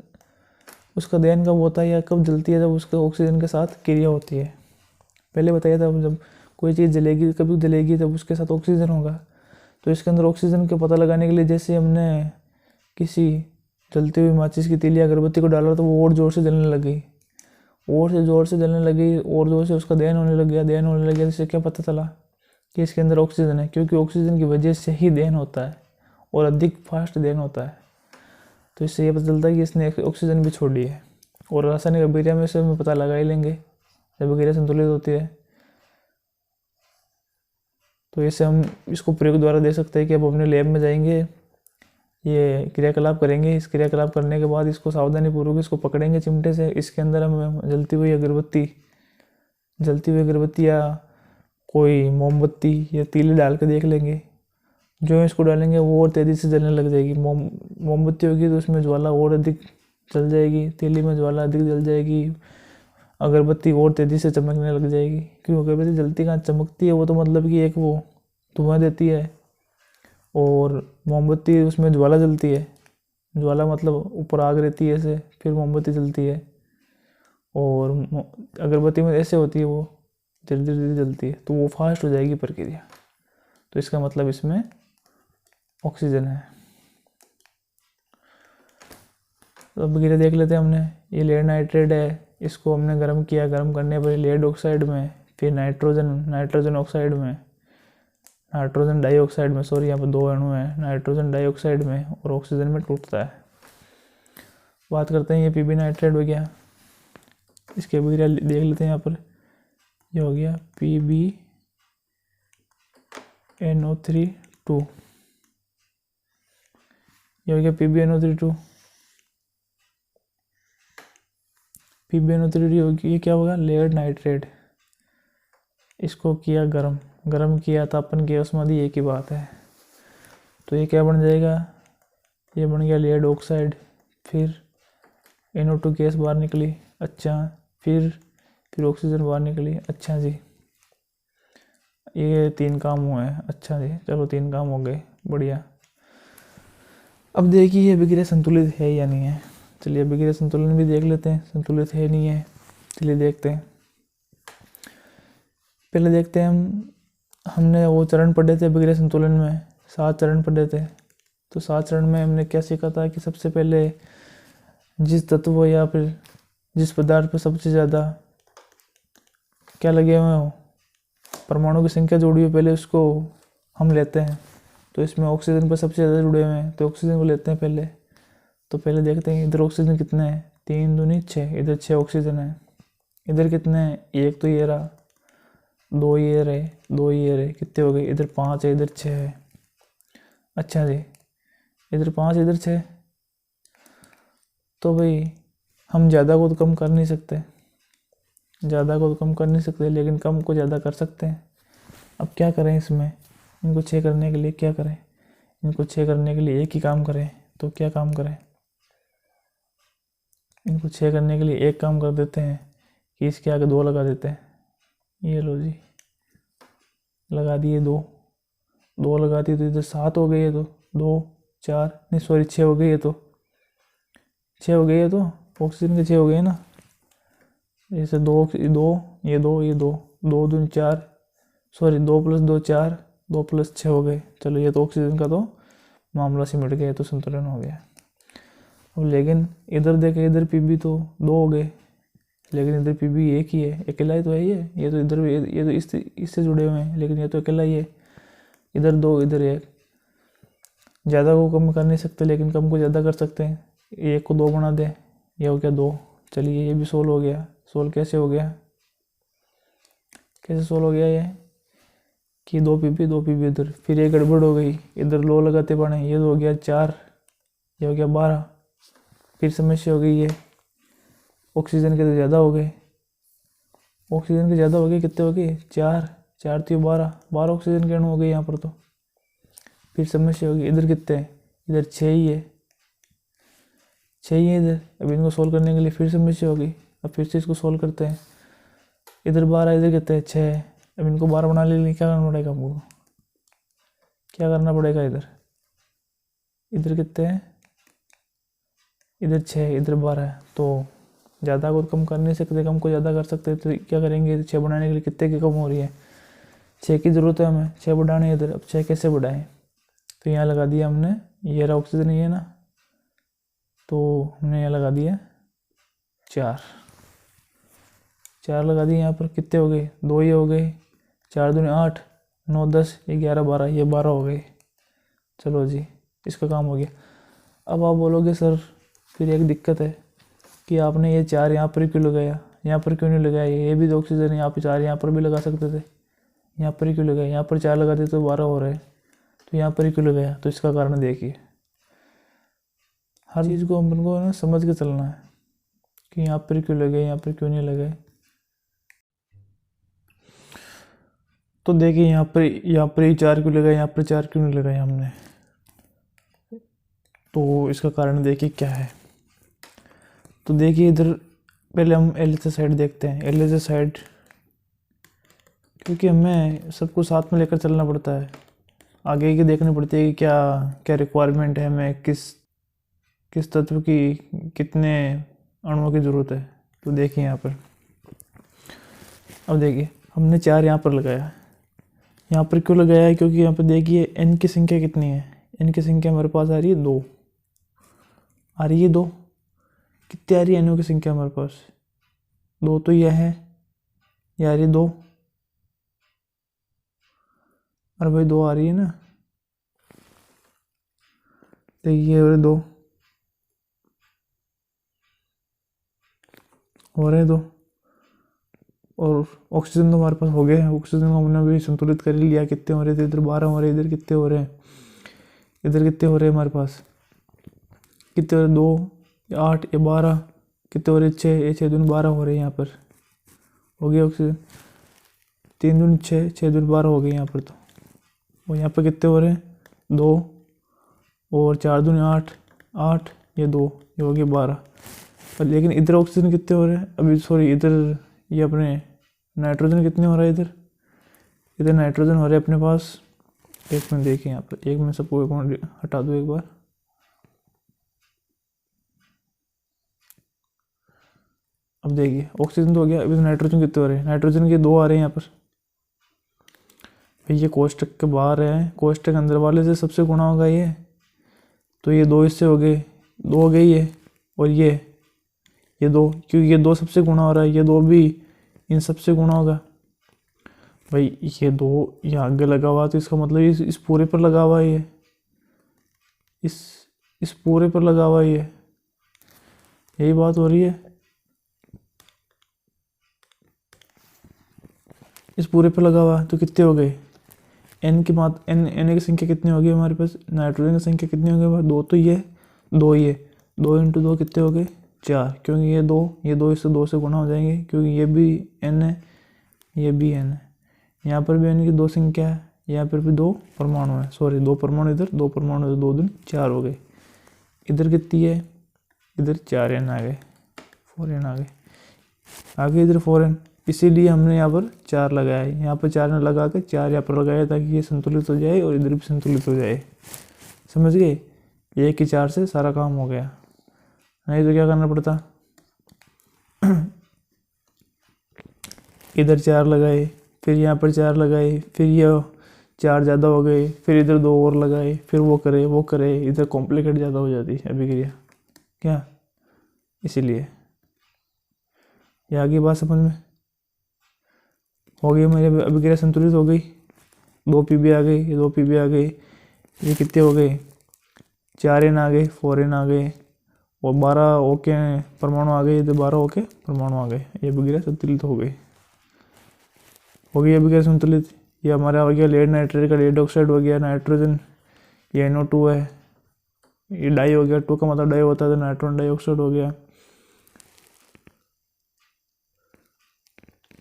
Speaker 1: उसका दहन कब होता है, या कब जलती है? जब उसका ऑक्सीजन के साथ क्रिया होती है। पहले बताया था, जब कोई चीज़ जलेगी, कभी जलेगी जब उसके साथ ऑक्सीजन होगा। तो इसके अंदर ऑक्सीजन के पता लगाने के लिए जैसे हमने किसी जलती हुई माचिस की तीली अगरबत्ती को डाला तो वो और ज़ोर से जलने लगी, और ज़ोर से जलने लगी, और ज़ोर से उसका दहन होने लग गया। इससे क्या पता चला कि इसके अंदर ऑक्सीजन है? क्योंकि ऑक्सीजन की वजह से ही दहन होता है और अधिक फास्ट दहन होता है। तो इससे ये पता चलता है कि इसने ऑक्सीजन भी छोड़ी है। और रासायनिक अभिक्रिया में से हम पता लगा ही लेंगे, जब अभिक्रिया संतुलित होती है। तो इससे हम इसको प्रयोग द्वारा दे सकते हैं कि अब अपने लैब में जाएंगे, ये क्रियाकलाप करेंगे। इस क्रियाकलाप करने के बाद इसको सावधानी पूर्वक इसको पकड़ेंगे चिमटे से। इसके अंदर हम जलती हुई अगरबत्ती या कोई मोमबत्ती या तीली डाल के देख लेंगे। जो इसको डालेंगे वो और तेज़ी से जलने लग जाएगी। मोमबत्ती होगी तो उसमें ज्वाला और अधिक जल जाएगी, तीली में ज्वाला अधिक जल जाएगी, अगरबत्ती और तेज़ी से चमकने लग जाएगी। क्यों? अगरबत्ती जलती कहाँ, चमकती है। वो तो मतलब कि एक वो धुआं देती है, और मोमबत्ती उसमें ज्वाला जलती है। ज्वाला मतलब ऊपर आग रहती है ऐसे, फिर मोमबत्ती जलती है, और अगरबत्ती में ऐसे होती है, वो धीरे धीरे धीरे जलती है, तो वो फास्ट हो जाएगी प्रक्रिया। तो इसका मतलब इसमें ऑक्सीजन है। तो अब गिरे देख लेते हैं हमने। ये लेड नाइट्रेट है, इसको हमने गर्म किया, गर्म करने पर लेड ऑक्साइड में, फिर नाइट्रोजन ऑक्साइड में, नाइट्रोजन डाइऑक्साइड में, सॉरी यहाँ पर 2 अणु हैं, नाइट्रोजन डाइऑक्साइड में और ऑक्सीजन में टूटता है। बात करते हैं, ये पीबी नाइट्रेट हो गया, इसके अभिक्रिया देख लेते हैं। यहाँ पर ये हो गया PbNO3 2, ये हो गया PbNO3 PbNO3 होगी। ये क्या होगा, लेड नाइट्रेट। इसको किया गरम किया, तापन किया, उसमें दी एक ही बात है। तो ये क्या बन जाएगा, ये बन गया लेड ऑक्साइड, फिर NO2 गैस बाहर निकली, अच्छा, फिर ऑक्सीजन बाहर निकली, अच्छा जी। ये 3 काम हुए हैं, अच्छा जी, चलो 3 काम हो गए, बढ़िया। अब देखिए ये अभिक्रिया संतुलित है या नहीं है। चलिए अभिक्रिया संतुलन भी देख लेते हैं, संतुलित है नहीं है, चलिए देखते हैं। पहले देखते हैं हमने वो चरण पढ़े थे अभिक्रिया संतुलन में, 7 चरण पढ़े थे। तो 7 चरण में हमने क्या सीखा था कि सबसे पहले जिस तत्व या फिर जिस पदार्थ पर सबसे ज़्यादा क्या लगे हुए हो, परमाणु की संख्या जोड़ी हुई, पहले उसको हम लेते हैं। तो इसमें ऑक्सीजन पर सबसे ज़्यादा जुड़े हुए हैं, तो ऑक्सीजन को लेते हैं पहले। तो पहले देखते हैं इधर ऑक्सीजन कितने हैं, 3 दूनी 6, इधर 6 ऑक्सीजन है। इधर कितने हैं, 1 तो ये रहा, 2 ये रहे, 2 ये रहे, कितने हो गए, इधर 5 है, इधर 6 है। अच्छा जी, इधर 5 इधर 6, तो भाई हम ज़्यादा को तो कम कर नहीं सकते, लेकिन कम को ज़्यादा कर सकते हैं। अब क्या करें इसमें, इनको 6 करने के लिए क्या करें, इनको 6 करने के लिए एक ही काम करें। तो क्या काम करें, इनको 6 करने के लिए एक काम कर देते हैं कि इसके आगे 2 लगा देते हैं। ये लो जी, लगा दिए 2 लगा दिए, तो इधर 7 हो गई है, तो 2 4 नहीं सॉरी 6 हो गई है, तो 6 हो गई है, तो ऑक्सीजन के 6 हो गए ना। जैसे 2 ये 2 दूनी 4, सॉरी 2 + 2 4, 2 + 6 हो गए। चलो ये तो ऑक्सीजन का तो मामला सिमट गया, तो संतुलन हो गया। अब लेकिन इधर देखें, इधर पीबी तो 2 हो गए, लेकिन इधर पीबी एक ही है, अकेला ही तो है ये तो इधर ये तो इससे जुड़े हुए हैं, लेकिन ये तो अकेला ही है। इधर 2 इधर 1, ज़्यादा को कम कर नहीं सकते, लेकिन कम को ज़्यादा कर सकते हैं। 1 को 2 बना दें, ये हो गया 2। चलिए ये भी सोल्व हो गया। सोल्व कैसे हो गया, कैसे सोल्व हो गया ये कि 2 पीबी इधर, फिर ये गड़बड़ हो गई, इधर लो लगाते पड़े, ये तो हो गया 4, ये हो गया 12, फिर समस्या हो गई ये ऑक्सीजन के तो ज़्यादा हो गए, ऑक्सीजन के ज़्यादा हो गए, कितने हो गए 4 तो 12 ऑक्सीजन के अणु हो गए यहाँ पर। तो फिर समस्या होगी, इधर कितने हैं, इधर 6 ही है, 6 ही है इधर। अब इनको सोल्व करने के लिए फिर समस्या होगी, अब फिर से इसको सोल्व करते हैं। इधर 12, इधर कितने हैं 6, अब इनको 12 बनाने के लिए क्या करना पड़ेगा हमको, क्या करना पड़ेगा, इधर कितने हैं, इधर 6, इधर 12 है। तो ज़्यादा को कम कर नहीं सकते, कम को ज़्यादा कर सकते, तो क्या करेंगे, 6 बढ़ाने के लिए कितने की कम हो रही है, 6 की ज़रूरत है हमें, 6 बढ़ाने इधर। अब 6 कैसे बढ़ाएं, तो यहाँ लगा दिया हमने, ये रहा ऑक्सीजन ये ना, तो हमने यहाँ लगा दिया 4 लगा दिए यहाँ पर, कितने हो गए 2 ये हो गए, 4 दूनी 8, 9 10, 11 12, ये 12 हो गए। चलो जी, इसका काम हो गया। अब आप बोलोगे सर फिर एक दिक्कत है कि आपने ये 4 यहाँ पर क्यों लगाया, यहाँ पर क्यों नहीं लगाया, ये भी तो ऑक्सीजन है, यहाँ पर 4 यहाँ पर भी लगा सकते थे, यहाँ पर ही क्यों लगाया, यहाँ पर 4 लगाते तो 12 हो रहे, तो यहाँ पर ही क्यों लगाया। तो इसका कारण देखिए, हर चीज़ को अपन को ना समझ के चलना है कि यहाँ पर क्यों लगाए, यहाँ पर क्यों नहीं लगाए। तो देखिए यहाँ पर ही 4 क्यों लगाए, यहाँ पर 4 क्यों नहीं लगाए हमने, तो इसका कारण देखिए क्या है। तो देखिए इधर पहले हम LHC साइड देखते हैं। LHC साइड क्योंकि हमें सबको साथ में लेकर चलना पड़ता है, आगे की देखनी पड़ती है कि क्या क्या रिक्वायरमेंट है, हमें किस किस तत्व की कितने अणुओं की ज़रूरत है। तो देखिए यहाँ पर, अब देखिए हमने 4 यहाँ पर लगाया। यहाँ पर क्यों लगाया है? क्योंकि यहाँ पर देखिए n की संख्या कितनी है। n की संख्या हमारे पास आ रही है 2, आ रही है 2। कितनी आ रही है n की संख्या हमारे पास? 2 तो यह है, यह आ रही है 2। अरे भाई 2 आ रही है ना, देखिए और 2 हो रहे हैं 2। और ऑक्सीजन तो हमारे पास हो गया है। ऑक्सीजन को हमने भी संतुलित कर लिया। कितने हो रहे थे? इधर 12 हो रहे, इधर कितने हो रहे हैं? इधर कितने हो रहे हैं हमारे पास? कितने हो रहे? 2 या 8 या 12, कितने हो रहे? 6, ये 6 दूनी 12 हो रहे हैं यहाँ पर। हो गया ऑक्सीजन। 3 दूनी 6, 6 दूनी 12 हो गए यहाँ पर तो। और यहाँ पर कितने हो रहे हैं? 2 और 4 दूनी 8, 8 ये 2, ये हो गया 12। पर लेकिन इधर ऑक्सीजन कितने हो रहे हैं? अभी सॉरी, इधर ये अपने नाइट्रोजन कितने हो रहा है? इधर इधर नाइट्रोजन हो रहा है अपने पास। एक मिनट देखिए यहाँ पर, एक मिनट सबको हटा दो एक बार। अब देखिए ऑक्सीजन तो हो गया, अभी नाइट्रोजन कितने हो रहे हैं? नाइट्रोजन के 2 आ रहे हैं यहाँ पर। भाई ये कोष्टक के बाहर है, कोष्टक अंदर वाले से सबसे गुणा होगा ये, तो ये 2 इससे हो गए, 2 हो गई ये। और ये 2, क्योंकि ये 2 सबसे गुणा हो रहा है, ये 2 भी इन सबसे गुणा होगा। भाई ये 2 यहाँ आगे लगा हुआ, तो इसका मतलब इस पूरे पर लगा हुआ है, ये इस पूरे पर लगा हुआ है, ये यही बात हो रही है। इस पूरे पर लगा हुआ, तो कितने हो गए? एन की संख्या कितनी होगी हमारे पास? नाइट्रोजन की संख्या कितनी होगी? 2 तो ये 2 ये 2 इंटू 2 कितने हो गए? 4, क्योंकि ये 2 इससे 2 से गुणा हो जाएंगे, क्योंकि ये भी n है, ये भी n है। यहाँ पर भी n की 2 संख्या है, यहाँ पर भी 2 परमाणु है, सॉरी 2 परमाणु इधर, 2 परमाणु इधर, 2 दूनी 4 हो गए। इधर कितनी है? इधर 4n आ गए, 4n आ गए, आगे इधर 4n, इसीलिए हमने यहाँ पर 4 लगाया है। यहाँ पर 4 ने लगा के 4 यहाँ पर लगाया, ताकि ये संतुलित हो जाए और इधर भी संतुलित हो जाए। समझ गए? 1 की 4 से सारा काम हो गया, नहीं तो क्या करना पड़ता? इधर 4 लगाए, फिर यहाँ पर 4 लगाए, फिर ये 4 ज़्यादा हो गए, फिर इधर 2 और लगाए, फिर वो करे, इधर कॉम्प्लिकेट ज़्यादा हो जाती है अभिक्रिया, क्या? इसीलिए ये आगे बात समझ में हो गई। मेरे अभिक्रिया संतुलित हो गई, 2 पीबी आ गई, ये 2 पीबी आ गई, ये कितने हो गए? 4n आ गए, 4n आ गए, और 12 ओके परमाणु आ गए, इधर 12 ओके परमाणु आ गए। ये अभिक्रिया संतुलित हो गई, अभिक्रिया संतुलित। ये हमारा हो गया लेड नाइट्रेट का लेड ऑक्साइड हो गया, नाइट्रोजन ये NO2 है, ये डाई हो गया, 2 का मतलब डाई होता है, तो नाइट्रोजन डाइऑक्साइड हो गया।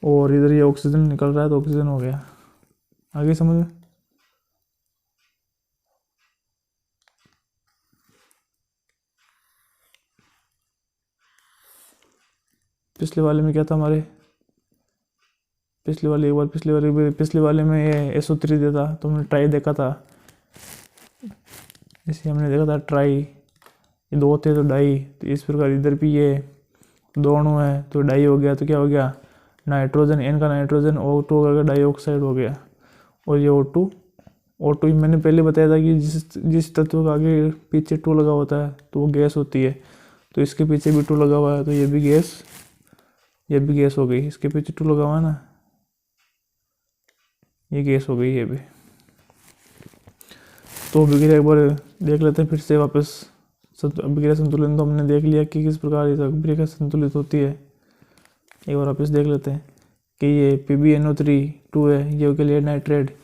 Speaker 1: और इधर ये ऑक्सीजन निकल रहा है, तो ऑक्सीजन हो गया। आगे समझ में? पिछले वाले में क्या था हमारे? पिछले वाले में ये SO3 देता, तो हमने ट्राई देखा था, इसे हमने देखा था ट्राई, ये 2 थे तो डाई, तो इस प्रकार इधर भी ये 2 अणु है, तो डाई हो गया, तो क्या हो गया? नाइट्रोजन, N का नाइट्रोजन, O2 का डाइऑक्साइड हो गया। और ये O2 मैंने पहले बताया था कि जिस तत्व का आगे पीछे 2 लगा होता है तो वो गैस होती है, तो इसके पीछे भी 2 लगा हुआ है, तो ये भी गैस हो गई। इसके पीछे 2 लगा हुआ है ना, ये गैस हो गई ये भी। तो अभिक्रिया एक बार देख लेते हैं फिर से वापस। अभिक्रिया संतुलन तो हमने देख लिया कि किस प्रकार इस अभिक्रिया संतुलित होती है। एक बार वापस देख लेते हैं कि ये PbNO3 है, ये हो गया लेड नाइट्रेट।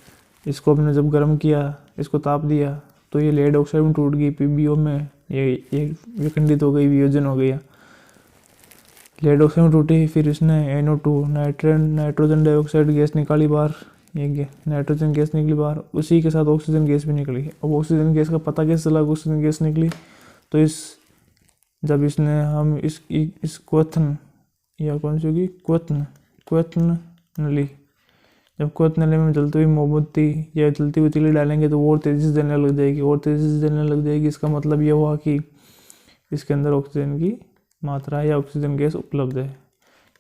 Speaker 1: इसको हमने जब गर्म किया, इसको ताप दिया, तो ये लेड ऑक्साइड में टूट गई, PbO में ये विखंडित हो गई, वियोजन हो गया, लेड ऑक्साइड में टूटी। फिर इसने NO2 नाइट्रोजन डाइऑक्साइड गैस निकाली बाहर, ये नाइट्रोजन गैस निकली बाहर, उसी के साथ ऑक्सीजन गैस भी निकली। अब ऑक्सीजन गैस का पता कैसे चला ऑक्सीजन गैस निकली? तो जब इसने हम इस क्वेथन, या कौन सी होगी, क्वेथन नली, जब क्वेथन नली में जलती हुई मोमबत्ती या जलती हुई तीली डालेंगे तो और तेज़ी से जलने लग जाएगी, इसका मतलब ये हुआ कि इसके अंदर ऑक्सीजन की मात्रा है या ऑक्सीजन गैस उपलब्ध है,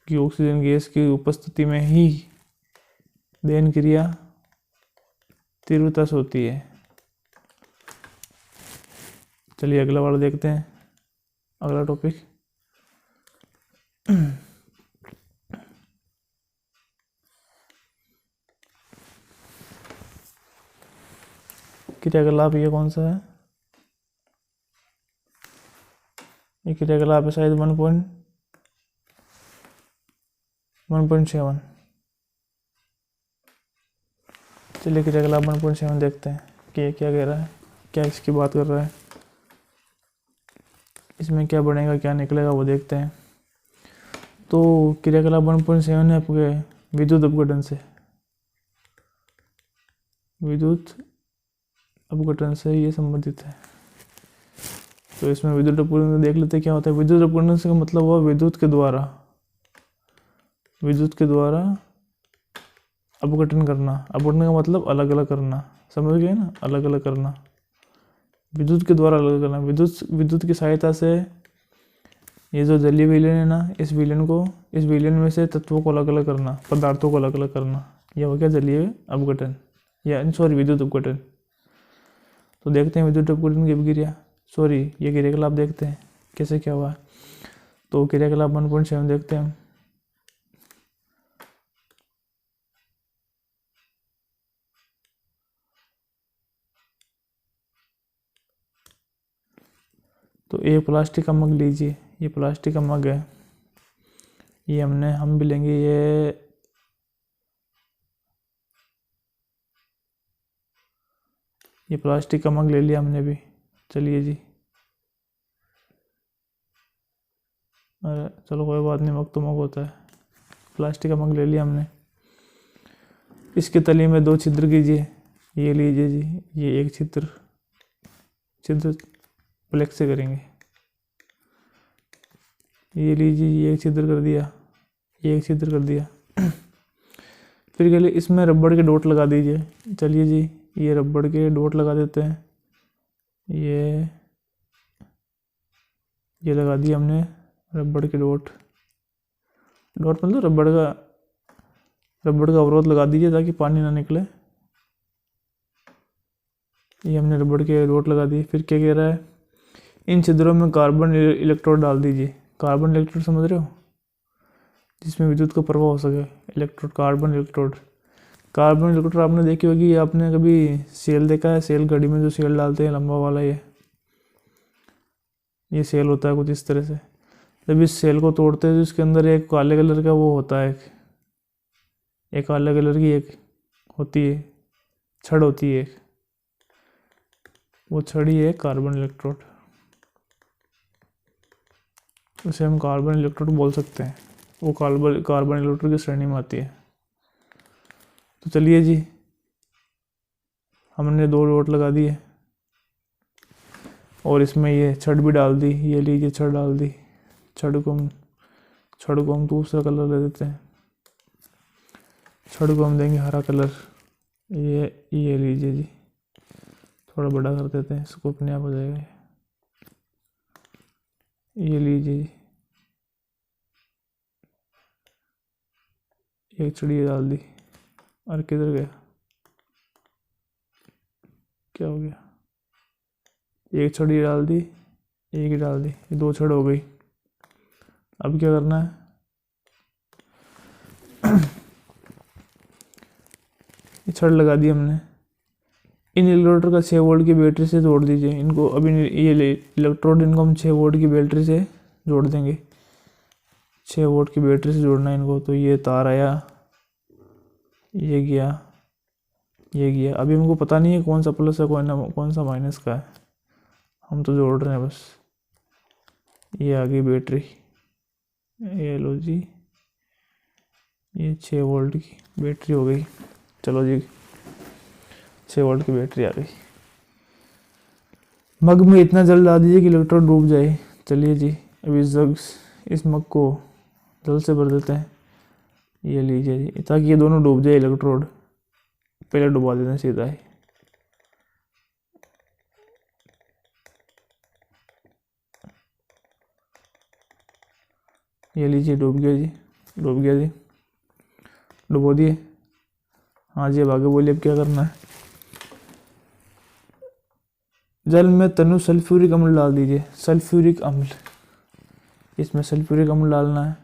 Speaker 1: कि ऑक्सीजन गैस की उपस्थिति में ही दहन क्रिया तीव्रता से होती है। चलिए अगला वाला देखते हैं, अगला टॉपिक। क्रियाकलाप ये कौन सा है? ये क्रियाकलाप है शायद 1.7। चलिए क्रियाकलाप 1.7 देखते हैं कि ये क्या कह रहा है, क्या इसकी बात कर रहा है, इसमें क्या बढ़ेगा क्या निकलेगा वो देखते हैं। तो क्रियाकलाप 1.7 है आपके विद्युत अपघटन से, विद्युत अपघटन से ये संबंधित है। तो इसमें विद्युत अपघटन देख लेते हैं क्या होता है। विद्युत अपघटन से का मतलब हुआ विद्युत के द्वारा अपघटन करना। अपघटन का मतलब अलग अलग करना, समझ गए ना, अलग अलग करना, विद्युत के द्वारा अलग करना। विद्युत की सहायता से ये जो जलीय विलयन है ना, इस विलयन में से तत्वों को अलग अलग करना, पदार्थों को अलग अलग करना, यह हो गया जलीय अपघटन या विद्युत अपघटन। तो देखते हैं विद्युत अपघटन की अभिक्रिया, ये क्रियाकलाप देखते हैं कैसे क्या हुआ। तो क्रियाकलाप 1.7 देखते हैं हम। तो एक प्लास्टिक का मग लीजिए, ये प्लास्टिक का मग है, ये हम भी लेंगे, ये प्लास्टिक का मग ले लिया हमने भी। चलिए जी, अरे चलो कोई बात नहीं, मग तो मग होता है। प्लास्टिक का मग ले लिया हमने, इसके तली में 2 छिद्र कीजिए, ये लीजिए जी, ये एक छिद्र प्लेक से करेंगे, ये लीजिए, ये एक छिद्र कर दिया, ये एक छिद्र कर दिया। फिर के लिए इसमें रबड़ के डॉट लगा दीजिए। चलिए जी, ये रबड़ के डॉट लगा देते हैं, ये लगा दिया हमने रबड़ के डॉट मतलब रबड़ का अवरोध लगा दीजिए ताकि पानी ना निकले। ये हमने रबड़ के डॉट लगा दिए। फिर क्या कह रहा है, इन छिद्रों में कार्बन इलेक्ट्रोड डाल दीजिए। कार्बन इलेक्ट्रोड समझ रहे हो, जिसमें विद्युत का प्रवाह हो सके, कार्बन इलेक्ट्रोड आपने देखी होगी, आपने कभी सेल देखा है, सेल घड़ी में जो सेल डालते हैं लंबा वाला, ये सेल होता है कुछ इस तरह से। जब इस सेल को तोड़ते हैं तो इसके अंदर एक काले कलर का वो होता है, एक काले कलर की एक होती है छड़ होती है, वो छड़ी है कार्बन इलेक्ट्रोड, उसे हम कार्बन इलेक्ट्रोड बोल सकते हैं। वो कार्बन इलेक्ट्रोड की श्रेणी में आती है। तो चलिए जी, हमने 2 डॉट लगा दिए और इसमें ये छड़ भी डाल दी, ये लीजिए छड़ डाल दी। छड़ को हम दूसरा कलर दे देते हैं, छड़ को हम देंगे हरा कलर। ये लीजिए जी, थोड़ा बड़ा कर देते हैं इसको, अपने आप हो जाएगा। ये लीजिए जी, एक छड़ी डाल दी, और किधर गया, क्या हो गया, एक छड़ी डाल दी, एक ही डाल दी, ये 2 छड़ हो गई। अब क्या करना है, ये छड़ लगा दी हमने। इन इलेक्ट्रोड का 6 वोल्ट की बैटरी से जोड़ दीजिए इनको। अभी ये इलेक्ट्रोड इनको हम 6 वोल्ट की बैटरी से जोड़ देंगे, 6 वोल्ट की बैटरी से जोड़ना है इनको। तो ये तार आया, ये गया, ये गया। अभी हमको पता नहीं है कौन सा प्लस है कौन सा माइनस का है, हम तो जोड़ रहे हैं बस। ये आ गई बैटरी, ये लो जी, ये 6 वोल्ट की बैटरी हो गई। चलो जी, 6 वोल्ट की बैटरी आ गई। मग में इतना जल डाल दीजिए कि इलेक्ट्रोड डूब जाए। चलिए जी, अभी इस मग को जल से भर देते हैं। ये लीजिए जी, ताकि ये दोनों डूब जाए इलेक्ट्रोड, पहले डुबा देते हैं सीधा ही। ये लीजिए, डूब गया जी, डूब गया जी, डुबो दिए। हाँ जी, अब आगे बोलिए अब क्या करना है। जल में तनु सल्फ्यूरिक अम्ल डाल दीजिए, सल्फ्यूरिक अम्ल, इसमें सल्फ्यूरिक अम्ल डालना है।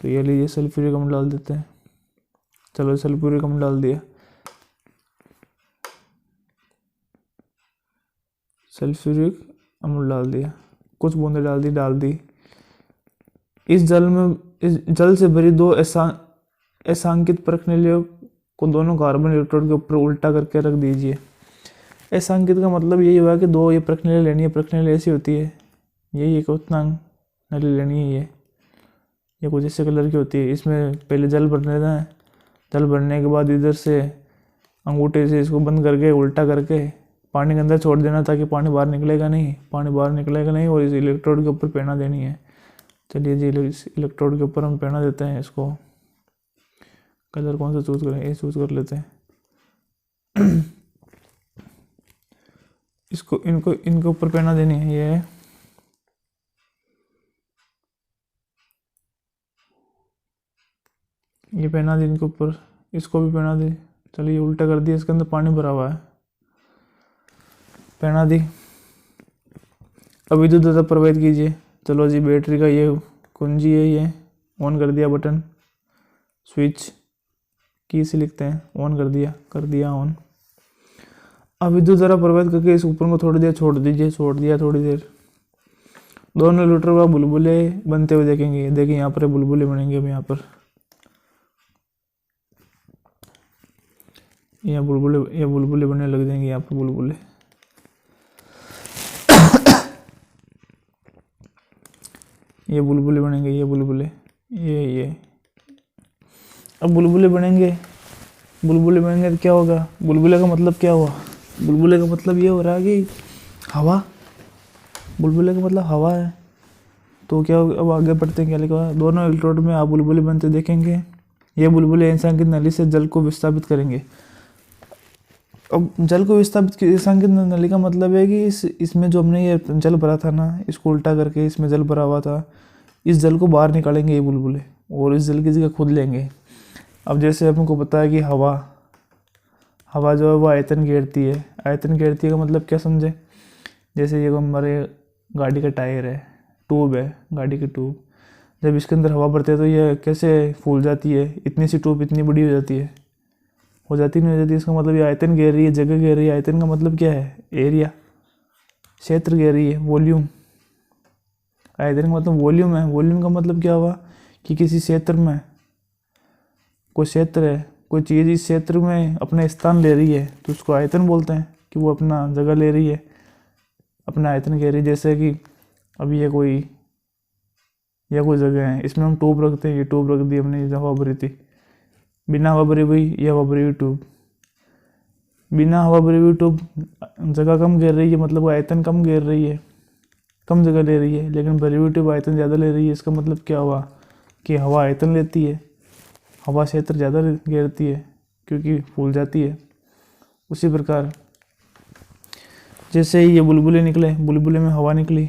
Speaker 1: तो ये लीजिए, सल्फ्यूरिक अम्ल डाल देते हैं। चलो सल्फ्यूरिक अम्ल डाल दिया, सल्फ्यूरिक अम्ल डाल दिया, कुछ बूंदे डाल दी। इस जल से भरी दो असांकित प्रश्नलियों को दोनों कार्बन इलेक्ट्रोड के ऊपर उल्टा करके रख दीजिए। असांकित का मतलब यही हुआ कि दो ये प्रश्नली लेनी है। प्रश्नली ऐसी होती है, यही एक उतना नली लेनी है, ये कुछ ऐसे कलर की होती है। इसमें पहले जल भर देना है, जल भरने के बाद इधर से अंगूठे से इसको बंद करके उल्टा करके पानी के अंदर छोड़ देना, ताकि पानी बाहर निकलेगा नहीं और इस इलेक्ट्रोड के ऊपर प्रेरणा देनी है। चलिए जी, इस इलेक्ट्रोड के ऊपर हम प्रेरणा देते हैं। इसको कलर कौन सा चूज करें, ये चूज कर लेते हैं। इसको इनके ऊपर प्रेरणा देनी है, ये पहना दी इनके ऊपर, इसको भी पहना दी। चलिए उल्टा कर दिया, इसके अंदर पानी भरा हुआ है, पहना दी। अब विद्युत धारा प्रवाहित कीजिए। चलो जी, बैटरी का ये कुंजी है, ये ऑन कर दिया बटन, स्विच की से लिखते हैं, ऑन कर दिया ऑन। अब विद्युत धारा प्रवाहित करके इस ऊपर को थोड़ी देर छोड़ दिया थोड़ी देर। दोनों लीटर का बुलबुले बनते हुए देखेंगे। देखिए यहाँ पर बुलबुले बनेंगे। अब यहाँ पर ये बुलबुले बनने लग जाएंगे। यहाँ पर बुलबुले, ये बुलबुले बनेंगे, ये बुलबुले, ये अब बुलबुले बनेंगे तो क्या होगा? बुलबुले का मतलब क्या हुआ? बुलबुले का मतलब ये हो रहा है कि हवा, बुलबुले का मतलब हवा है। तो क्या होगा? अब आगे बढ़ते हैं, क्या लिखा है? दोनों इलेक्ट्रोड में आप बुलबुले बनते देखेंगे। ये बुलबुले इंसांकित नली से जल को विस्थापित करेंगे। अब जल को विस्थापित इंसांकित नली का मतलब है कि इसमें जो हमने ये जल भरा था ना, इसको उल्टा करके इसमें जल भरा हुआ था, इस जल को बाहर निकालेंगे ये बुलबुले, और इस जल की जगह खुद लेंगे। अब जैसे हमको पता है कि हवा जो है वो आयतन घेरती है। आयतन घेरती है का मतलब क्या समझे? जैसे ये हमारे गाड़ी का टायर है, ट्यूब है, गाड़ी की ट्यूब, जब इसके अंदर हवा भरते हैं तो ये कैसे फूल जाती है, इतनी सी ट्यूब इतनी बड़ी हो जाती है, नहीं हो जाती। इसका मतलब ये आयतन घेर रही है, जगह घेर रही है। आयतन का मतलब क्या है? एरिया, क्षेत्र घेर रही है, वॉल्यूम। आयतन का मतलब वॉल्यूम है। वॉल्यूम का मतलब क्या हुआ कि किसी क्षेत्र में, कोई क्षेत्र है, कोई चीज़ इस क्षेत्र में अपना स्थान ले रही है तो उसको आयतन बोलते हैं, कि वो अपना जगह ले रही है, अपना आयतन घेर रही है। जैसे कि अब ये कोई जगह है, इसमें हम ट्यूब रखते हैं, ये ट्यूब रख दी हमने, हवा भरी थी, बिना हवा भरी हुई, ये हवा भरी हुई ट्यूब, बिना हवा भरी हुई ट्यूब जगह कम घेर रही है, मतलब आयतन कम घेर रही है, कम जगह ले रही है। लेकिन भरी हुई ट्यूब आयतन ज़्यादा ले रही है। इसका मतलब क्या हुआ कि हवा आयतन लेती है, हवा क्षेत्र ज़्यादा घेरती है क्योंकि फूल जाती है। उसी प्रकार जैसे ये बुलबुले निकले, बुलबुले में हवा निकली,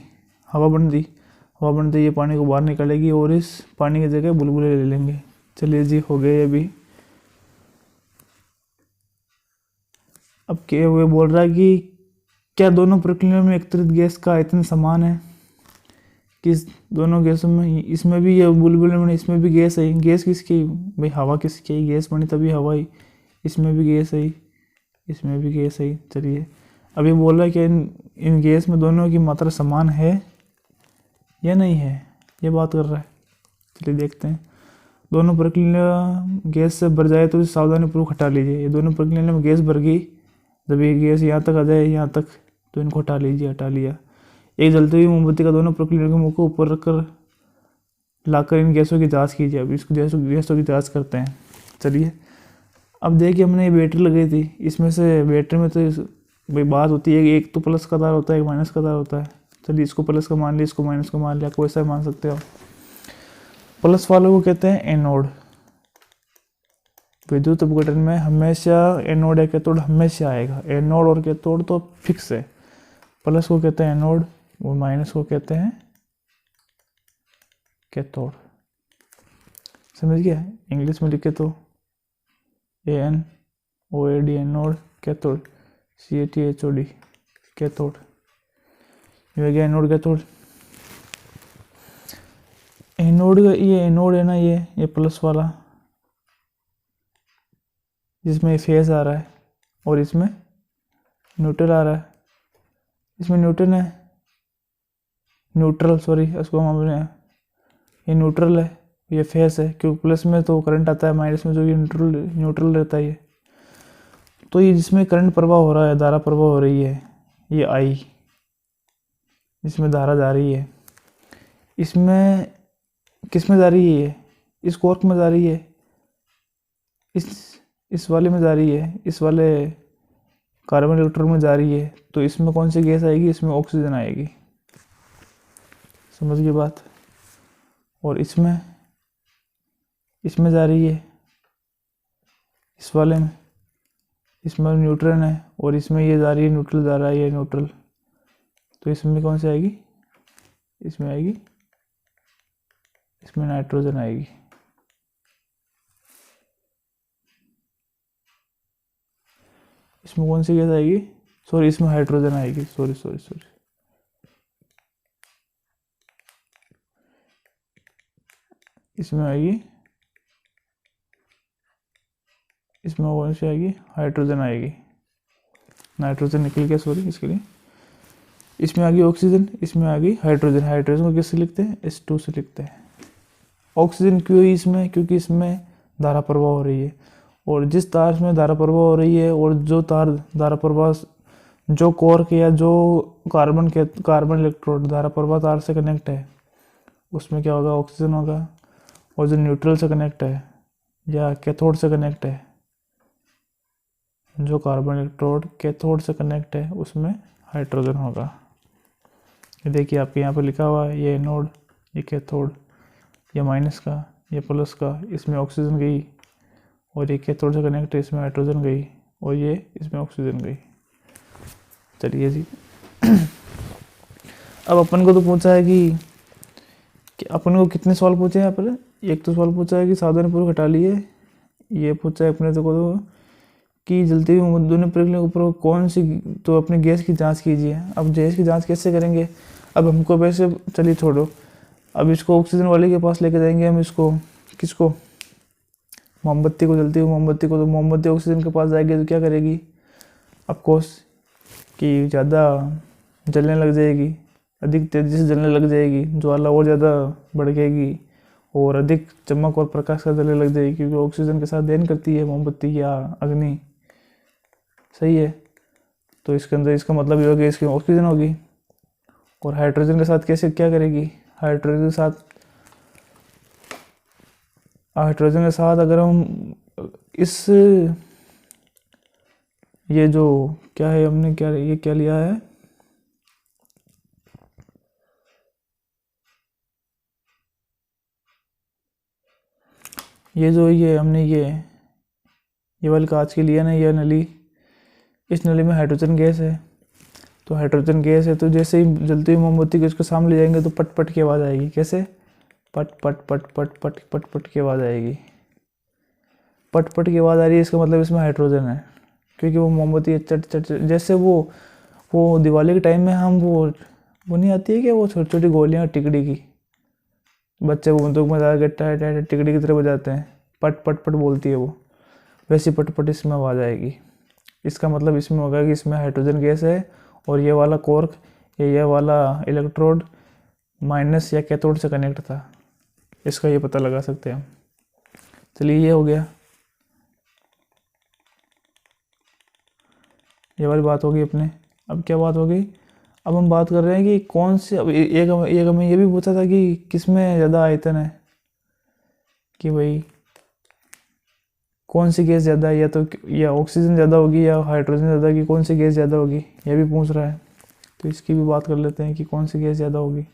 Speaker 1: हवा बनती ये पानी को बाहर निकालेगी और इस पानी की जगह बुलबुले ले लेंगे। चलिए जी, हो गए अभी। अब क्या हुए बोल रहा है कि क्या दोनों प्रक्रियाओं में एकत्रित गैस का आयतन समान है? किस दोनों गैसों में, इसमें भी ये बुलबुले बने, इसमें भी गैस है। गैस किसकी? भाई हवा किसकी? गैस बनी तभी हवा ही। इसमें भी गैस है, इसमें भी गैस है। चलिए, अभी बोल रहा है कि इन गैस में दोनों की मात्रा समान है या नहीं है, ये बात कर रहा है। चलिए देखते हैं। दोनों प्रक्रिया गैस से भर जाए तो सावधानी पूर्वक हटा लीजिए। ये दोनों प्रक्रिया में गैस भर गई, जब ये गैस यहाँ तक आ जाए, यहाँ तक, तो इनको हटा लीजिए। हटा लिया। एक जलती हुई मोमबत्ती का दोनों प्रक्रिया के मुंह को ऊपर रखकर लाकर इन गैसों की जांच कीजिए। अब इसको गैसों की जांच करते हैं। चलिए, अब देखिए हमने ये बैटरी लगाई थी, इसमें से बैटरी में तो भाई बात होती है कि एक तो प्लस का तार होता है, एक माइनस का तार होता है। चलिए, इसको प्लस का मान लिया, इसको माइनस का मान लिया, कोई सा मान सकते हो। प्लस वालों को कहते हैं एनोड। विद्युत अपघटन में हमेशा एनोड या कैथोड हमेशा आएगा। एनोड और कैथोड तो फिक्स है। प्लस को कहते हैं एनोड और माइनस को कहते हैं कैथोड। समझ गया? इंग्लिश में लिखे तो ANOAD anode, cathode CATHOD cathode. ये हो गया एनोड कैथोड। एनोड का ये एनोड है ना, ये प्लस वाला जिसमें फेस आ रहा है और इसमें न्यूट्रल आ रहा है। इसमें न्यूट्रल है, न्यूट्रल सॉरी उसको हम ये न्यूट्रल है, ये फेस है, क्योंकि प्लस में तो करंट आता है, माइनस में जो ये न्यूट्रल न्यूट्रल रहता है ये। तो ये जिसमें करंट प्रवाह हो रहा है, धारा प्रवाह हो रही है, ये आई, जिसमें धारा जा रही है, इसमें किस में जा रही है ये? इस कॉर्क में जा रही है, इस वाले में जा रही है, इस वाले कार्बन इलेक्ट्रॉन में जा रही है। तो इसमें कौन सी गैस आएगी? इसमें ऑक्सीजन आएगी। समझ गए बात? और इसमें जा रही है, इस वाले में, इसमें न्यूट्रल है और इसमें ये जा रही है, न्यूट्रल जा रहा है, ये न्यूट्रल। तो इसमें कौन सी आएगी? इसमें आएगी, इसमें नाइट्रोजन आएगी। इसमें कौन सी गैस आएगी? सॉरी, इसमें हाइड्रोजन आएगी। सॉरी, इसमें आएगी, इसमें कौन सी आएगी? हाइड्रोजन आएगी। नाइट्रोजन निकल गया, सॉरी इसके लिए। इसमें आ गई ऑक्सीजन, इसमें आ गई हाइड्रोजन। हाइड्रोजन को किससे लिखते हैं? H2 से लिखते हैं। ऑक्सीजन क्यों है इसमें? क्योंकि इसमें धारा प्रवाह हो रही है, और जिस तार में धारा प्रवाह हो रही है और जो तार धारा प्रवाह, जो कॉर्क या जो कार्बन इलेक्ट्रोड धारा प्रवाह तार से कनेक्ट है, उसमें क्या होगा? ऑक्सीजन होगा। और जो न्यूट्रल से कनेक्ट है या कैथोड से कनेक्ट है, जो कार्बन इलेक्ट्रोड कैथोड से कनेक्ट है, उसमें हाइड्रोजन होगा। ये देखिए आपके यहाँ पर लिखा हुआ है, ये एनोड, ये कैथोड, ये माइनस का, ये प्लस का, इसमें ऑक्सीजन गई, और ये कैथोड से कनेक्ट है, इसमें हाइड्रोजन गई, और ये इसमें ऑक्सीजन गई। चलिए जी। अब अपन को तो पूछा है कि अपन को कितने सवाल पूछे हैं यहाँ पर? एक तो सवाल पूछा है कि सावधानीपूर्वक हटा लिए, ये पूछा है अपने को कि जलती हुई दोनों प्रक्रिया के ऊपर कौन सी, तो अपने गैस की जांच कीजिए। अब गैस की जांच कैसे करेंगे? अब हमको वैसे, चलिए छोड़ो, अब इसको ऑक्सीजन वाले के पास लेके जाएंगे हम। इसको किसको? मोमबत्ती को, जलती हुई मोमबत्ती को। तो मोमबत्ती ऑक्सीजन के पास जाएगी तो क्या करेगी? ऑफकोर्स कि ज़्यादा जलने लग जाएगी, अधिक तेज़ी से जलने लग जाएगी, ज्वाला और ज़्यादा भड़केगी और अधिक चमक और प्रकाश का जलने लग जाएगी, क्योंकि ऑक्सीजन के साथ देन करती है मोमबत्ती या अग्नि। सही है? तो इसके अंदर इसका मतलब ये होगा इसकी ऑक्सीजन होगी। और हाइड्रोजन के साथ कैसे क्या करेगी? हाइड्रोजन के साथ अगर हम इस, ये जो क्या है, हमने क्या, ये क्या लिया है, ये जो ये हमने ये वाली कांच के लिए ना, ये नली, इस नली में हाइड्रोजन गैस है। तो हाइड्रोजन गैस है, तो जैसे ही जलती हुई मोमबत्ती को इसके सामने ले जाएंगे तो पट पट की आवाज़ आएगी। कैसे? पट पट पट पट पट पट पट की आवाज़ आएगी। पट पट की आवाज़ आ रही है, इसका मतलब इसमें हाइड्रोजन है, क्योंकि वो मोमबत्ती चट चट, जैसे वो दिवाली के टाइम में हम वो नहीं आती है कि वो छोटी छोटी गोलियाँ टिकड़ी की, बच्चे वो बंदूक में डाल के टिकड़ी की तरह बजाते हैं, पट पट पट बोलती है वो, वैसी पट पट इसमें आवाज़ आएगी। इसका मतलब इसमें होगा कि इसमें हाइड्रोजन गैस है, और ये वाला कॉर्क या ये वाला इलेक्ट्रोड माइनस या कैथोड से कनेक्ट था। इसका ये पता लगा सकते हैं हम। चलिए, ये हो गया, ये वाली बात होगी अपने। अब क्या बात हो गई? अब हम बात कर रहे हैं कि कौन से, अब एक हमें ये भी पूछा था कि किस में ज़्यादा आयतन है, कि भाई कौन सी गैस ज़्यादा है, या ऑक्सीजन ज़्यादा होगी या हाइड्रोजन ज़्यादा, की कौन सी गैस ज़्यादा होगी, यह भी पूछ रहा है। तो इसकी भी बात कर लेते हैं कि कौन सी गैस ज़्यादा होगी।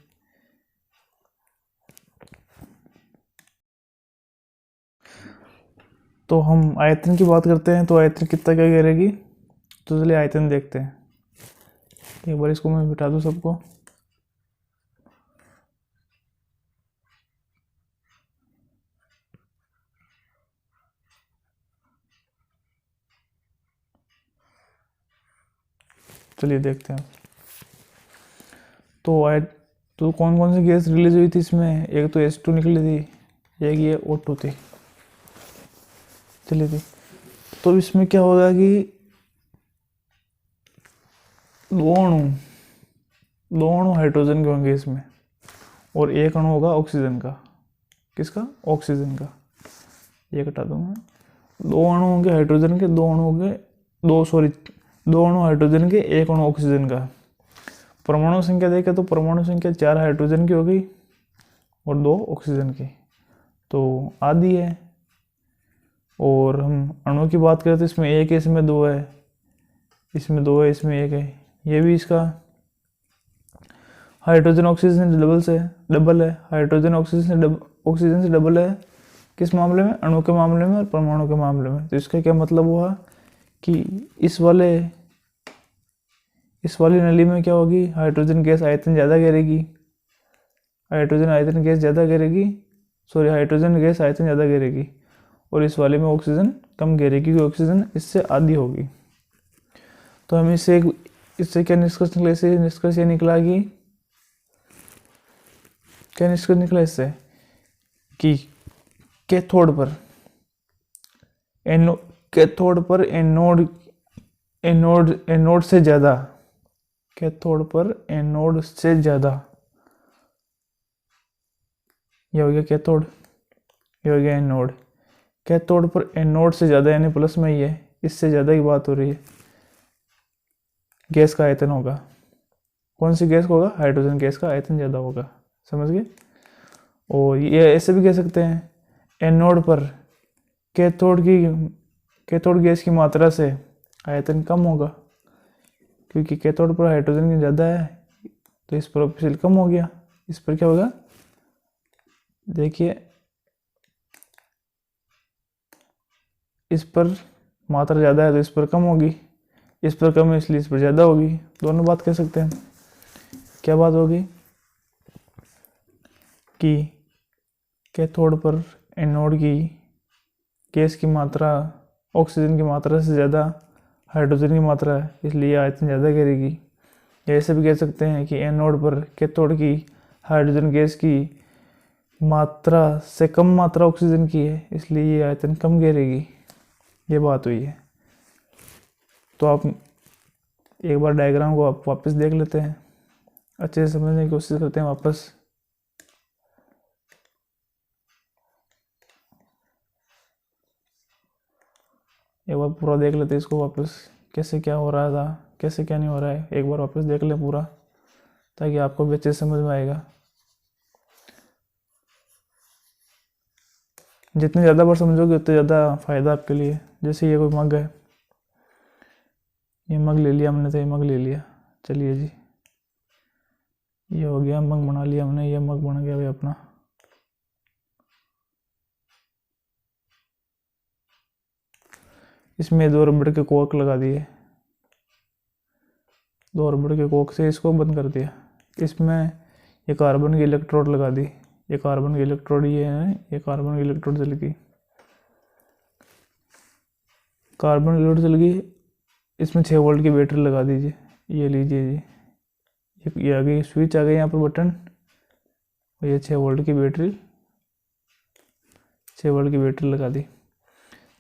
Speaker 1: तो हम आयतन की बात करते हैं, तो आयतन कितना क्या करेगी? तो चलिए आयतन देखते हैं। एक बार इसको मैं बिठा दूँ सबको। चलिए देखते हैं। तो कौन कौन सी गैस रिलीज हुई थी इसमें? एक तो H2 निकली थी, एक ये O2 थी, चली थी। तो इसमें क्या होगा कि दो अणु हाइड्रोजन के होंगे इसमें, और एक अणु होगा ऑक्सीजन का। किसका? ऑक्सीजन का। ये कटा दूंगा। दो अणु होंगे हाइड्रोजन के, दो अणु हाइड्रोजन के, एक अणु ऑक्सीजन का। परमाणु संख्या देखें तो परमाणु संख्या 4 हाइड्रोजन की हो गई और 2 ऑक्सीजन की, तो आधी है। और हम अणु की बात करें तो इसमें एक है, इसमें 2 है, इसमें 2 है, इसमें एक है। ये भी इसका हाइड्रोजन ऑक्सीजन से डबल है, हाइड्रोजन ऑक्सीजन से डबल है। किस मामले में? अणु के मामले में और परमाणु के मामले में। तो इसका क्या मतलब हुआ कि इस वाली नली में क्या होगी? हाइड्रोजन गैस आयतन ज़्यादा घेरेगी, हाइड्रोजन गैस ज़्यादा घेरेगी, और इस वाले में ऑक्सीजन कम घेरेगी, क्योंकि ऑक्सीजन इससे आधी होगी। तो हम इससे क्या निष्कर्ष निकला? इससे निष्कर्ष ये निकला कि क्या निष्कर्ष निकला इससे कि कैथोड पर एनोड से ज़्यादा, कैथोड पर एनोड से ज़्यादा, ये हो गया कैथोड, ये हो गया एनोड। कैथोड पर एनोड से ज़्यादा यानी प्लस में ही है, इससे ज़्यादा की बात हो रही है, गैस का आयतन होगा। कौन सी गैस का होगा? हाइड्रोजन गैस का आयतन ज़्यादा होगा। समझ गए? और ये ऐसे भी कह सकते हैं, एनोड पर कैथोड गैस की मात्रा से आयतन कम होगा, क्योंकि कैथोड पर हाइड्रोजन की ज़्यादा है, तो इस पर ऑक्सीजन कम हो गया। इस पर क्या होगा? देखिए, इस पर मात्रा ज़्यादा है तो इस पर कम होगी, इस पर कम है इसलिए इस पर ज़्यादा होगी। दोनों बात कह सकते हैं। क्या बात होगी? कि कैथोड पर एनोड की गैस की मात्रा ऑक्सीजन की मात्रा से ज़्यादा हाइड्रोजन की मात्रा है, इसलिए आयतन ज़्यादा घेरेगी। या ऐसे भी कह सकते हैं कि एनोड पर कैथोड की हाइड्रोजन गैस की मात्रा से कम मात्रा ऑक्सीजन की है, इसलिए ये आयतन कम घेरेगी। ये बात हुई है। तो आप एक बार डायग्राम को आप वापस देख लेते हैं, अच्छे से समझने की कोशिश करते हैं वापस। एक बार पूरा देख लेते हैं इसको वापस, कैसे क्या हो रहा था, कैसे क्या नहीं हो रहा है। एक बार वापस देख ले पूरा, ताकि आपको भी अच्छे से समझ में आएगा। जितने ज़्यादा बार समझोगे उतने ज़्यादा फ़ायदा आपके लिए। जैसे ये कोई मग है, ये मग ले लिया हमने, तो ये मग ले लिया। चलिए जी, ये हो गया, मग बना लिया हमने, ये मग बन गया भाई अपना। इसमें 2 रबड़ के कोक लगा दिए, 2 रबड़ के कोक से इसको बंद कर दिया। इसमें ये कार्बन की इलेक्ट्रोड लगा दी, ये कार्बन की इलेक्ट्रोड, ये है, ये कार्बन की इलेक्ट्रोड चल गई, कार्बन इलेक्ट्रोड चल गई। इसमें 6 वोल्ट की बैटरी लगा दीजिए, ये लीजिए जी, ये आ गई, स्विच आ गई यहाँ पर बटन, और ये 6 वोल्ट की बैटरी, 6 वोल्ट की बैटरी लगा दी।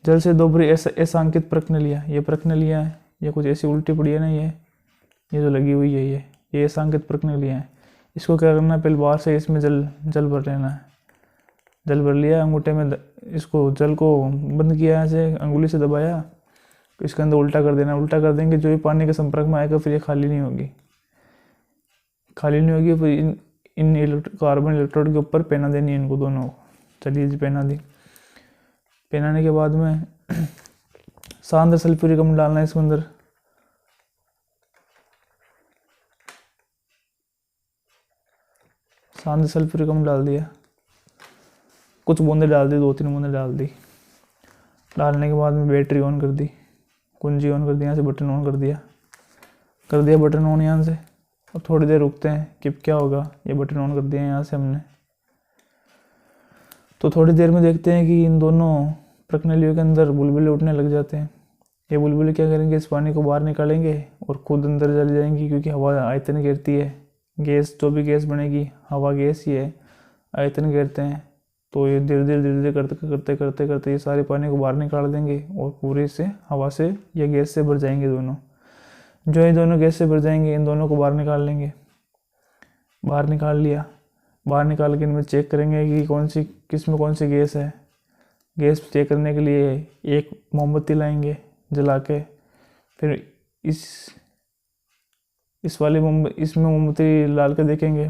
Speaker 1: जल से 2 भरी असांकित प्रक्रिया, ये प्रक्रिया है, ये कुछ ऐसी उल्टी पड़ी है ना, ये जो लगी हुई है, ये असांकित प्रक्रिया है। इसको क्या करना है? पहले बाहर से इसमें जल भर लेना है। जल भर लिया अंगूठे में, इसको जल को बंद किया, ऐसे अंगुली से दबाया, इसके अंदर उल्टा कर देना। उल्टा कर देंगे, जो भी पानी के संपर्क में आएगा फिर ये खाली नहीं होगी, फिर इन कार्बन इलेक्ट्रोड के ऊपर पहना देनी है इनको दोनों को। चलिए जी, पहना दी। पहनाने के बाद में सांद्र सल्फ्यूरिक अम्ल डालना है इसके अंदर। सांद्र सल्फ्यूरिक अम्ल डाल दिया, कुछ बूंदे डाल दी, 2-3 बूंदे डाल दी। डालने के बाद में बैटरी ऑन कर दी, कुंजी ऑन कर दी, यहाँ से बटन ऑन कर दिया बटन ऑन यहाँ से। अब थोड़ी देर रुकते हैं कि क्या होगा। ये बटन ऑन कर दिया यहाँ से हमने, तो थोड़ी देर में देखते हैं कि इन दोनों प्रक्रियाओं के अंदर बुलबुले उठने लग जाते हैं। ये बुलबुले क्या करेंगे, इस पानी को बाहर निकालेंगे और खुद अंदर चली जाएंगी, क्योंकि हवा आयतन घेरती है। गैस, जो भी गैस बनेगी, हवा गैस ही है, आयतन घेरते हैं। तो ये धीरे धीरे धीरे धीरे करते करते करते करते ये सारे पानी को बाहर निकाल देंगे और पूरे से हवा से या गैस से भर जाएंगे दोनों। जो ये दोनों गैस से भर जाएंगे, इन दोनों को बाहर निकाल लेंगे। बाहर निकाल लिया, बाहर निकाल के इनमें चेक करेंगे कि कौन सी, किस में कौन सी गैस है। गैस चेक करने के लिए एक मोमबत्ती लाएंगे जला के, फिर इस वाली इसमें मोमबत्ती डाल के देखेंगे।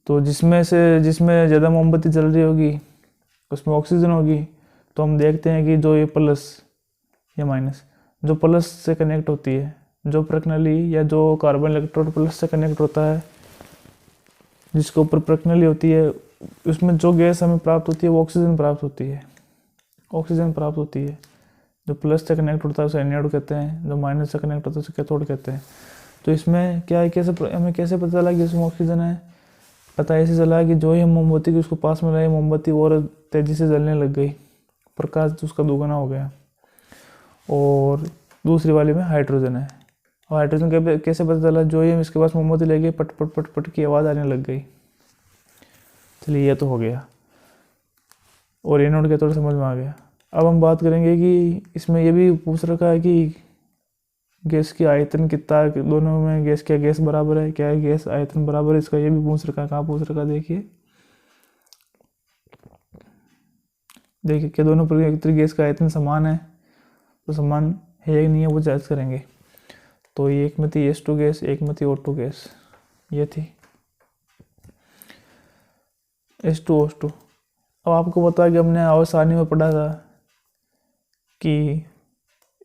Speaker 1: तो जिसमें ज़्यादा मोमबत्ती जल रही होगी उसमें ऑक्सीजन होगी। तो हम देखते हैं कि जो ये प्लस या माइनस, जो प्लस से कनेक्ट होती है, जो प्रक्रिनली या जो कार्बन इलेक्ट्रोड प्लस से कनेक्ट होता है, जिसके ऊपर प्रक्रिनली होती है, उसमें जो गैस हमें प्राप्त होती है वो ऑक्सीजन प्राप्त होती है। ऑक्सीजन प्राप्त होती है। जो प्लस से कनेक्ट होता है उसे एनोड कहते हैं, जो माइनस से कनेक्ट होता है उसे कैथोड कहते हैं। तो इसमें क्या है, हमें कैसे पता चला कि इसमें ऑक्सीजन है? पता ऐसे चला कि जो ही हम मोमबत्ती की उसको पास में लाए, मोमबत्ती और तेज़ी से जलने लग गई, प्रकाश उसका दोगुना हो गया। और दूसरी वाली में हाइड्रोजन है, और हाइड्रोजन कैसे पता चला? जो ही हम इसके पास मोमबत्ती ले गए, पट पट पट पट की आवाज़ आने लग गई। चलिए ये तो हो गया, और एनोड कैथोड समझ में आ गया। अब हम बात करेंगे कि इसमें ये भी पूछ रखा है कि गैस की आयतन कितना, दोनों में गैस क्या गैस बराबर है, क्या है गैस आयतन बराबर है, इसका ये भी पूछ रखा है। कहाँ पूछ रखा है? देखिए क्या दोनों प्रकृति गैस का आयतन समान है? तो समान है या नहीं है वो जांच करेंगे। तो ये एक में थी H2 गैस, एक में थी O2 गैस, ये थी H2O2। अब आपको पता है कि हमने आवर्त सारणी में पढ़ा था कि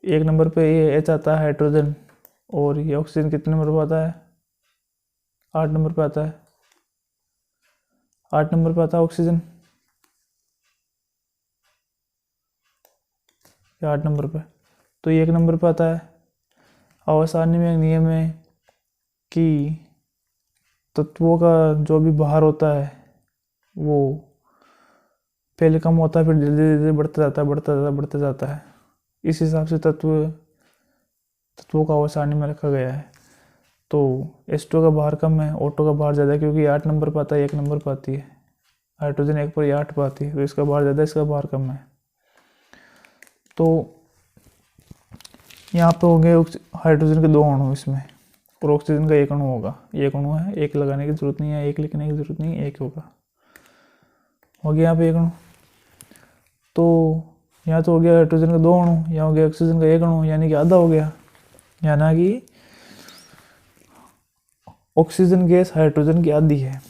Speaker 1: एक नंबर पे ये H आता है हाइड्रोजन, और ये ऑक्सीजन कितने नंबर पे आता है? 8 नंबर पे आता है। 8 नंबर पे आता है ऑक्सीजन, 8 नंबर पे। तो ये 1 नंबर पे आता है। आवर्त सारणी में एक नियम है कि तत्वों का जो भी भार होता है वो पहले कम होता है, फिर धीरे धीरे धीरे बढ़ता जाता है। इस हिसाब से तत्वों का आवर्त सारणी में रखा गया है। तो H2 का भार कम है, O2 का भार ज़्यादा है, क्योंकि 8 नंबर पर आता है, 1 नंबर पर आती है। हाइड्रोजन 1 पर 8 पर आती है, तो इसका भार ज़्यादा है, इसका भार कम है। तो यहाँ पे हो गए हाइड्रोजन के 2 अणु इसमें, और ऑक्सीजन का 1 अणु होगा। 1 अणु है, 1 लगाने की जरूरत नहीं है, 1 लिखने की जरूरत नहीं है, 1 होगा। हो गया यहाँ पे 1 अणु। तो यहाँ तो हो गया हाइड्रोजन का 2 अणु, यहाँ हो गया ऑक्सीजन का 1 अणु, यानी कि आधा हो गया। यानी कि ऑक्सीजन गैस हाइड्रोजन की आधी है।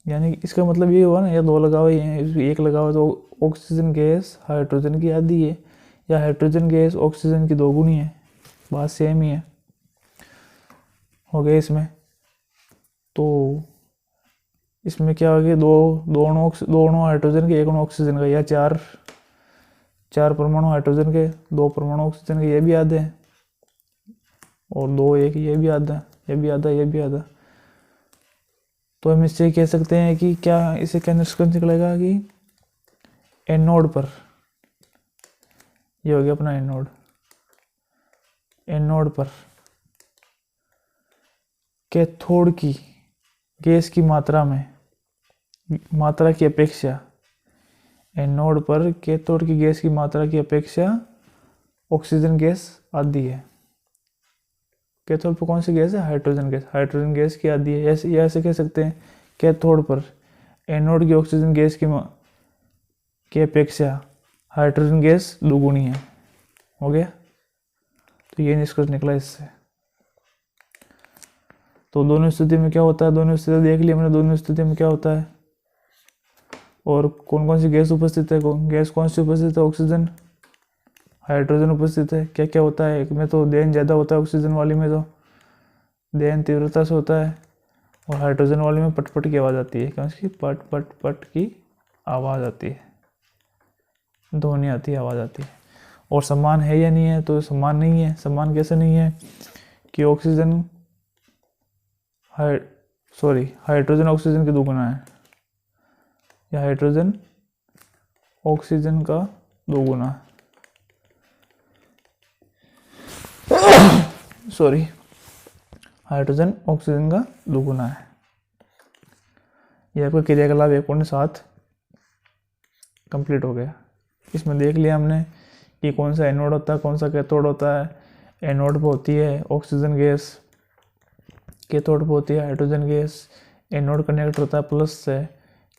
Speaker 1: यानी कि इसका मतलब ये हुआ ना, या 2 लगा हुआ है, 1 लगा हुआ, तो ऑक्सीजन गैस हाइड्रोजन की आधी है, या हाइड्रोजन गैस ऑक्सीजन की 2 गुनी है। बात सेम ही है। हो गया इसमें। तो इसमें क्या हो गया, दो अणु हाइड्रोजन के, 1 अणु ऑक्सीजन का, या चार परमाणु हाइड्रोजन के, 2 परमाणु ऑक्सीजन के, ये भी आधे हैं, और 2 1 ये भी आधा, ये भी आधा, ये भी आधा। तो हम इससे कह सकते हैं कि क्या, इसे क्या निष्कर्ष निकलेगा कि एनोड पर, ये हो गया अपना एनोड, एनोड पर कैथोड की गैस की मात्रा की अपेक्षा, एनोड पर कैथोड की गैस की मात्रा की अपेक्षा ऑक्सीजन गैस आधी है। कैथोड पर कौन सी गैस है? Hydrogen gas. हाइड्रोजन गैस की आधी है। ऐसे कह सकते हैं, कैथोड पर एनोड की ऑक्सीजन गैस की अपेक्षा हाइड्रोजन गैस 2 गुनी है। हो गया। तो ये निष्कर्ष निकला इससे। तो दोनों स्थिति में क्या होता है, दोनों स्थिति देख लिया हमने, दोनों स्थिति में क्या होता है और कौन कौन सी गैस उपस्थित है। गैस कौन सी उपस्थित है? ऑक्सीजन, हाइड्रोजन उपस्थित है। क्या क्या होता है? एक में तो दहन ज़्यादा होता है, ऑक्सीजन वाली में तो दहन तीव्रता से होता है, और हाइड्रोजन वाली में पटपट की आवाज़ आती है। क्या उसकी? पट पट पट की आवाज़ आती है, ध्वनि आती है, आवाज़ आती है। और समान है या नहीं है? तो समान नहीं है। समान कैसे नहीं है कि हाइड्रोजन ऑक्सीजन की 2 गुना है, या हाइड्रोजन ऑक्सीजन का 2 गुना। सॉरी, हाइड्रोजन ऑक्सीजन का दुगुना है। ये आपका क्रियाकलाप 1.7 कंप्लीट हो गया। इसमें देख लिया हमने कि कौन सा एनोड होता है, कौन सा कैथोड होता है। एनोड पे होती है ऑक्सीजन गैस, कैथोड पे होती है हाइड्रोजन गैस। एनोड कनेक्ट होता है प्लस से,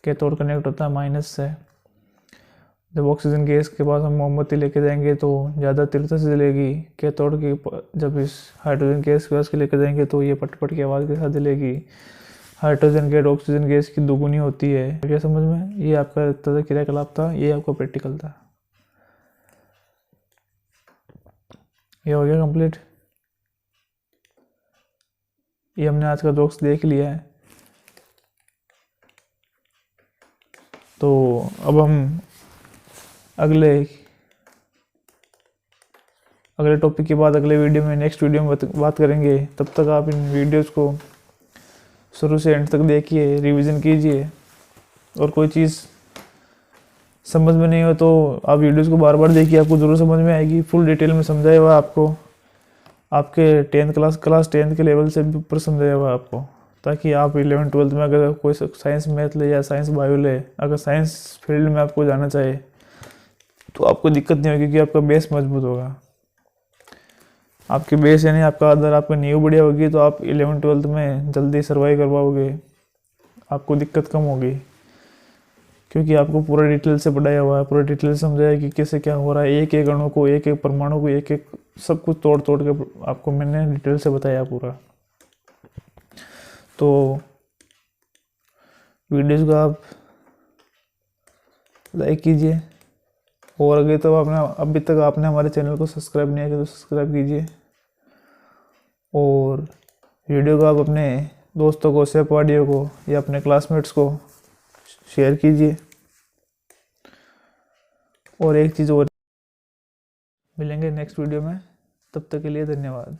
Speaker 1: कैथोड कनेक्ट होता है माइनस से। जब ऑक्सीजन गैस के पास हम मोमबत्ती लेके जाएंगे तो ज़्यादा तीव्रता से जलेगी। कैथोड की जब इस हाइड्रोजन गैस के पास के लेके जाएंगे तो ये पट की आवाज़ के साथ जलेगी। हाइड्रोजन गैस ऑक्सीजन गैस की दुगुनी होती है। क्या समझ में? ये आपका तरह क्रियाकलाप था, ये आपका प्रैक्टिकल था। ये हो गया कंप्लीट। ये हमने आज का बॉक्स देख लिया है। तो अब हम अगले टॉपिक के बाद अगले वीडियो में, नेक्स्ट वीडियो में बात करेंगे। तब तक आप इन वीडियोस को शुरू से एंड तक देखिए, रिवीजन कीजिए। और कोई चीज़ समझ में नहीं हो तो आप वीडियोस को बार बार देखिए, आपको ज़रूर समझ में आएगी। फुल डिटेल में समझाया हुआ आपको, आपके 10th क्लास 10th के लेवल से भी ऊपर समझाया हुआ आपको, ताकि आप 11th 12th में अगर कोई साइंस मैथ ले या साइंस बायो ले, अगर साइंस फील्ड में आपको जाना चाहे तो आपको दिक्कत नहीं होगी, क्योंकि आपका बेस मजबूत होगा। आपके बेस यानी आपका अगर आपका नींव बढ़िया होगी तो आप 11th 12th में जल्दी सर्वाइव कर पाओगे, आपको दिक्कत कम होगी, क्योंकि आपको पूरा डिटेल से पढ़ाया हुआ है, पूरा डिटेल से समझाया कि कैसे क्या हो रहा है। एक एक अणु को, एक एक परमाणु को, एक एक सब कुछ तोड़ तोड़ के आपको मैंने डिटेल से बताया पूरा। तो वीडियोस को आप लाइक कीजिए, और अभी तक आपने हमारे चैनल को सब्सक्राइब नहीं किया तो सब्सक्राइब कीजिए, और वीडियो को आप अपने दोस्तों को, सहपाठियों को या अपने क्लासमेट्स को शेयर कीजिए। और एक चीज़ और, मिलेंगे नेक्स्ट वीडियो में, तब तक के लिए धन्यवाद।